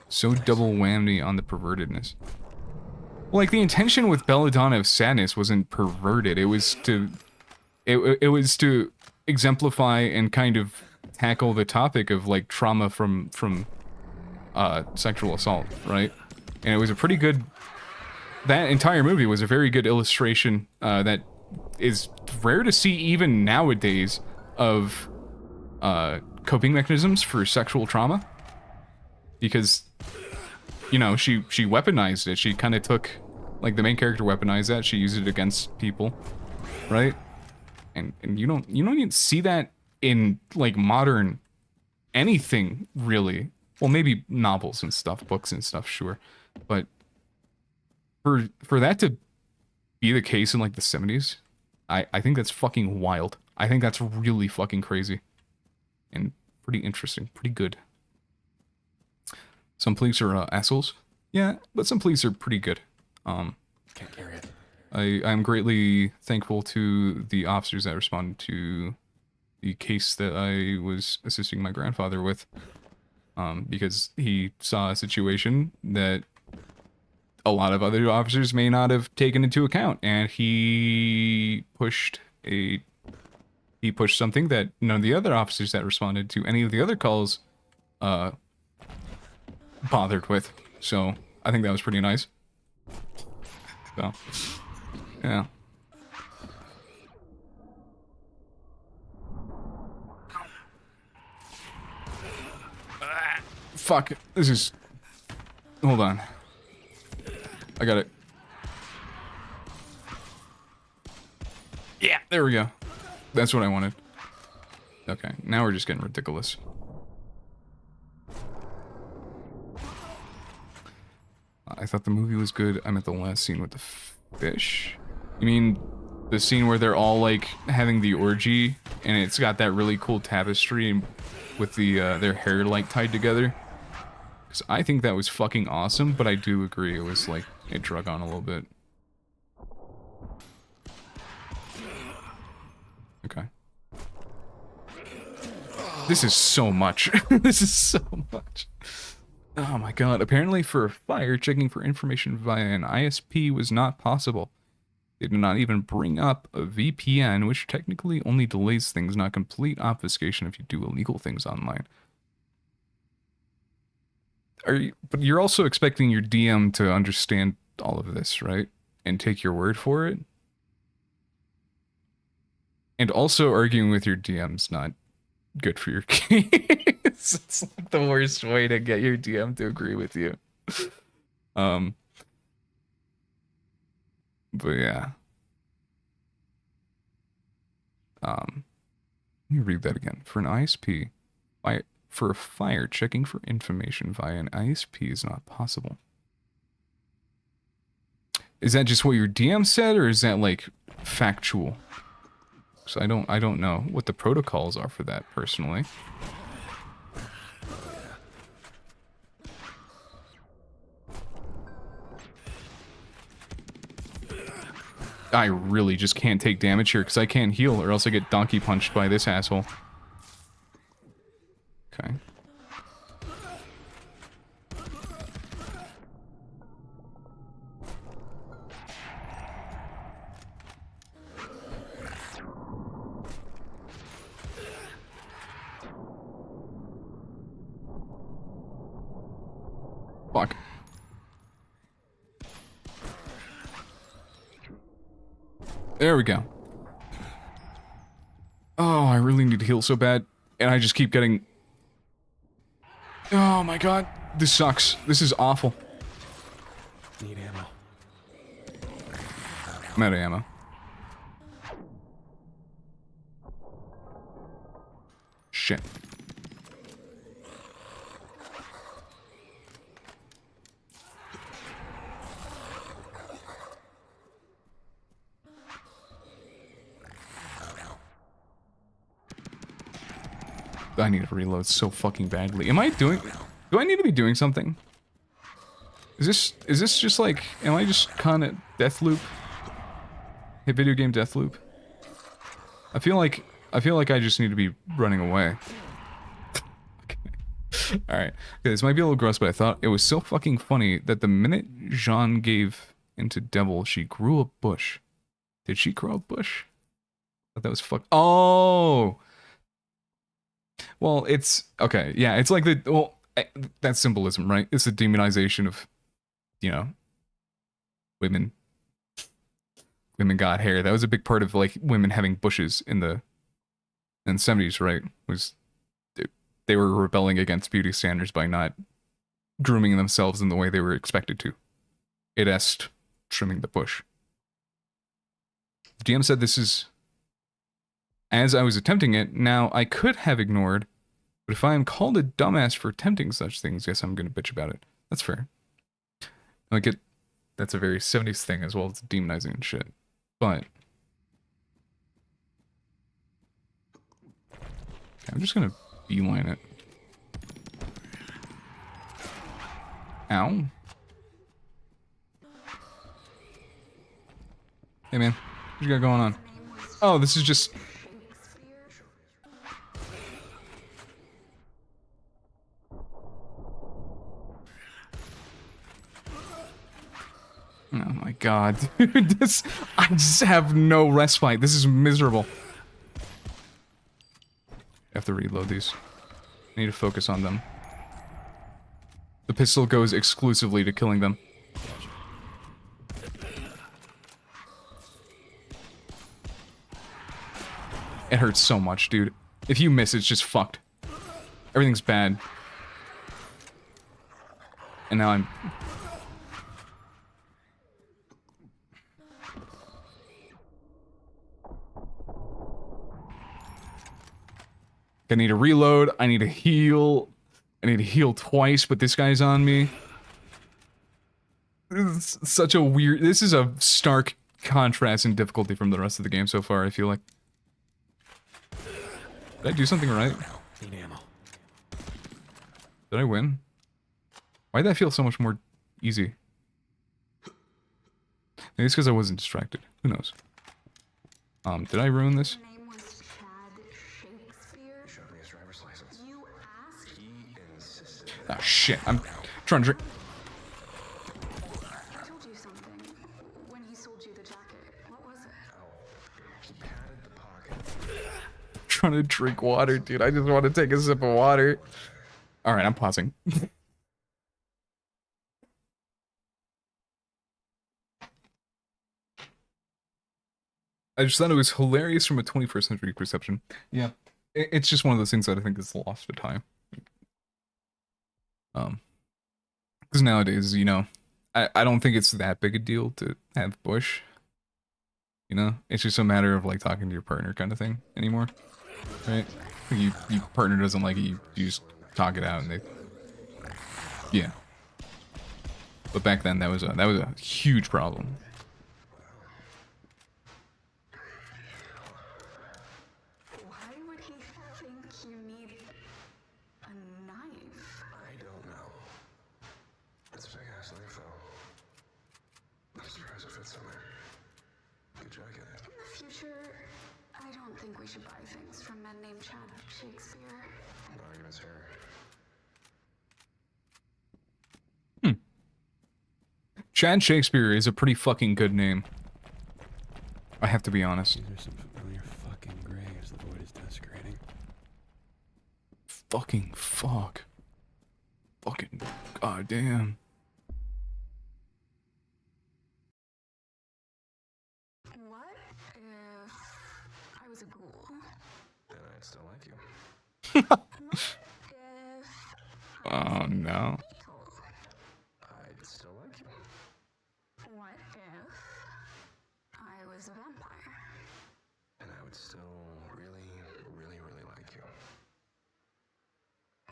So double whammy on the pervertedness. Well, like the intention with Belladonna of Sadness wasn't perverted. It was to it was to exemplify and kind of tackle the topic of like trauma from sexual assault, right? And it was a pretty good, that entire movie was a very good illustration that is rare to see even nowadays of coping mechanisms for sexual trauma, because you know she weaponized it. She kind of took, like, the main character weaponized that. She used it against people, right? And you don't even see that in like modern anything really. Well, maybe novels and stuff, books and stuff, sure, but for that to be the case in like the 70s, I think that's fucking wild. I think that's really fucking crazy and pretty interesting, pretty good. Some police are assholes, yeah, but some police are pretty good. Can't carry it. I'm greatly thankful to the officers that responded to the case that I was assisting my grandfather with, because he saw a situation that a lot of other officers may not have taken into account, and he pushed something that none of the other officers that responded to any of the other calls bothered with. So I think that was pretty nice. So yeah. Fuck, this is, hold on, I got it. Yeah, there we go. That's what I wanted. Okay, now we're just getting ridiculous. I thought the movie was good. I'm at the last scene with the fish. You mean the scene where they're all like having the orgy and it's got that really cool tapestry with the their hair like tied together? Because I think that was fucking awesome, but I do agree it was like, it drug on a little bit. Okay. This is so much. This is so much. Oh my god. Apparently for a fire, checking for information via an ISP was not possible. They did not even bring up a VPN, which technically only delays things, not complete obfuscation if you do illegal things online. But you're also expecting your DM to understand all of this, right? And take your word for it? And also arguing with your DM's not good for your case. It's like the worst way to get your DM to agree with you. But yeah. Let me read that again. For an ISP, for a fire, checking for information via an ISP is not possible. Is that just what your DM said, or is that like factual? So I don't know what the protocols are for that personally. I really just can't take damage here because I can't heal or else I get donkey punched by this asshole. Okay. Fuck. There we go. Oh, I really need to heal so bad. And I just keep getting... Oh my god. This sucks. This is awful. Need ammo. I'm out of ammo. Shit. I need to reload so fucking badly. Am I doing... Do I need to be doing something? Is this just like... Am I just kind of death loop? Hey, video game death loop? I feel like I just need to be running away. Okay. Alright. Okay, this might be a little gross, but I thought it was so fucking funny that the minute Jean gave into Devil, she grew a bush. Did she grow a bush? I thought that was fuck... Oh! Well, it's... Okay, yeah, it's like the... Well, that's symbolism, right? It's the demonization of, you know, women. Women got hair. That was a big part of, like, women having bushes in the 70s, right? Was they were rebelling against beauty standards by not grooming themselves in the way they were expected to. It est trimming the bush. The DM said this is... As I was attempting it, now I could have ignored, but if I am called a dumbass for attempting such things, yes, I'm gonna bitch about it. That's fair. Like it, that's a very 70s thing as well as demonizing and shit. But I'm just gonna beeline it. Ow. Hey man, what you got going on? Oh, this is just... Oh my god, dude, this... I just have no respite. This is miserable. I have to reload these. I need to focus on them. The pistol goes exclusively to killing them. It hurts so much, dude. If you miss, it's just fucked. Everything's bad. And now I'm... I need to reload, I need to heal. I need to heal twice, but this guy's on me. This is such a weird... This is a stark contrast in difficulty from the rest of the game so far, I feel like. Did I do something right? Need ammo. Did I win? Why did that feel so much more easy? Maybe it's because I wasn't distracted. Who knows? Did I ruin this? Oh shit, I'm trying to drink. I told you something when he sold you the jacket. What was it? He patted the pocket. Trying to drink water, dude. I just want to take a sip of water. Alright, I'm pausing. I just thought it was hilarious from a 21st century perception. Yeah. It's just one of those things that I think is lost to time. Because nowadays, you know, I don't think it's that big a deal to have bush. You know? It's just a matter of, like, talking to your partner kind of thing anymore. Right? Your partner doesn't like it, you just talk it out and they... Yeah. But back then, that was a huge problem. Why would he think you need a knife? I don't know. It's a big ass knife, though. I'm surprised it fits in there. Good jacket. In the future, I don't think we should buy things from men named Chad Shakespeare. The argument's here. Chad Shakespeare is a pretty fucking good name. I have to be honest. These are some familiar fucking graves the void is desecrating. Fucking fuck. Fucking goddamn. What if I was a ghoul? Then I'd still like you. What if Oh no. I'd still like you. What if I was a vampire? And I would still really, really, really like you.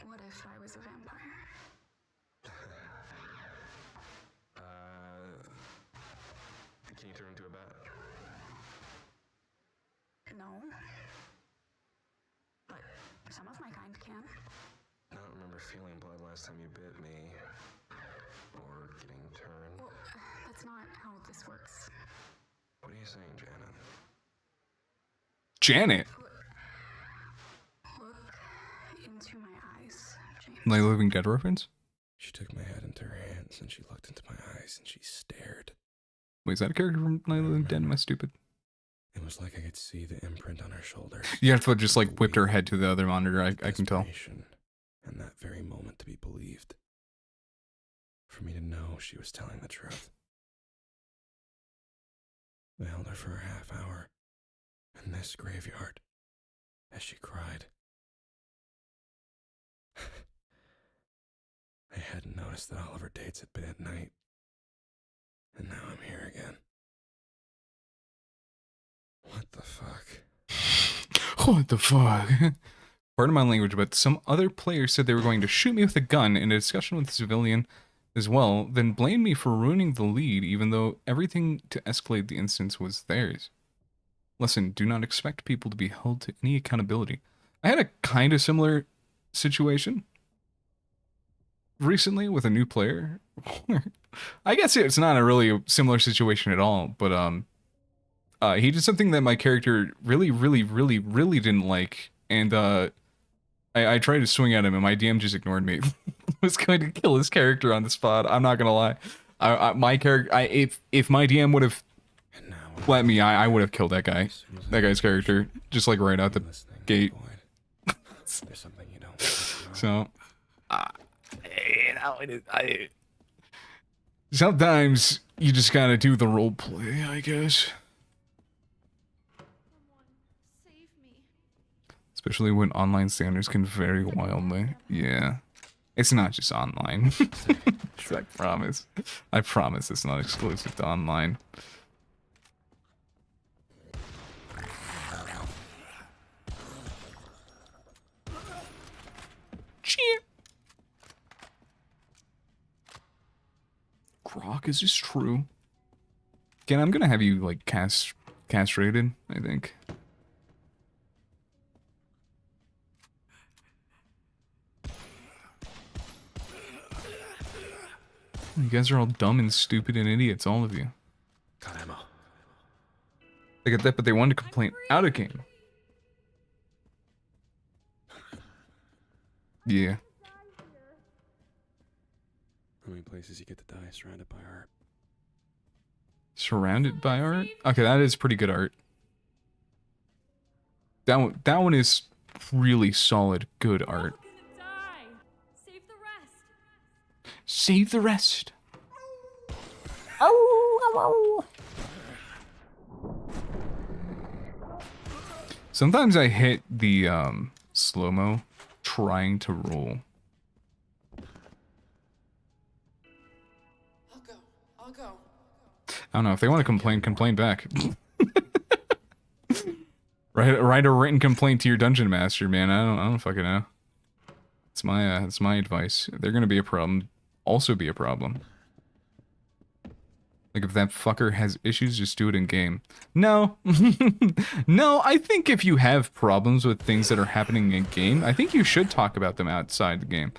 What if I was a vampire? Can you turn into a bat? No. But some of my kind can. I don't remember feeling blood last time you bit me. Or getting turned. Well, that's not how this works. What are you saying, Janet? Janet. Look into my eyes, James. Like Living Dead reference? She took my head into her hands and she looked into my eyes and she stared. Wait, is that a character from Night of the Living Dead? Am I stupid? It was like I could see the imprint on her shoulder. You have to just like whipped her head to the other monitor, I can tell. And that very moment to be believed. For me to know she was telling the truth. I held her for a half hour in this graveyard as she cried. I hadn't noticed that all of her dates had been at night. And now I'm here again. What the fuck? What the fuck? Pardon my language, but some other players said they were going to shoot me with a gun in a discussion with a civilian as well, then blamed me for ruining the lead, even though everything to escalate the instance was theirs. Listen, do not expect people to be held to any accountability. I had a kind of similar situation recently with a new player. I guess it's not a really similar situation at all, but he did something that my character really didn't like, and I tried to swing at him, and my DM just ignored me. I was going to kill his character on the spot. I'm not gonna lie. If my DM would have let me, I would have killed that guy, that guy's character, just like right out the gate. There's something you don't. So, sometimes you just gotta do the role play, I guess. Especially when online standards can vary wildly. Yeah. It's not just online. I promise. I promise it's not exclusive to online. Cheer. Grok, is this true? Again, I'm gonna have you like castrated, I think. You guys are all dumb and stupid and idiots, all of you. Got ammo. They get that, but they wanted to complain out of game. Yeah. How many places you get to die surrounded by art? Surrounded by art? Okay, that is pretty good art. That one is really solid, good art. Save the rest. Oh, sometimes I hit the slow-mo trying to roll. I'll go. I don't know, if they want to complain back. Write a written complaint to your dungeon master, man. I don't fucking know. It's my advice. If they're gonna be a problem, also be a problem. Like, if that fucker has issues, just do it in game. No. No, I think if you have problems with things that are happening in game, I think you should talk about them outside the game.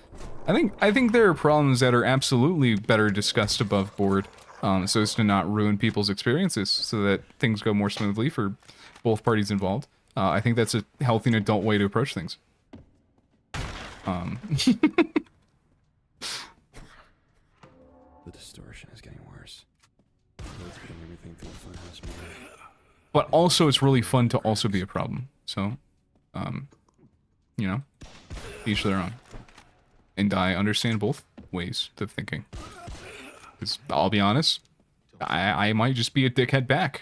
I think there are problems that are absolutely better discussed above board so as to not ruin people's experiences, so that things go more smoothly for both parties involved. I think that's a healthy and adult way to approach things. The distortion is getting worse. It's putting everything through the funhouse mirror. But also, it's really fun to also be a problem. So, you know, each their own. And I understand both ways of thinking. Because I'll be honest, I might just be a dickhead back.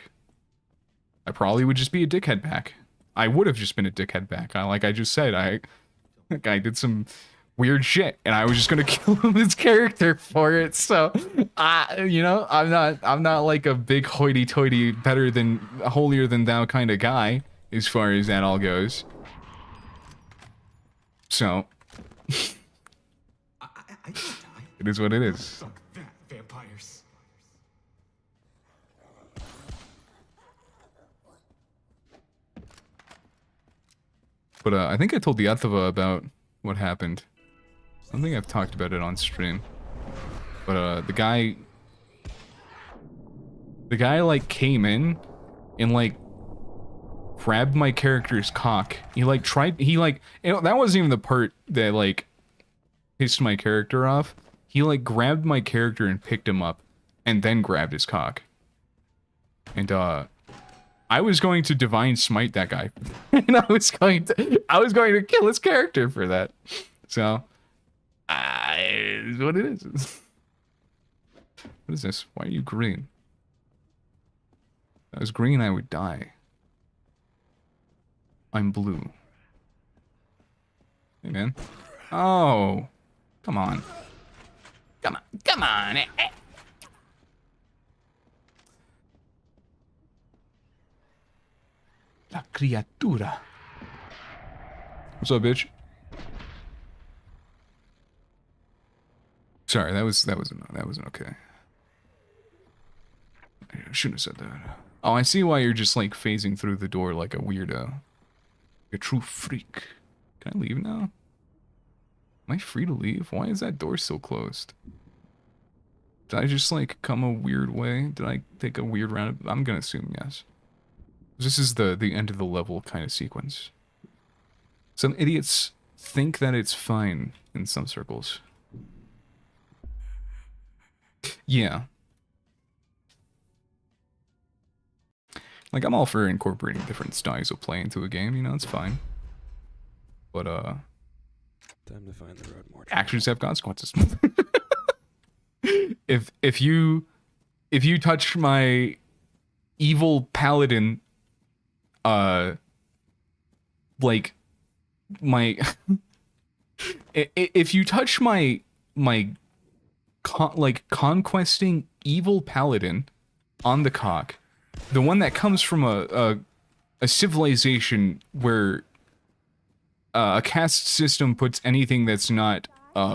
I probably would just be a dickhead back. I would have just been a dickhead back. Like I just said, I did some weird shit, and I was just gonna kill his character for it. So, you know, I'm not like a big hoity-toity, better than, holier than thou kind of guy as far as that all goes. So, it is what it is. Vampires. But I think I told the Athava about what happened. I don't think I've talked about it on stream. But the guy like came in and like grabbed my character's cock. He like that wasn't even the part that like pissed my character off. He like grabbed my character and picked him up and then grabbed his cock. And I was going to divine smite that guy. And I was going to kill his character for that. So what it is. What is this? Why are you green? If I was green, I would die. I'm blue. Hey, man. Oh. Come on. Come on. La criatura. What's up, bitch? Sorry, that wasn't okay. I shouldn't have said that. Oh, I see why you're just like phasing through the door like a weirdo. A true freak. Can I leave now? Am I free to leave? Why is that door still closed? Did I just like come a weird way? Did I take a weird round? I'm gonna assume yes. This is the end of the level kind of sequence. Some idiots think that it's fine in some circles. Yeah. Like, I'm all for incorporating different styles of play into a game, you know, it's fine. But, Time to find the road more. Actions have consequences. If you touch my evil paladin, like, my... if you touch my conquesting evil paladin on the cock, the one that comes from a civilization where a caste system puts anything that's not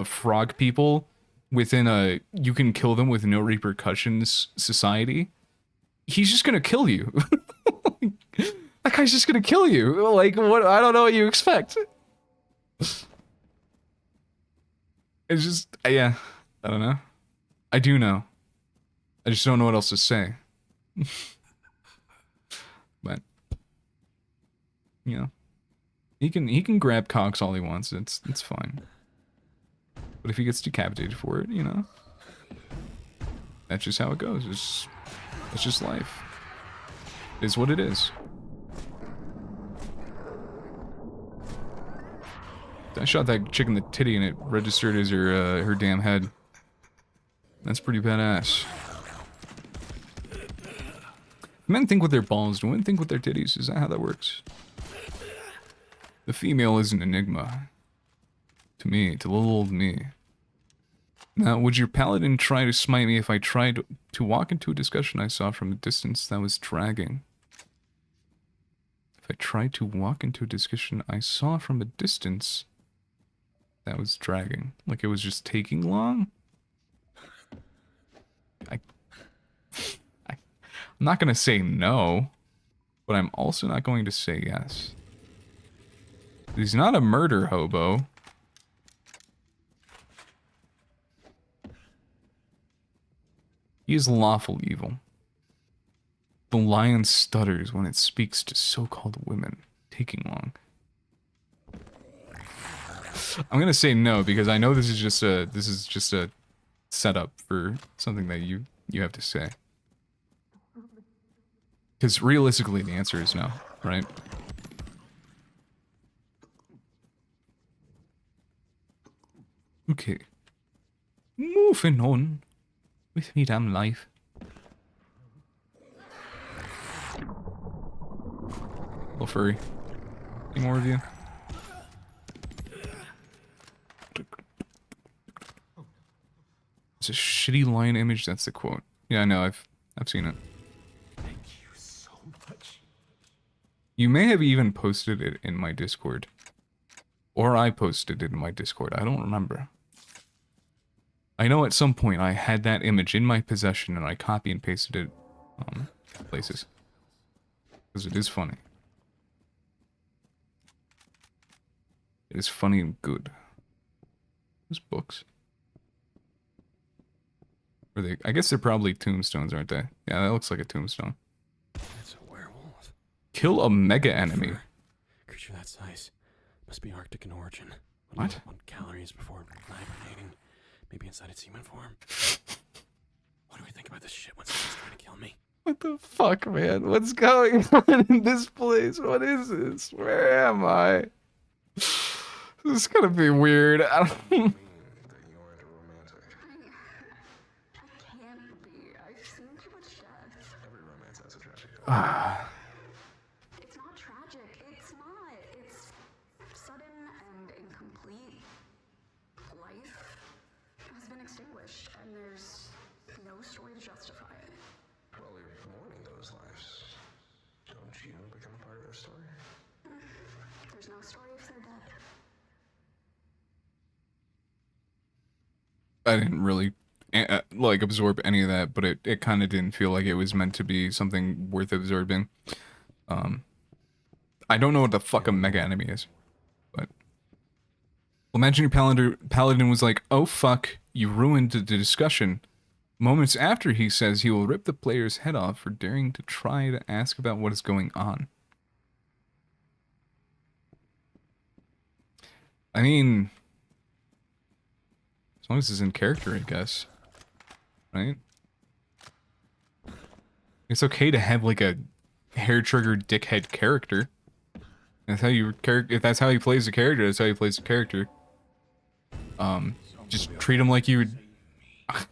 frog people within a you can kill them with no repercussions society, he's just gonna kill you. That guy's just gonna kill you. Like, what? I don't know what you expect. It's just, yeah, I don't know. I do know. I just don't know what else to say. But, you know, he can grab cocks all he wants. It's fine. But if he gets decapitated for it, you know, that's just how it goes. It's just life. It's what it is. I shot that chick in the titty and it registered as her damn head. That's pretty badass. Men think with their balls, do women think with their titties? Is that how that works? The female is an enigma. To me, to little old me. Now, would your paladin try to smite me if I tried to walk into a discussion I saw from a distance that was dragging? If I tried to walk into a discussion I saw from a distance that was dragging. Like it was just taking long? I'm not going to say no, but I'm also not going to say yes. He's not a murder hobo. He is lawful evil. The lion stutters when it speaks to so-called women, taking long. I'm gonna say no because I know this is just a setup for something that you have to say. Because realistically, the answer is no, right? Okay. Moving on with me damn life. Little furry. Any more of you? It's a shitty lion image, that's the quote. Yeah, I know, I've seen it. Thank you so much. You may have even posted it in my Discord. Or I posted it in my Discord, I don't remember. I know at some point I had that image in my possession and I copy and pasted it places. Because it is funny. It is funny and good. There's books. Are they? I guess they're probably tombstones, aren't they? Yeah, that looks like a tombstone. That's a werewolf. Kill a mega enemy. Creature that size must be Arctic in origin. What? 1 calories before hibernating. Maybe inside its human form. What do we think about this shit when someone's trying to kill me? What the fuck, man? What's going on in this place? What is this? Where am I? This is gonna be weird. I don't. I can't be. I've seen too much death. Every romance has a tragedy. It's not tragic. It's not. It's sudden and incomplete. Life has been extinguished, and there's no story to justify it. Well, you're mourning those lives. Don't you become a part of their story? There's no story if they're dead. I didn't really like absorb any of that, but it kind of didn't feel like it was meant to be something worth absorbing. I don't know what the fuck a mega enemy is, but imagine your paladin was like, "Oh fuck, you ruined the discussion." Moments after he says he will rip the player's head off for daring to try to ask about what is going on. I mean, as long as it's in character, I guess. Right? It's okay to have like a hair-triggered dickhead character. That's how you if that's how he plays the character, that's how he plays the character. Just treat him like you would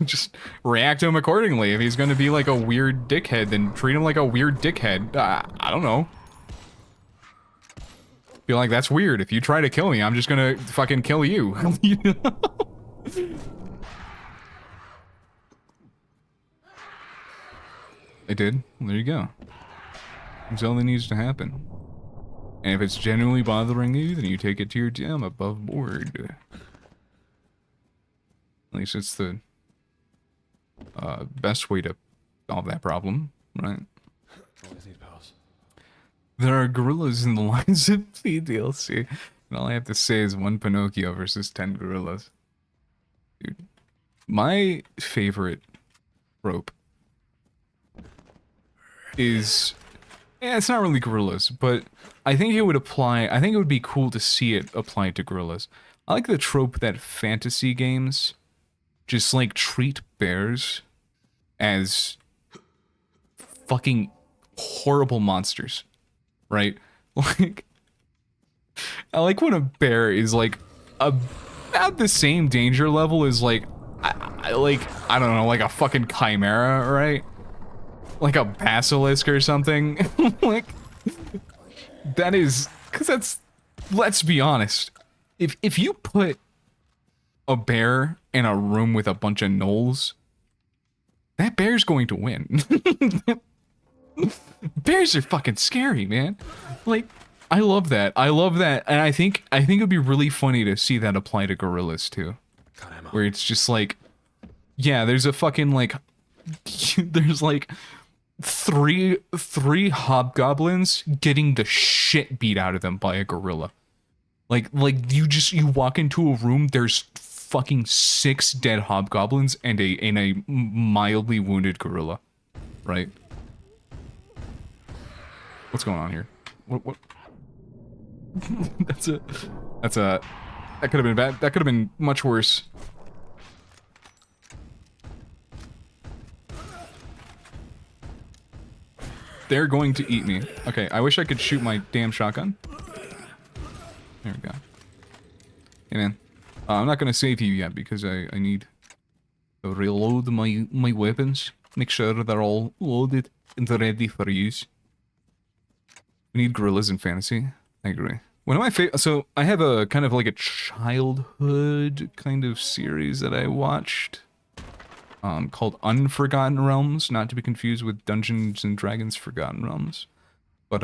just react to him accordingly. If he's gonna be like a weird dickhead, then treat him like a weird dickhead. I don't know. Be like, that's weird. If you try to kill me, I'm just gonna fucking kill you. I did. Well, there you go. That's all that needs to happen. And if it's genuinely bothering you, then you take it to your DM above board. At least it's the best way to solve that problem, right? Always need pills. There are gorillas in the lines of P DLC, and all I have to say is 1 Pinocchio versus 10 gorillas. Dude, my favorite trope is, it's not really gorillas, but I think it would apply. I think it would be cool to see it applied to gorillas. I like the trope that fantasy games just like treat bears as fucking horrible monsters, right? Like, I like when a bear is like about the same danger level as like, I don't know, like a fucking chimera, right? Like a basilisk or something. Like, that is, because that's, let's be honest, if you put a bear in a room with a bunch of gnolls, that bear's going to win. Bears are fucking scary, man. Like, I love that. I love that, and I think it'd be really funny to see that apply to gorillas too, where it's just like, yeah, there's a fucking like, there's like three hobgoblins getting the shit beat out of them by a gorilla. Like you walk into a room, there's fucking 6 dead hobgoblins and a mildly wounded gorilla, right? What's going on here? What? that could have been bad. That could have been much worse. They're going to eat me. Okay, I wish I could shoot my damn shotgun. There we go. Hey man, I'm not gonna save you yet because I need to reload my weapons. Make sure they're all loaded and ready for use. We need gorillas in fantasy. I agree. One of my favorite. So I have a kind of like a childhood kind of series that I watched. Called Unforgotten Realms, not to be confused with Dungeons and Dragons Forgotten Realms. But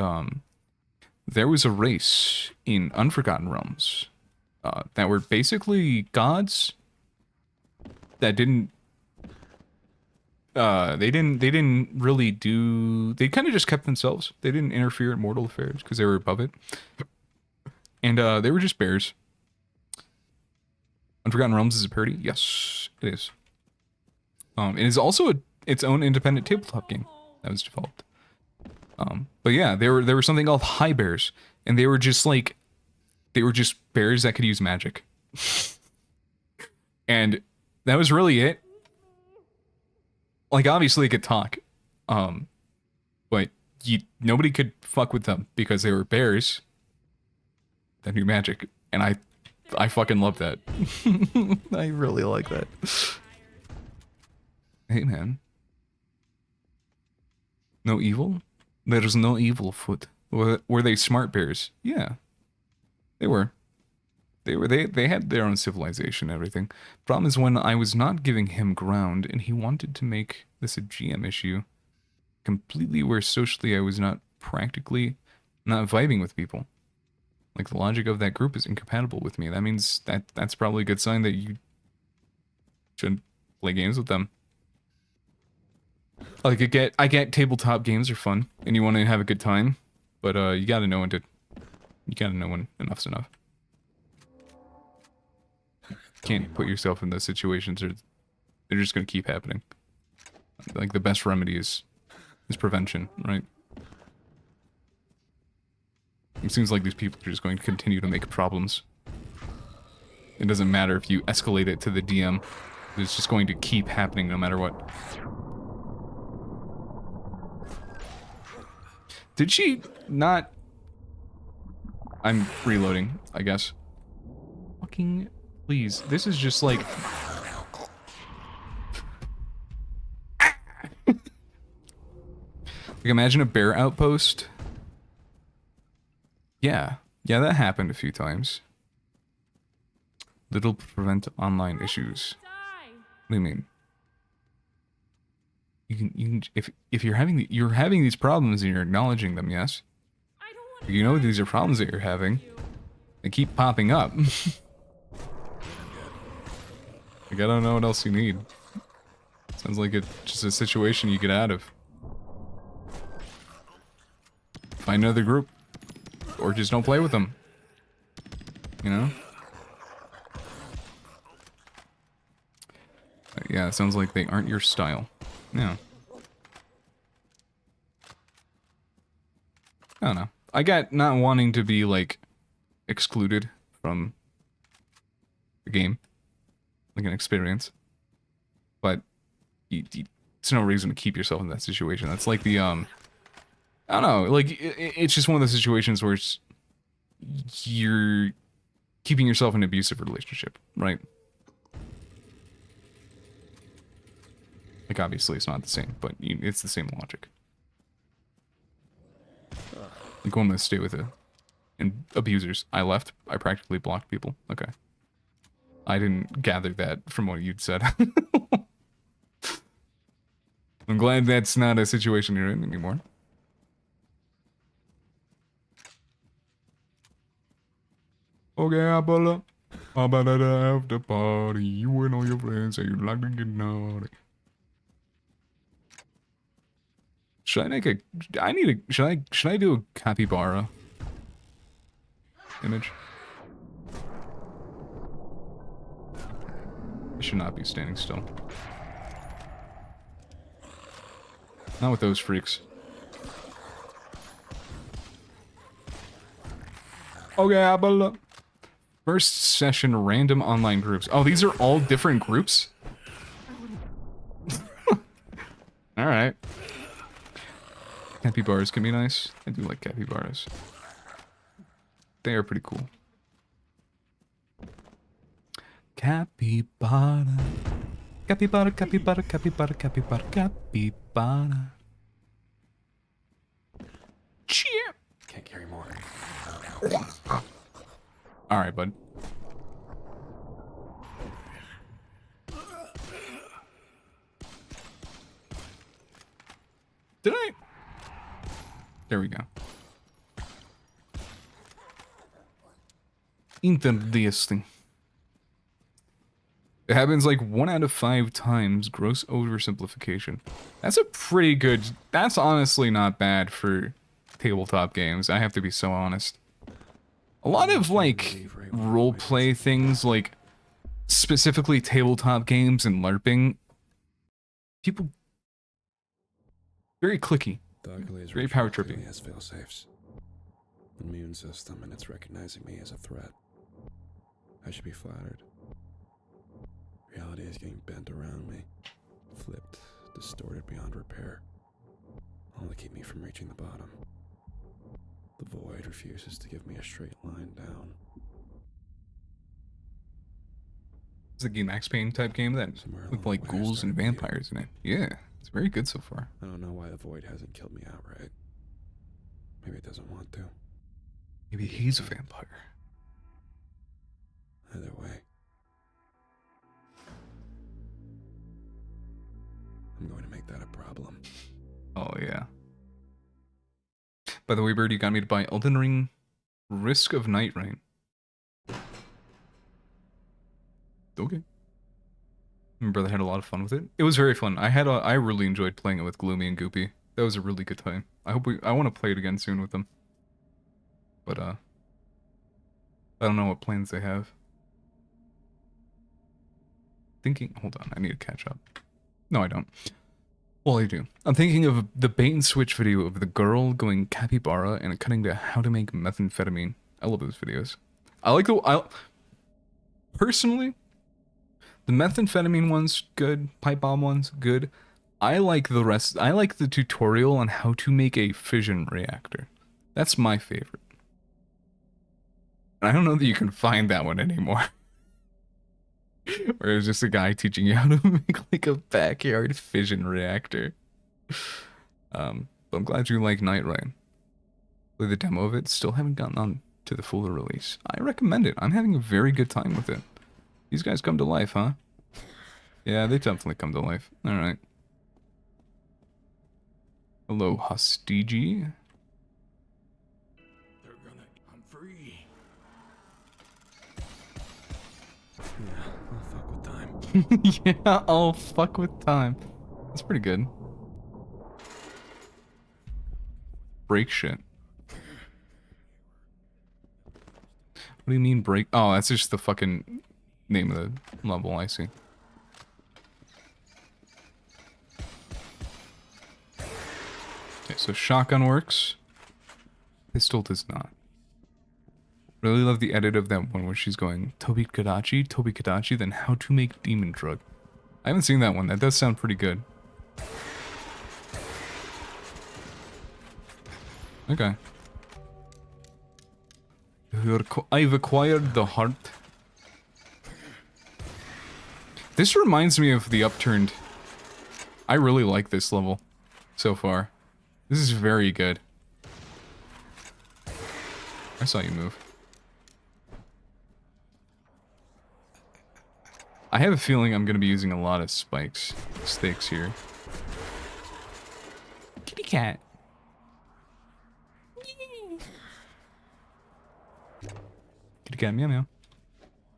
there was a race in Unforgotten Realms that were basically gods that didn't they didn't really do, they kind of just kept themselves. They didn't interfere in mortal affairs because they were above it. And they were just bears. Unforgotten Realms is a parody? Yes, it is. It is also its own independent tabletop game that was developed. But yeah, there were something called high bears, and they were just bears that could use magic. And that was really it. Like, obviously it could talk. But nobody could fuck with them because they were bears that knew magic. And I fucking love that. I really like that. Hey, man. No evil? There's no evil foot. Were they smart bears? Yeah. They were. They had their own civilization and everything. Problem is when I was not giving him ground and he wanted to make this a GM issue completely where socially I was not vibing with people. Like, the logic of that group is incompatible with me. That means that's probably a good sign that you shouldn't play games with them. Like, I get tabletop games are fun, and you want to have a good time, but you gotta know when enough's enough. Can't put yourself in those situations, or they're just gonna keep happening. Like, the best remedy is prevention, right? It seems like these people are just going to continue to make problems. It doesn't matter if you escalate it to the DM. It's just going to keep happening no matter what. Did she not... I'm reloading, I guess. Fucking... Please. This is just like... Like, imagine a bear outpost. Yeah. Yeah, that happened a few times. Little prevent online issues. What do you mean? You can if you're having these problems and you're acknowledging them, yes. You know these are problems that you're having. They keep popping up. Like, I don't know what else you need. Sounds like it's just a situation you get out of. Find another group. Or just don't play with them. You know? Yeah, it sounds like they aren't your style. Yeah. I don't know. I got not wanting to be, like, excluded from the game. Like an experience. But it's no reason to keep yourself in that situation. That's like the, I don't know, like, it's just one of those situations where you're keeping yourself in an abusive relationship, right? Like, obviously it's not the same, but it's the same logic. Like, I'm gonna stay with it. And abusers. I left. I practically blocked people. Okay. I didn't gather that from what you'd said. I'm glad that's not a situation you're in anymore. Okay, I pull up. How about at the after party? You and all your friends say you'd like to get naughty. Should I make a... Should I do a capybara image? should not be standing still. Not with those freaks. Okay, Abel. First session random online groups. Oh, these are all different groups? Alright. Capybaras can be nice. I do like capybaras. They are pretty cool. Capybara. Capybara, capybara, capybara, capybara, capybara. Cheer. Can't carry more. Alright, bud. Did I? There we go. Interesting. It happens like 1 out of 5 times. Gross oversimplification. That's a pretty good... That's honestly not bad for tabletop games. I have to be so honest. A lot of, like, roleplay things, like, specifically tabletop games and LARPing, people... Very clicky. Very power tripping. Has fail-safes. Immune system, and it's recognizing me as a threat. I should be flattered. Reality is getting bent around me, flipped, distorted beyond repair, all to keep me from reaching the bottom. The void refuses to give me a straight line down. It's a Max Payne type game that with like ghouls and vampires in it. Yeah, it's very good so far. I don't know why the void hasn't killed me outright. Maybe it doesn't want to. Maybe he's a vampire. Either way, I'm going to make that a problem. Oh yeah. By the way, Bird, you got me to buy Elden Ring Risk of Night Rain. Okay. My brother had a lot of fun with it. It was very fun. I really enjoyed playing it with Gloomy and Goopy. That was a really good time. I want to play it again soon with them. But I don't know what plans they have. Hold on, I need to catch up. No, I don't. Well, I do. I'm thinking of the bait and switch video of the girl going capybara and cutting to how to make methamphetamine. I love those videos. Personally, the methamphetamine one's good, pipe bomb one's good. I like the rest. I like the tutorial on how to make a fission reactor. That's my favorite. And I don't know that you can find that one anymore. Or it's just a guy teaching you how to make like a backyard fission reactor. But I'm glad you like Night Rain. Play the demo of it. Still haven't gotten on to the full release. I recommend it. I'm having a very good time with it. These guys come to life, huh? Yeah, they definitely come to life. Alright. Hello, Hostigi. I'm free. Yeah, I'll fuck with time. That's pretty good. Break shit. What do you mean break? Oh, that's just the fucking name of the level, I see. Okay, so shotgun works. Pistol does not. Really love the edit of that one where she's going Tobi Kadachi, then how to make demon drug. I haven't seen that one. That does sound pretty good. Okay. I've acquired the heart. This reminds me of the Upturned. I really like this level so far. This is very good. I saw you move. I have a feeling I'm going to be using a lot of stakes here. Kitty cat. Kitty cat, meow meow.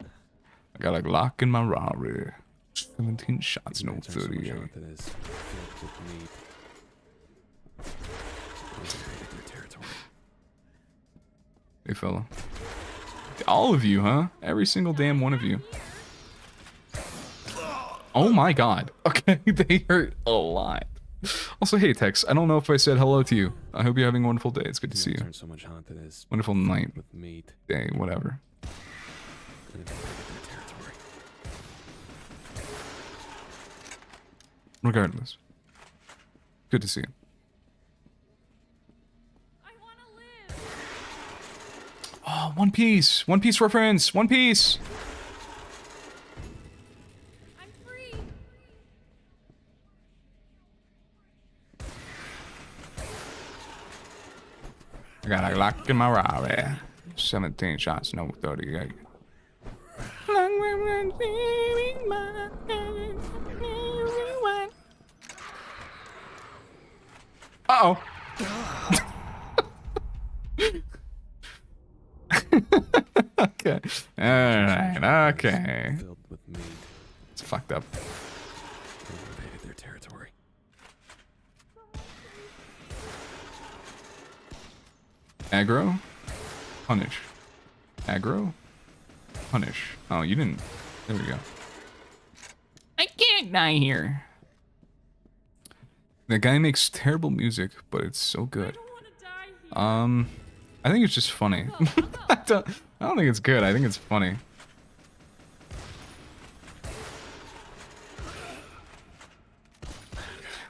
I got a Glock in my Rari. 17 shots, no 38. Hey, fella. All of you, huh? Every single damn one of you. Oh my god. Okay, they hurt a lot. Also, hey Tex, I don't know if I said hello to you. I hope you're having a wonderful day. It's good to see you. Turn so much onto this Wonderful night, with meat. day, whatever. And then invaded their territory. Regardless. Good to see you. Oh, One Piece! One Piece reference! One Piece! I'm free. I got a lock in my Rari. 17 shots, no 38. Uh-oh. Okay. Alright, okay. Filled with meat. It's fucked up. They invaded their territory. Aggro? Punish. Aggro? Punish. Oh, you didn't. There we go. I can't die here. The guy makes terrible music, but it's so good. I think it's just funny. I don't think it's good. I think it's funny.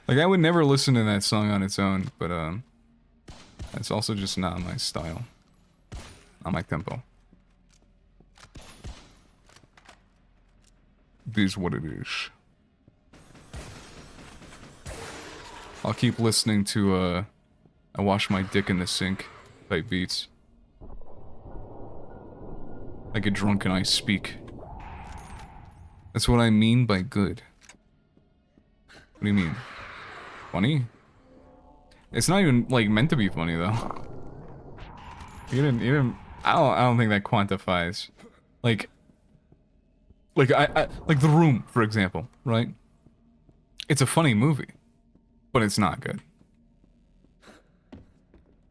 Like, I would never listen to that song on its own, but that's also just not my style. Not my tempo. It is what it is. I'll keep listening to I wash my dick in the sink type beats. I get drunk and I speak. That's what I mean by good. What do you mean? Funny? It's not even like meant to be funny though. You didn't I don't think that quantifies. Like I like The Room, for example, right? It's a funny movie, but it's not good.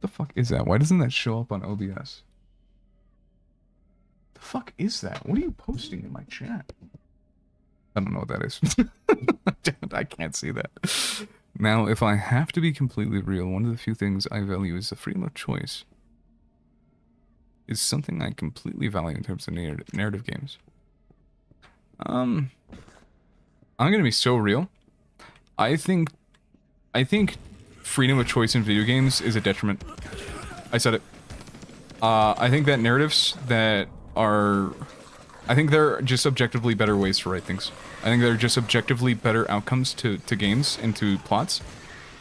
The fuck is that? Why doesn't that show up on OBS? The fuck is that? What are you posting in my chat? I don't know what that is. Damn it, I can't see that. Now, if I have to be completely real, one of the few things I value is the freedom of choice. Is something I completely value in terms of narrative games. I'm gonna be so real. I think freedom of choice in video games is a detriment. I said it. I think that narratives that are... I think there are just objectively better ways to write things. I think there are just objectively better outcomes to games and to plots.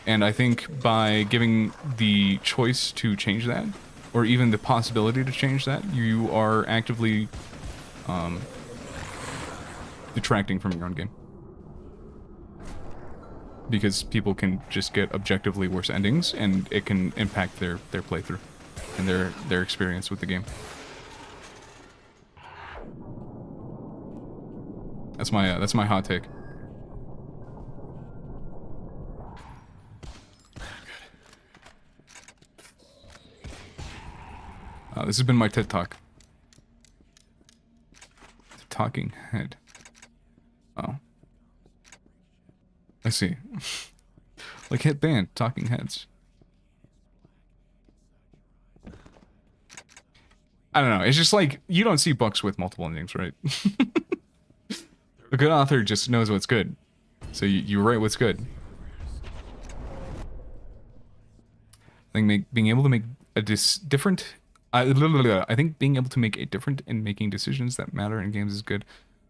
And I think by giving the choice to change that, or even the possibility to change that, you are actively detracting from your own game. Because people can just get objectively worse endings, and it can impact their playthrough and their experience with the game. That's my hot take. This has been my TED Talk. The talking head. Oh. I see. Like hit band, Talking Heads. I don't know, it's just like, you don't see books with multiple endings, right? A good author just knows what's good. So you write what's good. I think being able to make a different... I think being able to make a different in making decisions that matter in games is good.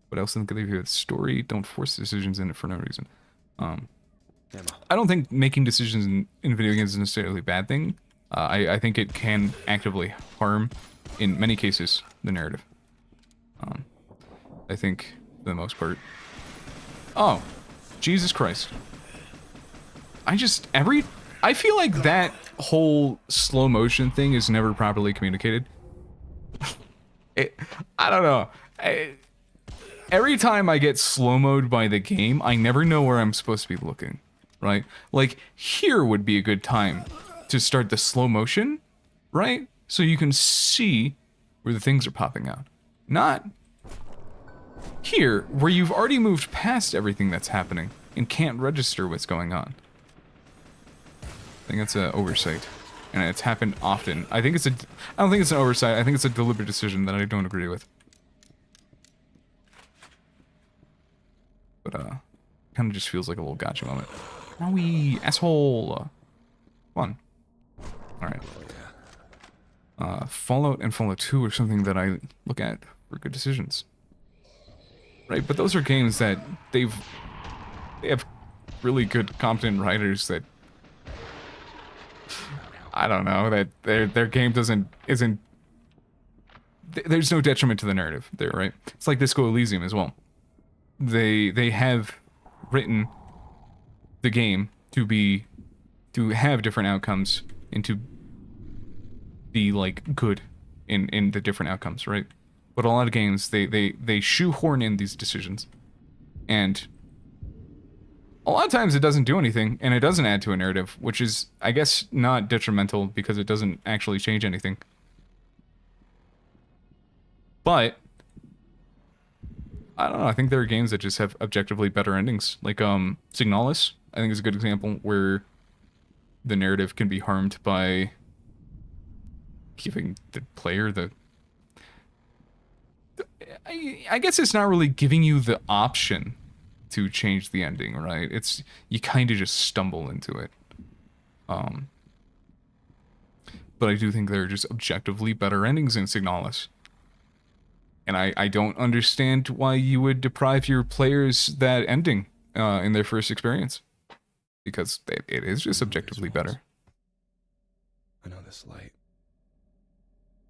But I also think if you have a story, don't force decisions in it for no reason. I don't think making decisions in video games is necessarily a bad thing. I think it can actively harm, in many cases, the narrative. I think, for the most part. Oh, Jesus Christ. I feel like that whole slow motion thing is never properly communicated. I don't know. Every time I get slow-moed by the game, I never know where I'm supposed to be looking, right? Like, here would be a good time to start the slow motion, right? So you can see where the things are popping out. Not Here, where you've already moved past everything that's happening and can't register what's going on. I think that's an oversight. And it's happened often. I don't think it's an oversight. I think it's a deliberate decision that I don't agree with. But, kind of just feels like a little gotcha moment. Wowie, asshole! Fun. Alright. Fallout and Fallout 2 are something that I look at for good decisions. Right, but those are games that they have really good, competent writers that I don't know, that their game isn't there's no detriment to the narrative there, right? It's like Disco Elysium as well. They have written the game to have different outcomes and to be like good in the different outcomes, right? But a lot of games they shoehorn in these decisions, and a lot of times it doesn't do anything, and it doesn't add to a narrative, which is, I guess, not detrimental because it doesn't actually change anything. But I don't know, I think there are games that just have objectively better endings. Like Signalis, I think is a good example where the narrative can be harmed by giving the player the I guess it's not really giving you the option to change the ending, right? It's you kind of just stumble into it. But I do think there are just objectively better endings in Signalis. And I don't understand why you would deprive your players that ending in their first experience. Because it is just objectively better. I know this light.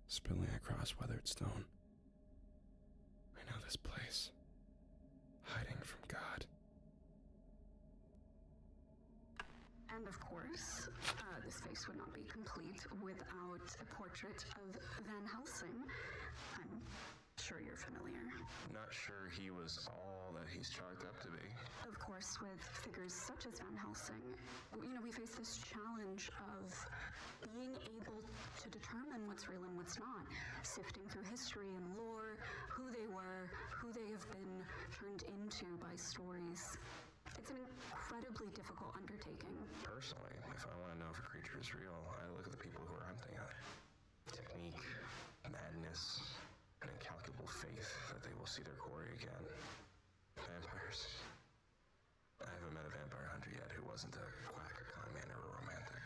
Spilling across weathered stone. I know this place. Hiding from God. And of course, this face would not be complete without a portrait of Van Helsing. I'm sure you're familiar. Not sure he was all that he's chalked up to be. Of course, with figures such as Van Helsing, we face this challenge of being able to determine what's real and what's not, sifting through history and lore, who they were, who they have been turned into by stories. It's an incredibly difficult undertaking. Personally, if I want to know if a creature is real, I look at the people who are hunting it. Technique, madness, an incalculable faith that they will see their quarry again. Vampires. I haven't met a vampire hunter yet who wasn't a quack, a con man, or a romantic.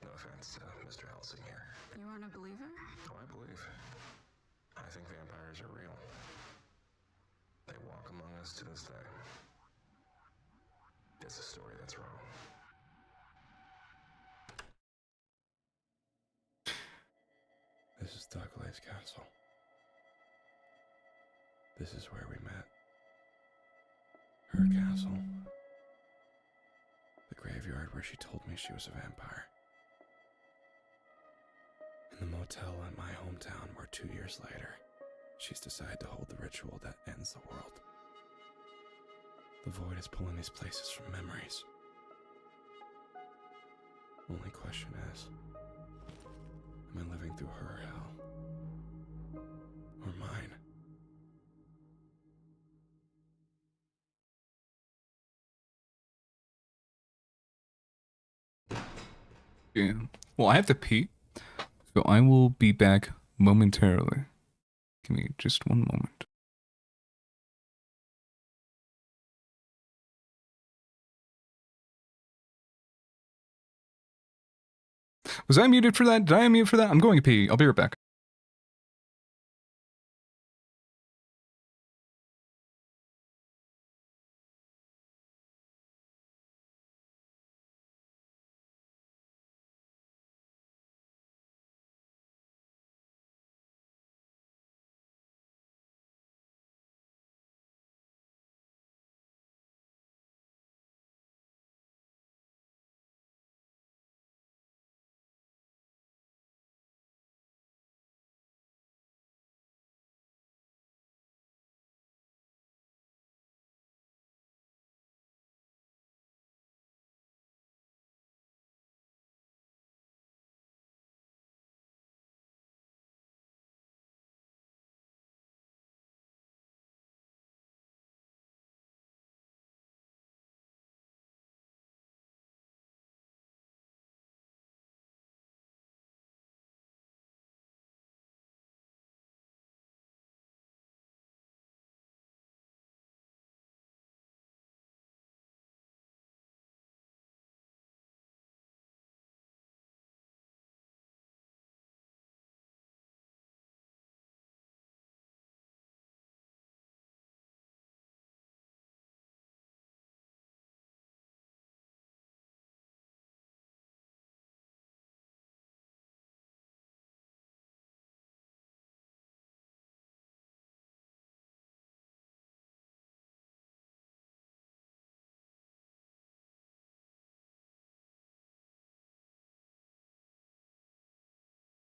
No offense to Mr. Helsing here. You aren't a believer? Oh, I believe. I think vampires are real. They walk among us to this day. It's a story that's wrong. This is Douglas Castle. This is where we met. Her castle. The graveyard where she told me she was a vampire. In the motel in my hometown where 2 years later, she's decided to hold the ritual that ends the world. The void is pulling these places from memories. Only question is, am I living through her hell? Or mine? Yeah. Well, I have to pee, so I will be back momentarily. Give me just one moment. Was I muted for that? Did I unmute for that? I'm going to pee. I'll be right back.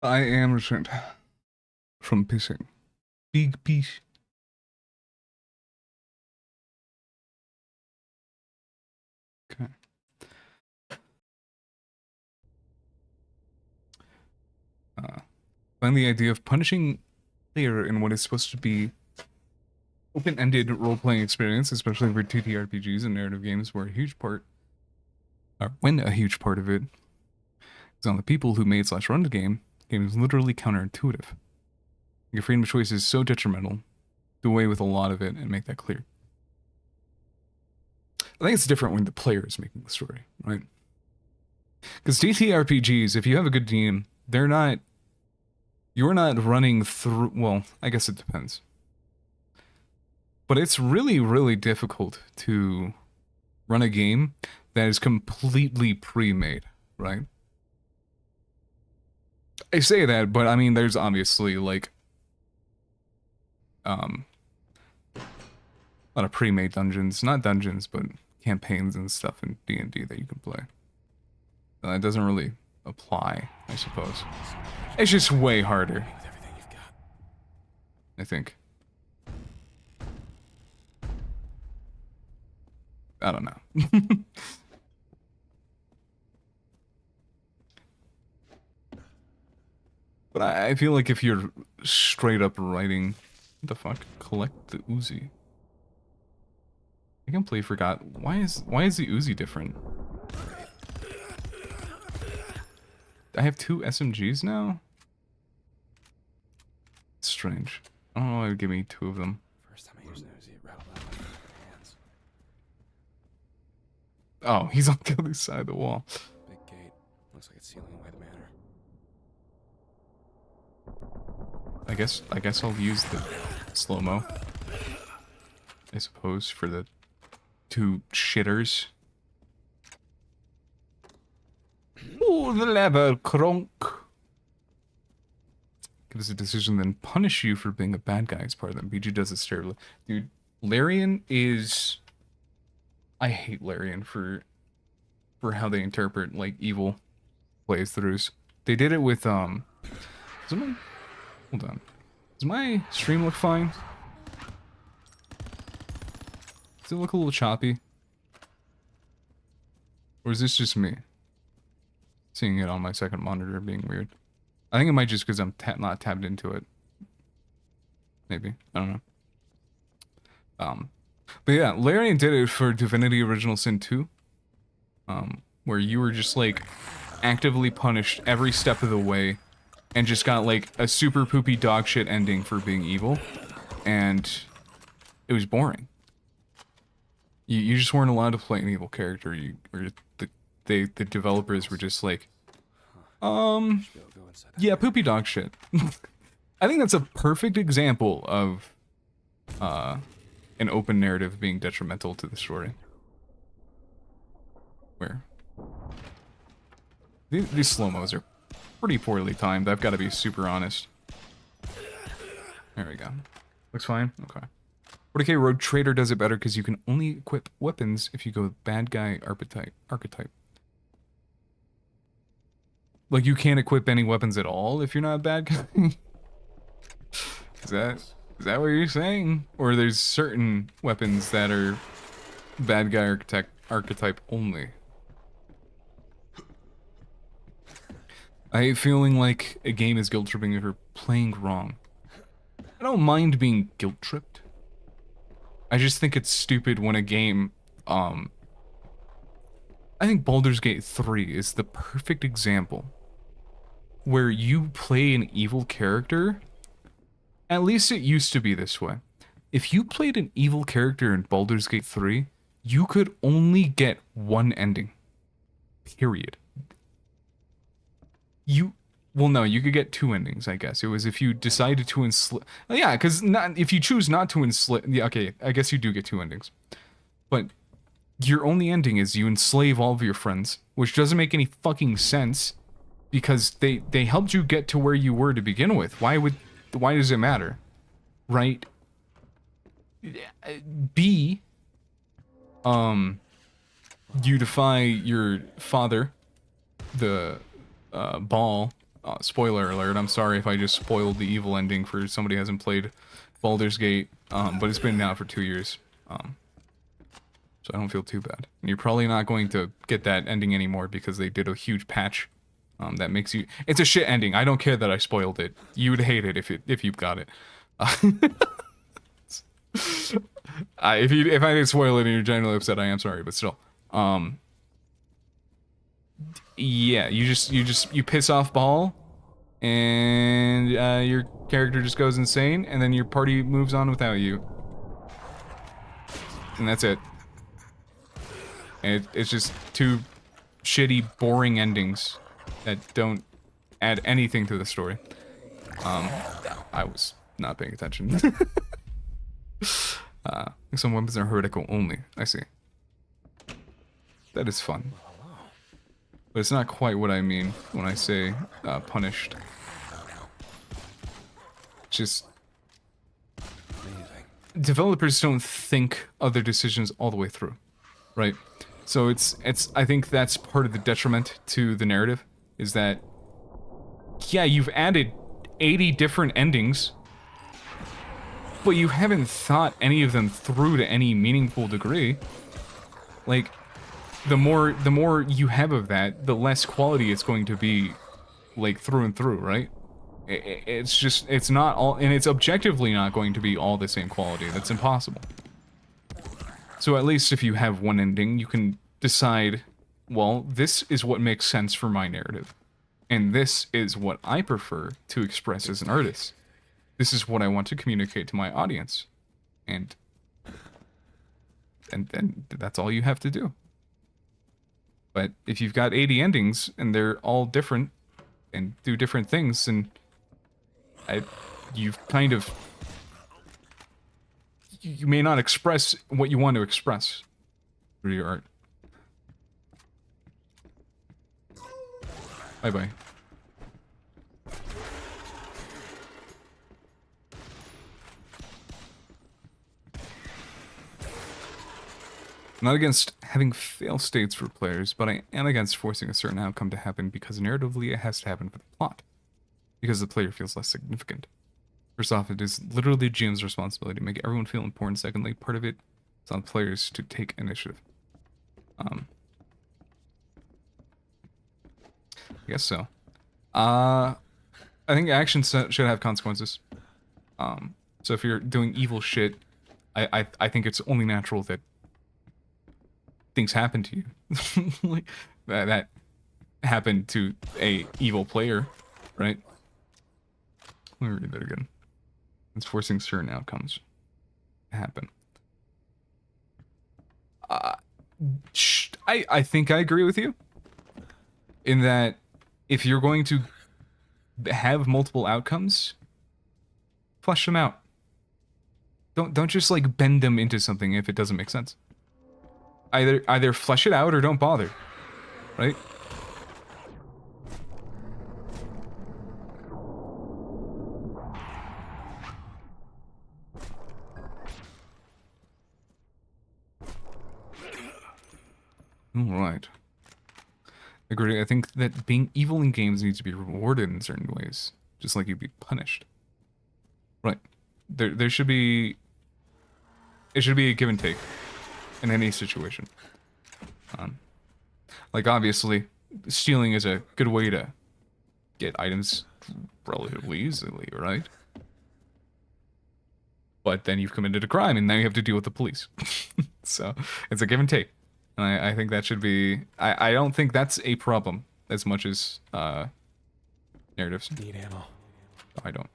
I am restrained from pissing. Big piece. Okay. Find the idea of punishing player in what is supposed to be open-ended role-playing experience, especially for TTRPGs and narrative games, where a huge part, or when a huge part of it is on the people who made / run the game is literally counterintuitive. Your freedom of choice is so detrimental. Do away with a lot of it and make that clear. I think it's different when the player is making the story, right? Because TTRPGs, if you have a good team, you're not running through, well, I guess it depends. But it's really, really difficult to run a game that is completely pre-made, right? I say that, but I mean, there's obviously, like, a lot of pre-made dungeons, not dungeons, but campaigns and stuff in D&D that you can play. That doesn't really apply, I suppose. It's just way harder, I think. I don't know. But I feel like if you're straight up writing, what the fuck? Collect the Uzi. I completely forgot. Why is the Uzi different? I have 2 SMGs now? It's strange. I don't know why it would give me 2 of them. First time I used an Uzi, it rattled out my hands. Oh, he's on the other side of the wall. Big gate. Looks like it's sealing away the manor. I guess I'll use the slow-mo. I suppose for the 2 shitters. Ooh, the lever, Kronk. Give us a decision, then punish you for being a bad guy as part of them. BG does it sterilely. Dude, Larian is... I hate Larian for how they interpret, like, evil playthroughs. They did it with, Hold on. Does my stream look fine? Does it look a little choppy? Or is this just me? Seeing it on my second monitor being weird. I think it might just because I'm not tabbed into it. Maybe. I don't know. But yeah, Larian did it for Divinity Original Sin 2. Where you were just, like, actively punished every step of the way. And just got, like, a super poopy dog shit ending for being evil. And it was boring. You just weren't allowed to play an evil character. The developers were just like, yeah, poopy dog shit. I think that's a perfect example of an open narrative being detrimental to the story. Where these slow-mos are pretty poorly timed. I've got to be super honest. There we go. Looks fine? Okay. 40k Road Trader does it better because you can only equip weapons if you go bad guy archetype. Like, you can't equip any weapons at all if you're not a bad guy? Is that what you're saying? Or there's certain weapons that are bad guy archetype only? I hate feeling like a game is guilt tripping if you're playing wrong. I don't mind being guilt tripped. I just think it's stupid when a game, I think Baldur's Gate 3 is the perfect example where you play an evil character. At least it used to be this way. If you played an evil character in Baldur's Gate 3, you could only get one ending. Period. Well, no, you could get 2 endings, I guess. It was if you decided to enslave... Yeah, because if you choose not to enslave... Yeah, okay, I guess you do get 2 endings. But your only ending is you enslave all of your friends, which doesn't make any fucking sense, because they helped you get to where you were to begin with. Why does it matter? Right? B, you defy your father, the... Ball, spoiler alert, I'm sorry if I just spoiled the evil ending for somebody who hasn't played Baldur's Gate, but it's been out for 2 years, so I don't feel too bad. And you're probably not going to get that ending anymore because they did a huge patch that makes you... It's a shit ending. I don't care that I spoiled it. You would hate it if you've got it. If I did spoil it and you're genuinely upset, I am sorry, but still. Yeah, you piss off Ball, and your character just goes insane, and then your party moves on without you. And that's it. And it's just two shitty, boring endings that don't add anything to the story. I was not paying attention. Some weapons are heretical only. I see. That is fun. But it's not quite what I mean when I say punished. Just... Developers don't think of their decisions all the way through, right? So it's I think that's part of the detriment to the narrative, is that, yeah, you've added 80 different endings, but you haven't thought any of them through to any meaningful degree. Like, the more you have of that, the less quality it's going to be, like, through and through, right? It's just, it's not all, and it's objectively not going to be all the same quality. That's impossible. So at least if you have one ending, you can decide, well, this is what makes sense for my narrative. And this is what I prefer to express as an artist. This is what I want to communicate to my audience. And then that's all you have to do. But if you've got 80 endings, and they're all different, and do different things, and you've kind of... You may not express what you want to express through your art. Bye-bye. I'm not against having fail states for players, but I am against forcing a certain outcome to happen because narratively it has to happen for the plot. Because the player feels less significant. First off, it is literally GM's responsibility to make everyone feel important. Secondly, part of it is on players to take initiative. I guess so. I think actions should have consequences. So if you're doing evil shit, I think it's only natural that things happen to you. Like, that happened to a evil player, right? Let me read that again. It's forcing certain outcomes to happen. I think I agree with you in that if you're going to have multiple outcomes, flesh them out. Don't just like bend them into something if it doesn't make sense. Either flesh it out or don't bother, right? Alright. Agree. I think that being evil in games needs to be rewarded in certain ways, just like you'd be punished. Right. There should be... It should be a give and take in any situation. Like, obviously, stealing is a good way to get items relatively easily, right? But then you've committed a crime, and now you have to deal with the police. So, it's a give and take. And I think that should be... I don't think that's a problem as much as narratives. Need ammo. I don't.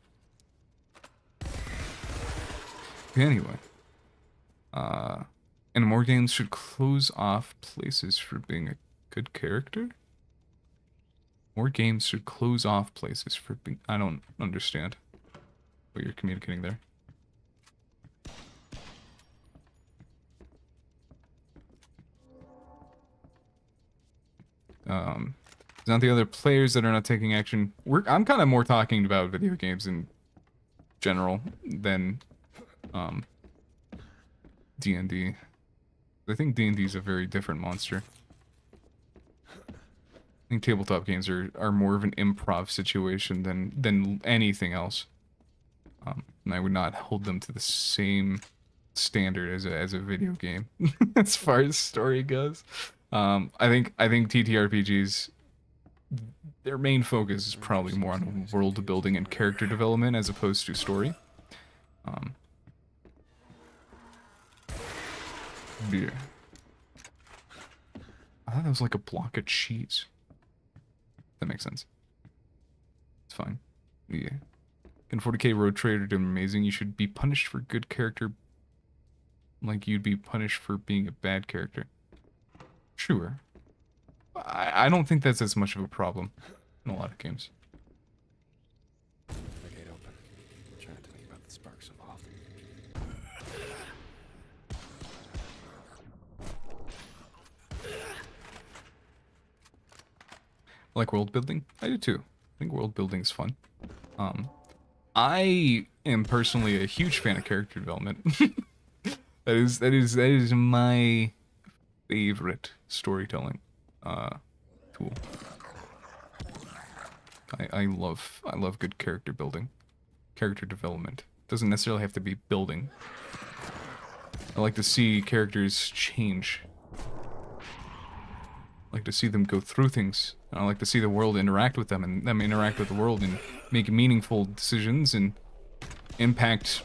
Anyway. And more games should close off places for being a good character? More games should close off places for being... I don't understand what you're communicating there. It's not the other players that are not taking action. I'm kind of more talking about video games in general than D&D. I think D&D is a very different monster. think tabletop games are more of an improv situation than anything else. And I would not hold them to the same standard as a video game as far as story goes. I think TTRPGs, their main focus is probably more on world building and character development as opposed to story. Yeah. I thought that was like a block of cheese. That makes sense. It's fine. Yeah. Can 40k Road Trader do amazing? You should be punished for good character like you'd be punished for being a bad character. Sure. I don't think that's as much of a problem in a lot of games. The gate open. Try not to think about the sparks involved. I like world building. I do too. I think world building is fun. I am personally a huge fan of character development. that is my favorite storytelling tool. I love good character building. Character development. Doesn't necessarily have to be building. I like to see characters change. I like to see them go through things. I like to see the world interact with them and them interact with the world and make meaningful decisions and impact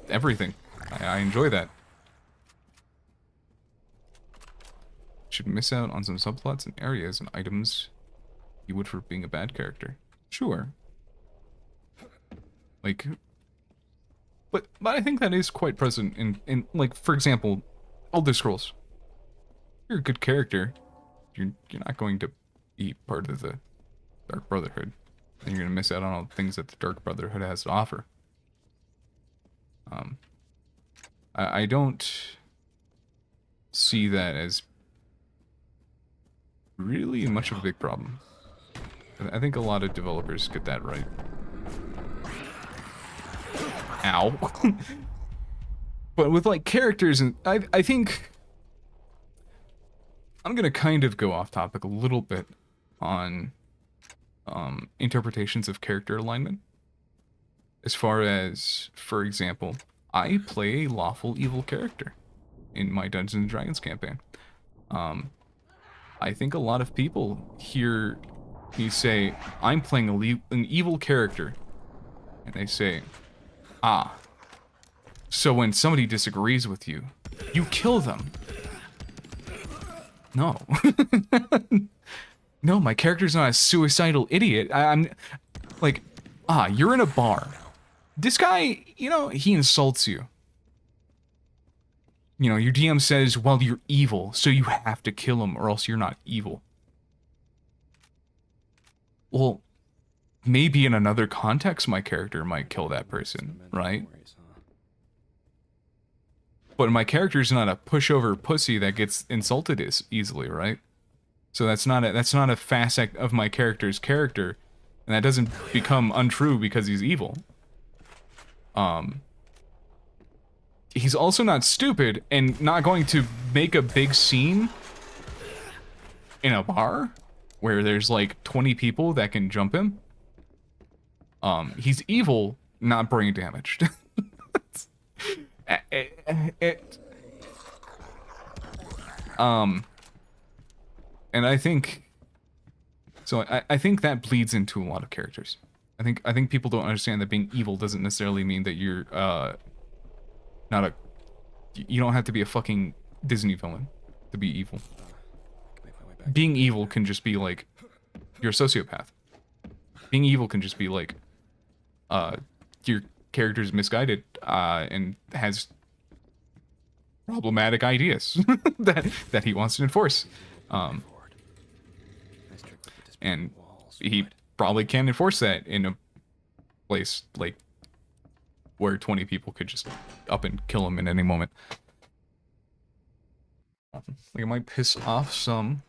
everything. I enjoy that. Should miss out on some subplots and areas and items you would for being a bad character. Sure. Like, but I think that is quite present in like, for example, Elder Scrolls. You're a good character. You're not going to be part of the Dark Brotherhood. And you're gonna miss out on all the things that the Dark Brotherhood has to offer. I don't see that as really much of a big problem. I think a lot of developers get that right. Ow. But with like characters, and I think I'm gonna kind of go off topic a little bit on interpretations of character alignment. As far as, for example, I play a lawful evil character in my Dungeons and Dragons campaign. I think a lot of people hear me say, I'm playing an evil character, and they say, ah, so when somebody disagrees with you, you kill them. No. No, my character's not a suicidal idiot. I'm like, you're in a bar. This guy, you know, he insults you. You know, your DM says, well, you're evil, so you have to kill him or else you're not evil. Well, maybe in another context my character might kill that person, right? But my character's not a pushover pussy that gets insulted easily, right? So that's not a facet of my character's character, and that doesn't become untrue because he's evil. He's also not stupid and not going to make a big scene in a bar where there's like 20 people that can jump him. He's evil, not brain damaged. And I think so. I think that bleeds into a lot of characters. I think people don't understand that being evil doesn't necessarily mean that you're not a. You don't have to be a fucking Disney villain to be evil. Being evil can just be like you're a sociopath. Being evil can just be like your character's misguided and has problematic ideas that he wants to enforce. And he probably can't enforce that in a place like where 20 people could just up and kill him in any moment. Like, it might piss off some.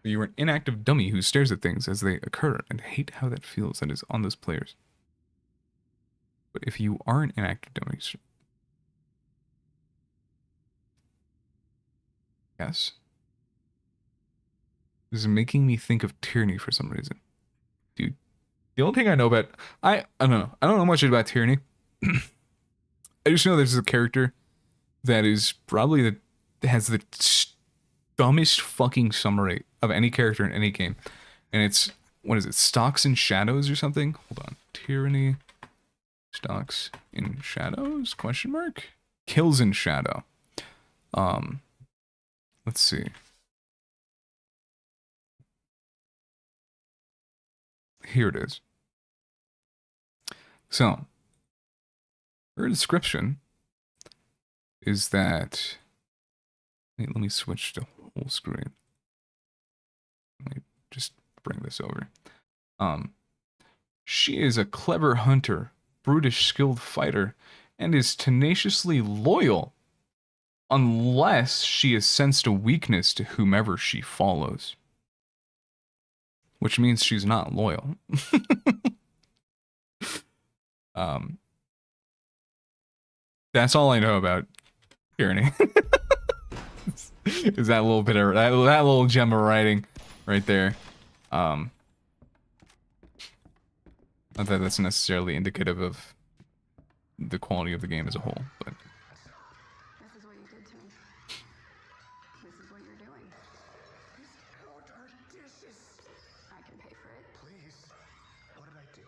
You're an inactive dummy who stares at things as they occur and hate how that feels that is on those players. But if you are an inactive dummy, yes. is making me think of Tyranny for some reason. Dude, the only thing I know about... I don't know. I don't know much about Tyranny. I just know there's a character that is probably that has the dumbest fucking summary of any character in any game. And it's... What is it? Stocks in Shadows or something? Hold on. Tyranny... Stocks in Shadows? Question mark? Kills in Shadow. Let's see. Here it is. So, her description is that... Let me switch to whole screen. Let me just bring this over. She is a clever hunter, brutish skilled fighter, and is tenaciously loyal unless she has sensed a weakness to whomever she follows. Which means she's not loyal. That's all I know about Tyranny. Is that little bit of that little gem of writing right there. Not that that's necessarily indicative of the quality of the game as a whole, but This is what you did to me. This is what you're doing. Out our dishes. I can pay for it. Please. What did I do?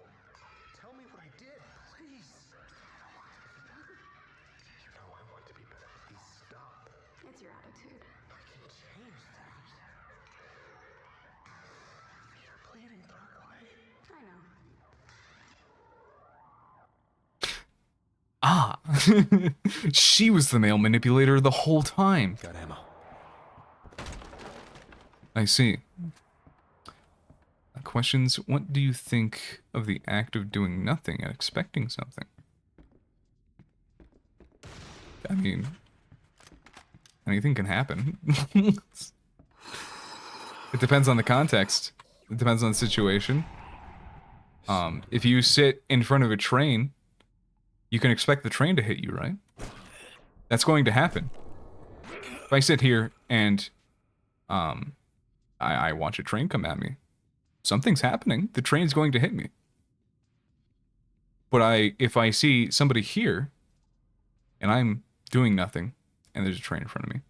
Tell me what I did, please. You know I want to be better. Please stop. It's your attitude. I can change that. You're bleeding, Darklight. I know. ah, she was the male manipulator the whole time. Got ammo. I see. Questions, what do you think of the act of doing nothing and expecting something? I mean, anything can happen. It depends on the context. It depends on the situation. If you sit in front of a train, you can expect the train to hit you, right? That's going to happen. If I sit here and I watch a train come at me, something's happening. The train's going to hit me. But if I see somebody here and I'm doing nothing and there's a train in front of me,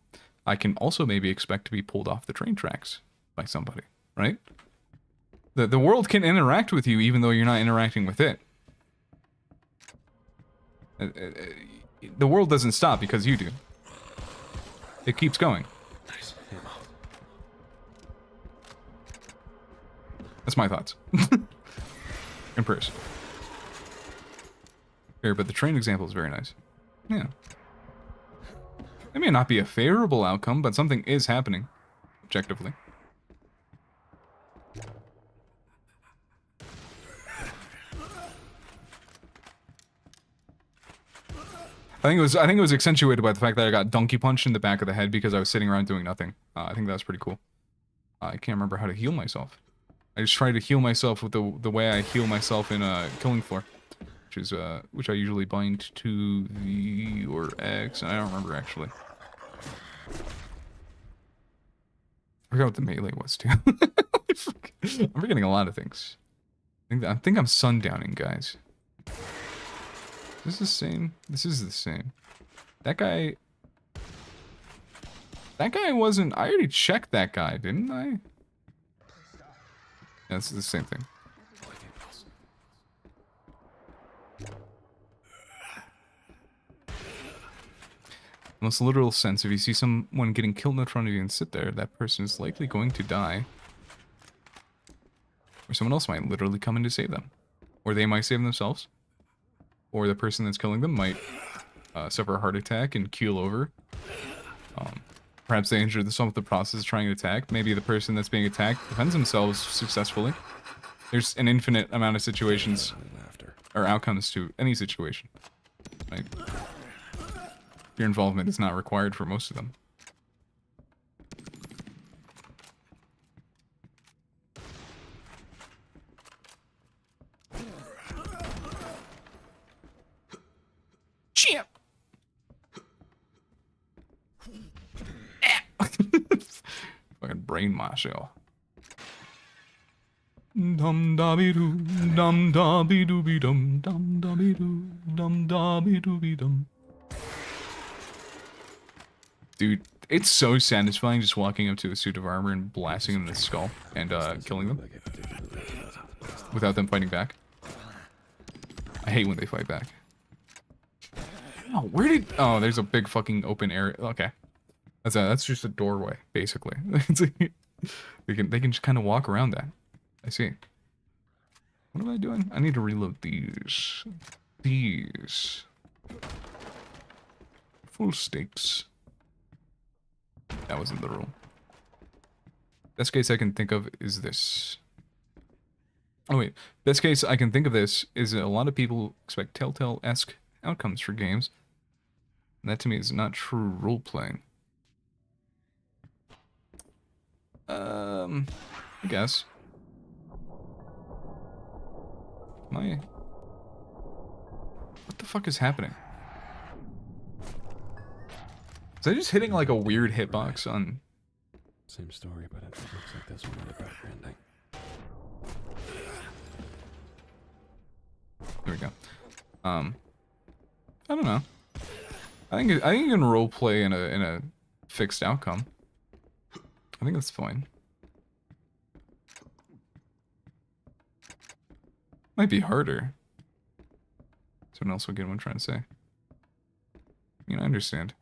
I can also maybe expect to be pulled off the train tracks by somebody, right? The world can interact with you even though you're not interacting with it. The world doesn't stop because you do. It keeps going. Nice ammo. That's my thoughts. And prayers. Here, but the train example is very nice. Yeah. It may not be a favorable outcome, but something is happening. Objectively. I think it was accentuated by the fact that I got donkey punched in the back of the head because I was sitting around doing nothing. I think that was pretty cool. I can't remember how to heal myself. I just try to heal myself with the way I heal myself in Killing Floor, which I usually bind to V or X, and I don't remember actually. I forgot what the melee was too. I'm forgetting a lot of things. I think I'm sundowning, guys. This is the same. This is the same. That guy wasn't... I already checked that guy, didn't I? Yeah, it's the same thing. In the most literal sense, if you see someone getting killed in front of you and sit there, that person is likely going to die. Or someone else might literally come in to save them. Or they might save themselves. Or the person that's killing them might suffer a heart attack and keel over. Perhaps they injure themselves with the process of trying to attack. Maybe the person that's being attacked defends themselves successfully. There's an infinite amount of situations or outcomes to any situation. Right? Your involvement is not required for most of them. Champ! Fucking brain mash, yo. Dum dabby doo, dum dabby dooby dum, dum dabby doo, dum dabby dooby dum. Dude, it's so satisfying just walking up to a suit of armor and blasting them in the skull and killing them without them fighting back. I hate when they fight back. Oh, where did? Oh, there's a big fucking open area. Okay, that's just a doorway basically. It's like, they can just kind of walk around that. I see. What am I doing? I need to reload these. These. Full stakes. That wasn't the rule. Best case I can think of is this. Oh wait. Best case I can think of this is that a lot of people expect Telltale-esque outcomes for games. And that to me is not true role-playing. I guess. What the fuck is happening? Is I just hitting like a weird hitbox on... Same story, but it looks like this one had a better ending. There we go. I don't know. I think you can roleplay in a fixed outcome. I think that's fine. Might be harder. Someone else will get what I'm trying to say. I mean, I understand.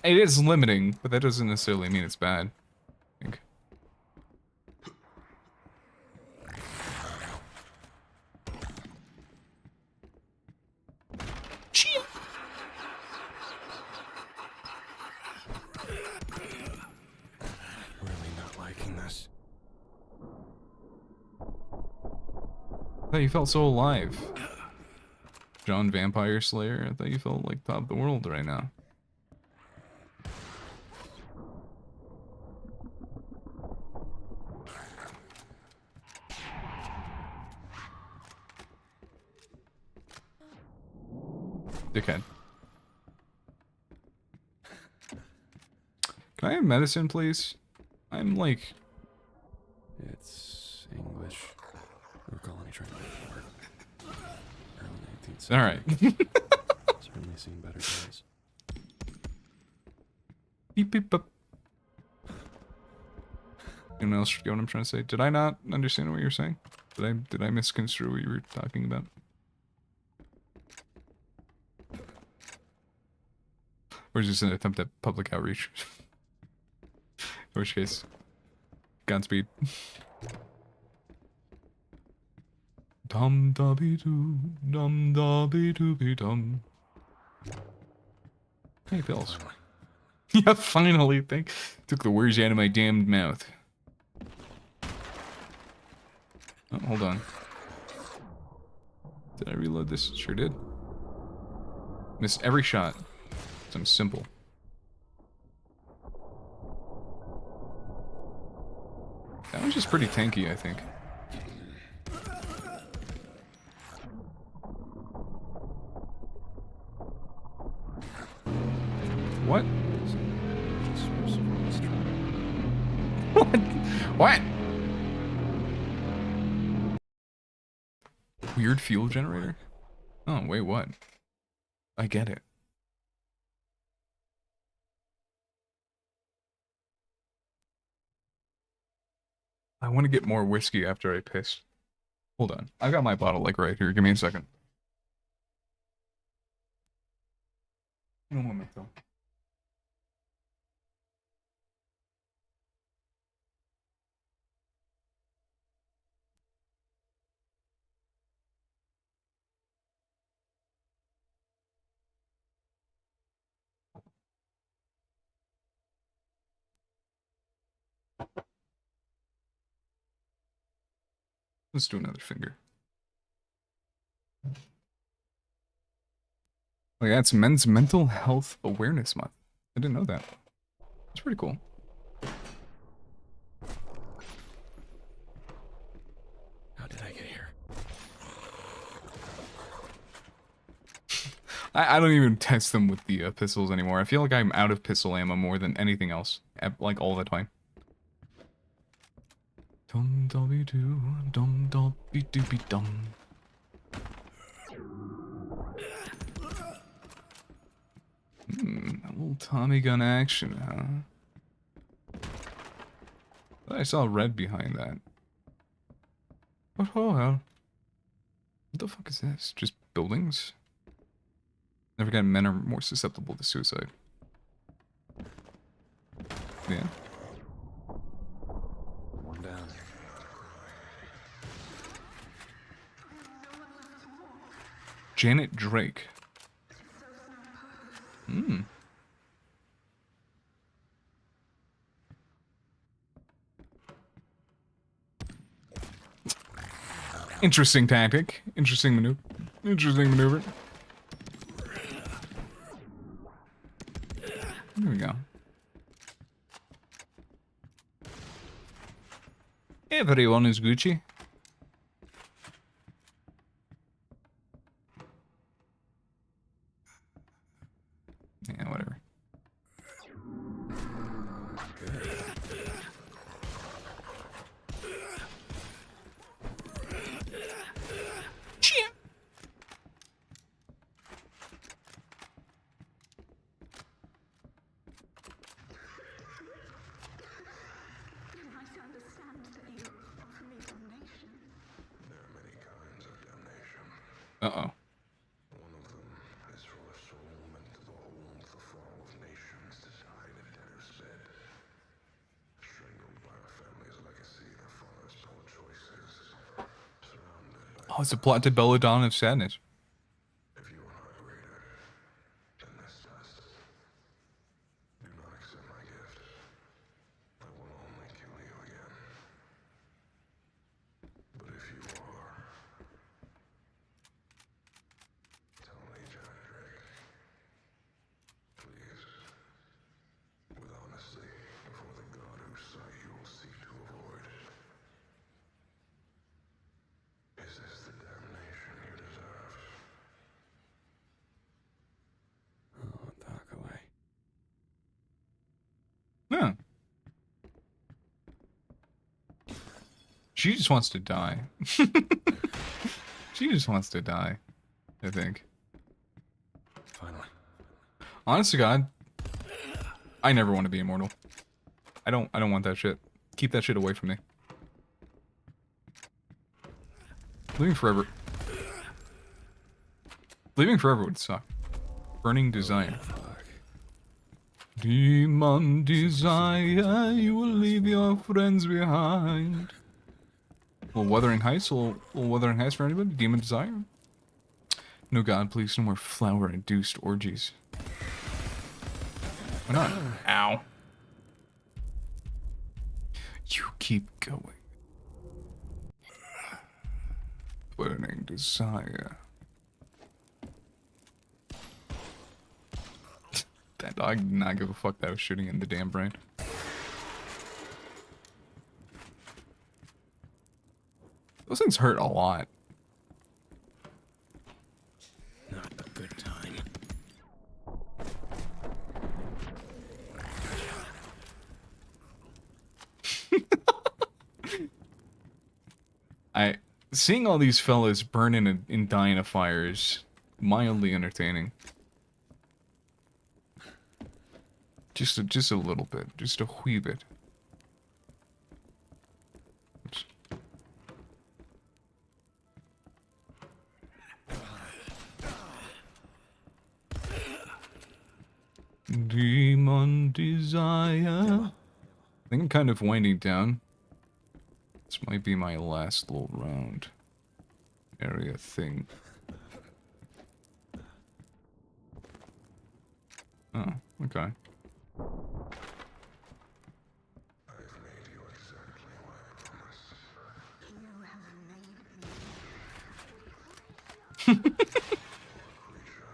It is limiting, but that doesn't necessarily mean it's bad. I think. Really not liking this. I thought you felt so alive. John Vampire Slayer, I thought you felt like top of the world right now. Dickhead. Can I have medicine, please? I'm like... It's English. Or colony trying to make it work. Early 19th century. Alright. Certainly seen better days. Beep beep boop. Anyone else get what I'm trying to say? Did I not understand what you were saying? Did I misconstrue what you were talking about? Or is this an attempt at public outreach? In which case, Godspeed. Dum dabby doo, dum dabby dooby dum. Hey, pills. Yeah, finally. Took the words out of my damned mouth. Oh, hold on. Did I reload this? Sure did. Missed every shot. I'm simple. That one's just pretty tanky, I think. What? What? Weird fuel generator? Oh, wait, what? I get it. I want to get more whiskey after I piss. Hold on. I got my bottle like right here. Give me a second. Un momento. Let's do another finger. Oh yeah, it's Men's Mental Health Awareness Month. I didn't know that. It's pretty cool. How did I get here? I don't even test them with the pistols anymore. I feel like I'm out of pistol ammo more than anything else, like all the time. Dum dobby doo, dum dobby doobie dum. A little Tommy gun action, huh? I saw red behind that. What oh hell? What the fuck is this? Just buildings? Never forget men are more susceptible to suicide. Yeah. One down. Janet Drake. Hmm. Interesting tactic. Interesting maneuver. Interesting maneuver. There we go. Everyone is Gucci. Yeah, whatever. Uh-oh. One of them is for a soul meant to the whole the fall of nations to hide a debtor's bed. Strangled by a family's legacy, their father's poor choices. Surrounded by... Oh, it's a plot to Belladonna of Sadness. If you are not greater than this test, do not accept my gift. I will only kill you again. But if you are... Tell me, John Drake. Please. With honesty, before the god whose sight you will seek to avoid. Is this the damnation you deserve? Oh, talk away. Yeah. She just wants to die. She just wants to die, I think. Finally. Honest to God, I never want to be immortal. I don't want that shit. Keep that shit away from me. Living forever. Living forever would suck. Burning desire. Demon desire, you will leave your friends behind. Well, Wuthering Heights, little Wuthering Heights for anybody? Demon desire? No god, please, no more flower-induced orgies. Why not? Ow. You keep going. Burning desire. That dog did not give a fuck that I was shooting in the damn brain. Those things hurt a lot. Not a good time. Seeing all these fellas burn in dying of fire is mildly entertaining. Just a little bit, just a wee bit. Demon desire. I think I'm kind of winding down. This might be my last little round area thing. Oh, okay. I've made you exactly what I promised. You have made me. Creature,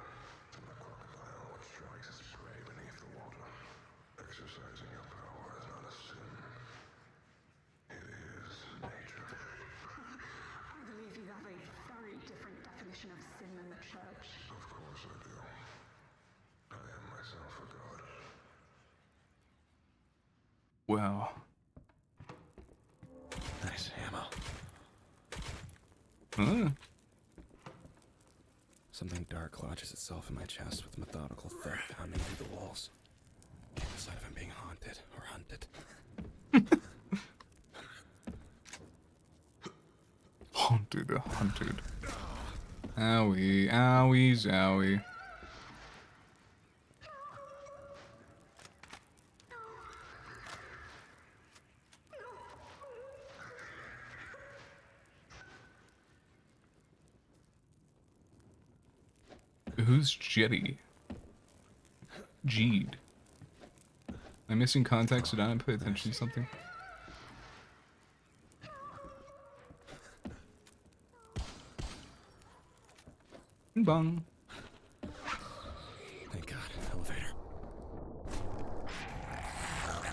the crocodile which strikes its prey beneath the water. Exercising your power is not a sin. It is nature. I believe you have a very different definition of sin than the church. Of course I do. Wow. Nice ammo. Huh? Something dark lodges itself in my chest with methodical thud pounding through the walls. Can't decide if I'm being haunted or hunted. Haunted, hunted. Owie, owie, zowie. Who's Jetty? Jeed. Am I missing context? Did I not pay attention to something? Bong. Thank God. Elevator.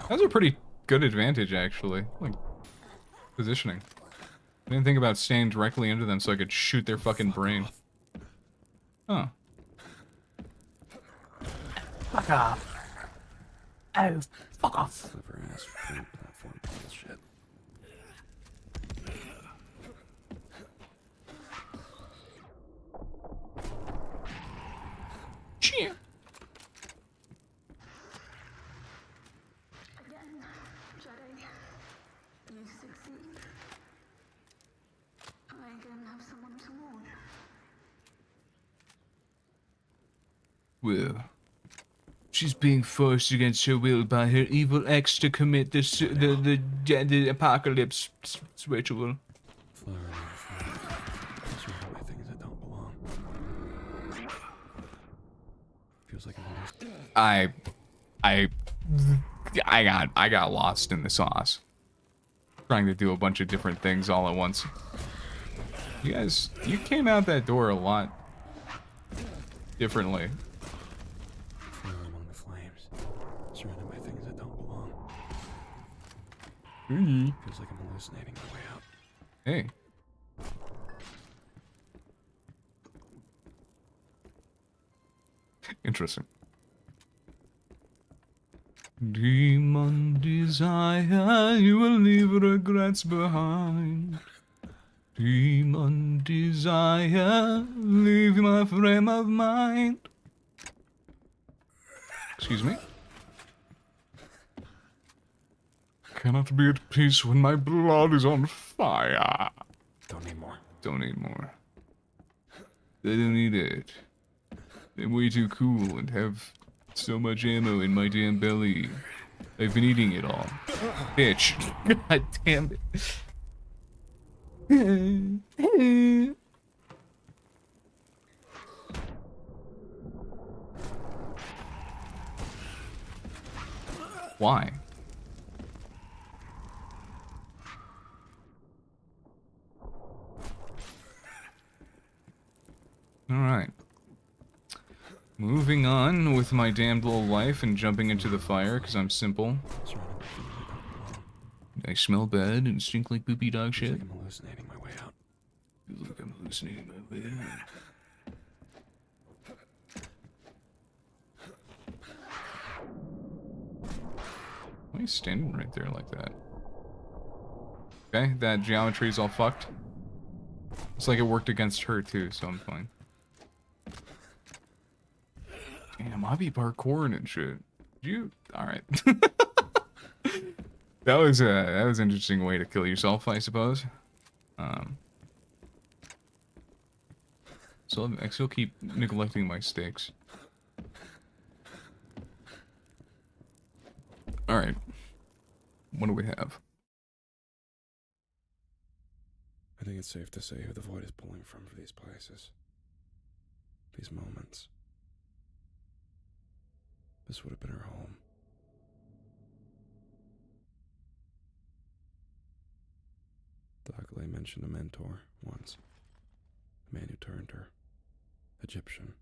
That was a pretty good advantage, actually. Like, positioning. I didn't think about staying directly into them so I could shoot their fucking brain. Huh. Fuck off. Oh, fuck off. Clever ass food platform bullshit. Cheer. Again, Jedi. You succeed. I again have someone to mourn. Well, she's being forced against her will by her evil ex to commit the apocalypse ritual. Flower surrounded by things that don't belong. Feels like I'm I got lost in the sauce. Trying to do a bunch of different things all at once. You guys, you came out that door a lot differently. among the flames, surrounded by things that don't belong. Feels like I'm hallucinating my way out. Hey. Interesting. Demon desire, you will leave regrets behind. Demon desire, leave my frame of mind. Excuse me? Cannot be at peace when my blood is on fire. Don't need more. Don't need more. They don't need it. I'm way too cool and have so much ammo in my damn belly. I've been eating it all. Bitch. God damn it. Why? Alright. Moving on with my damned little life and jumping into the fire because I'm simple. I smell bad and stink like poopy dog shit. I'm hallucinating my way out. Feels like I'm hallucinating my way out. Why are you standing right there like that? Okay, that geometry is all fucked. It's like it worked against her too, so I'm fine. Damn, I be parkouring and shit. You alright. That was an interesting way to kill yourself, I suppose. So I still keep neglecting my stakes. Alright. What do we have? I think it's safe to say who the void is pulling from for these places. These moments. This would have been her home. Dakale mentioned a mentor once. A man who turned her. Egyptian.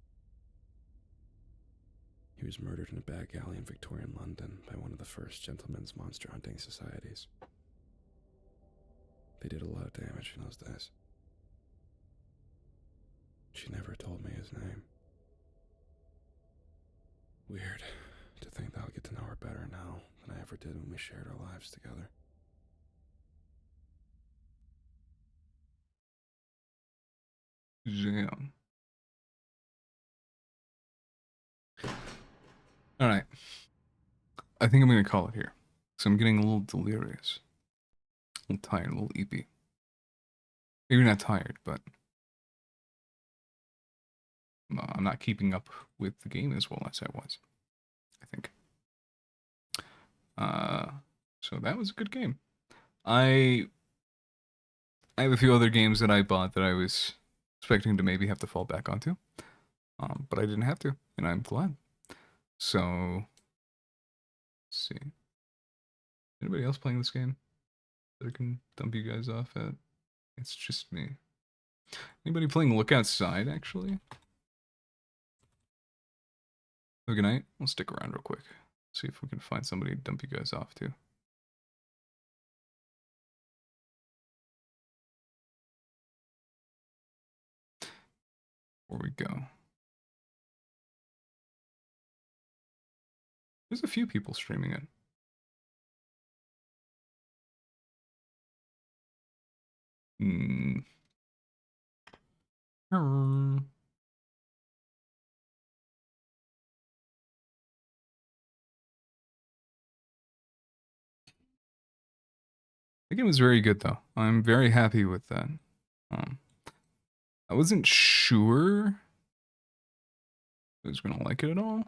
He was murdered in a back alley in Victorian London by one of the first gentlemen's monster hunting societies. They did a lot of damage in those days. She never told me his name. Weird to think that I'll get to know her better now than I ever ever did when we shared our lives together. Jam. Alright. I think I'm gonna call it here. So I'm getting a little delirious. A little tired, a little eepy. Maybe not tired, but I'm not keeping up with the game as well as I was, I think. So that was a good game. I have a few other games that I bought that I was expecting to maybe have to fall back onto. But I didn't have to, and I'm glad. So, let's see. Anybody else playing this game that I can dump you guys off at? It's just me. Anybody playing Look Outside, actually? Have a good night. We'll stick around real quick. See if we can find somebody to dump you guys off to. Before we go. There's a few people streaming it. The game was very good, though. I'm very happy with that. I wasn't sure I was gonna like it at all.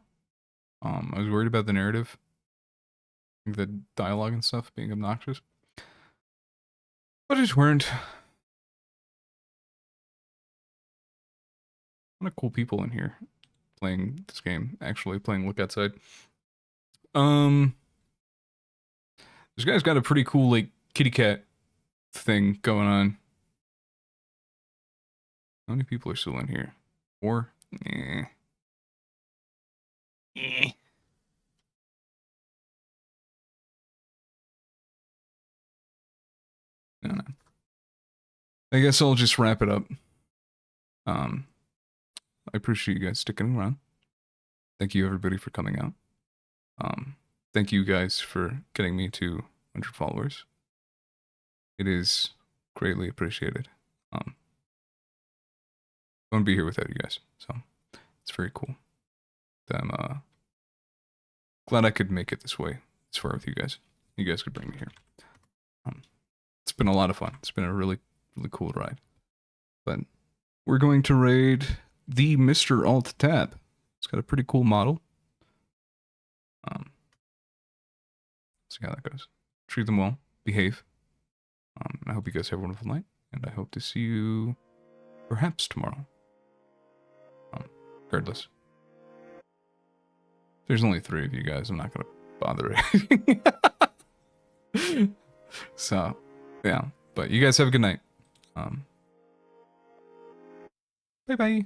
I was worried about the narrative, the dialogue and stuff being obnoxious, but it weren't. A lot of cool people in here playing this game. Actually, playing Look Outside. This guy's got a pretty cool like kitty cat thing going on. How many people are still in here? 4? Eh. No. I guess I'll just wrap it up. I appreciate you guys sticking around. Thank you everybody for coming out. Thank you guys for getting me to 100 followers. It is greatly appreciated. I wouldn't be here without you guys, so it's very cool. I'm glad I could make it this way, this far with you guys. You guys could bring me here. It's been a lot of fun. It's been a really, really cool ride. But we're going to raid the Mr. Alt tab. It's got a pretty cool model. See how that goes. Treat them well. Behave. I hope you guys have a wonderful night, and I hope to see you perhaps tomorrow. Regardless. There's only 3 of you guys. I'm not gonna bother it. So, yeah. But you guys have a good night. Bye-bye.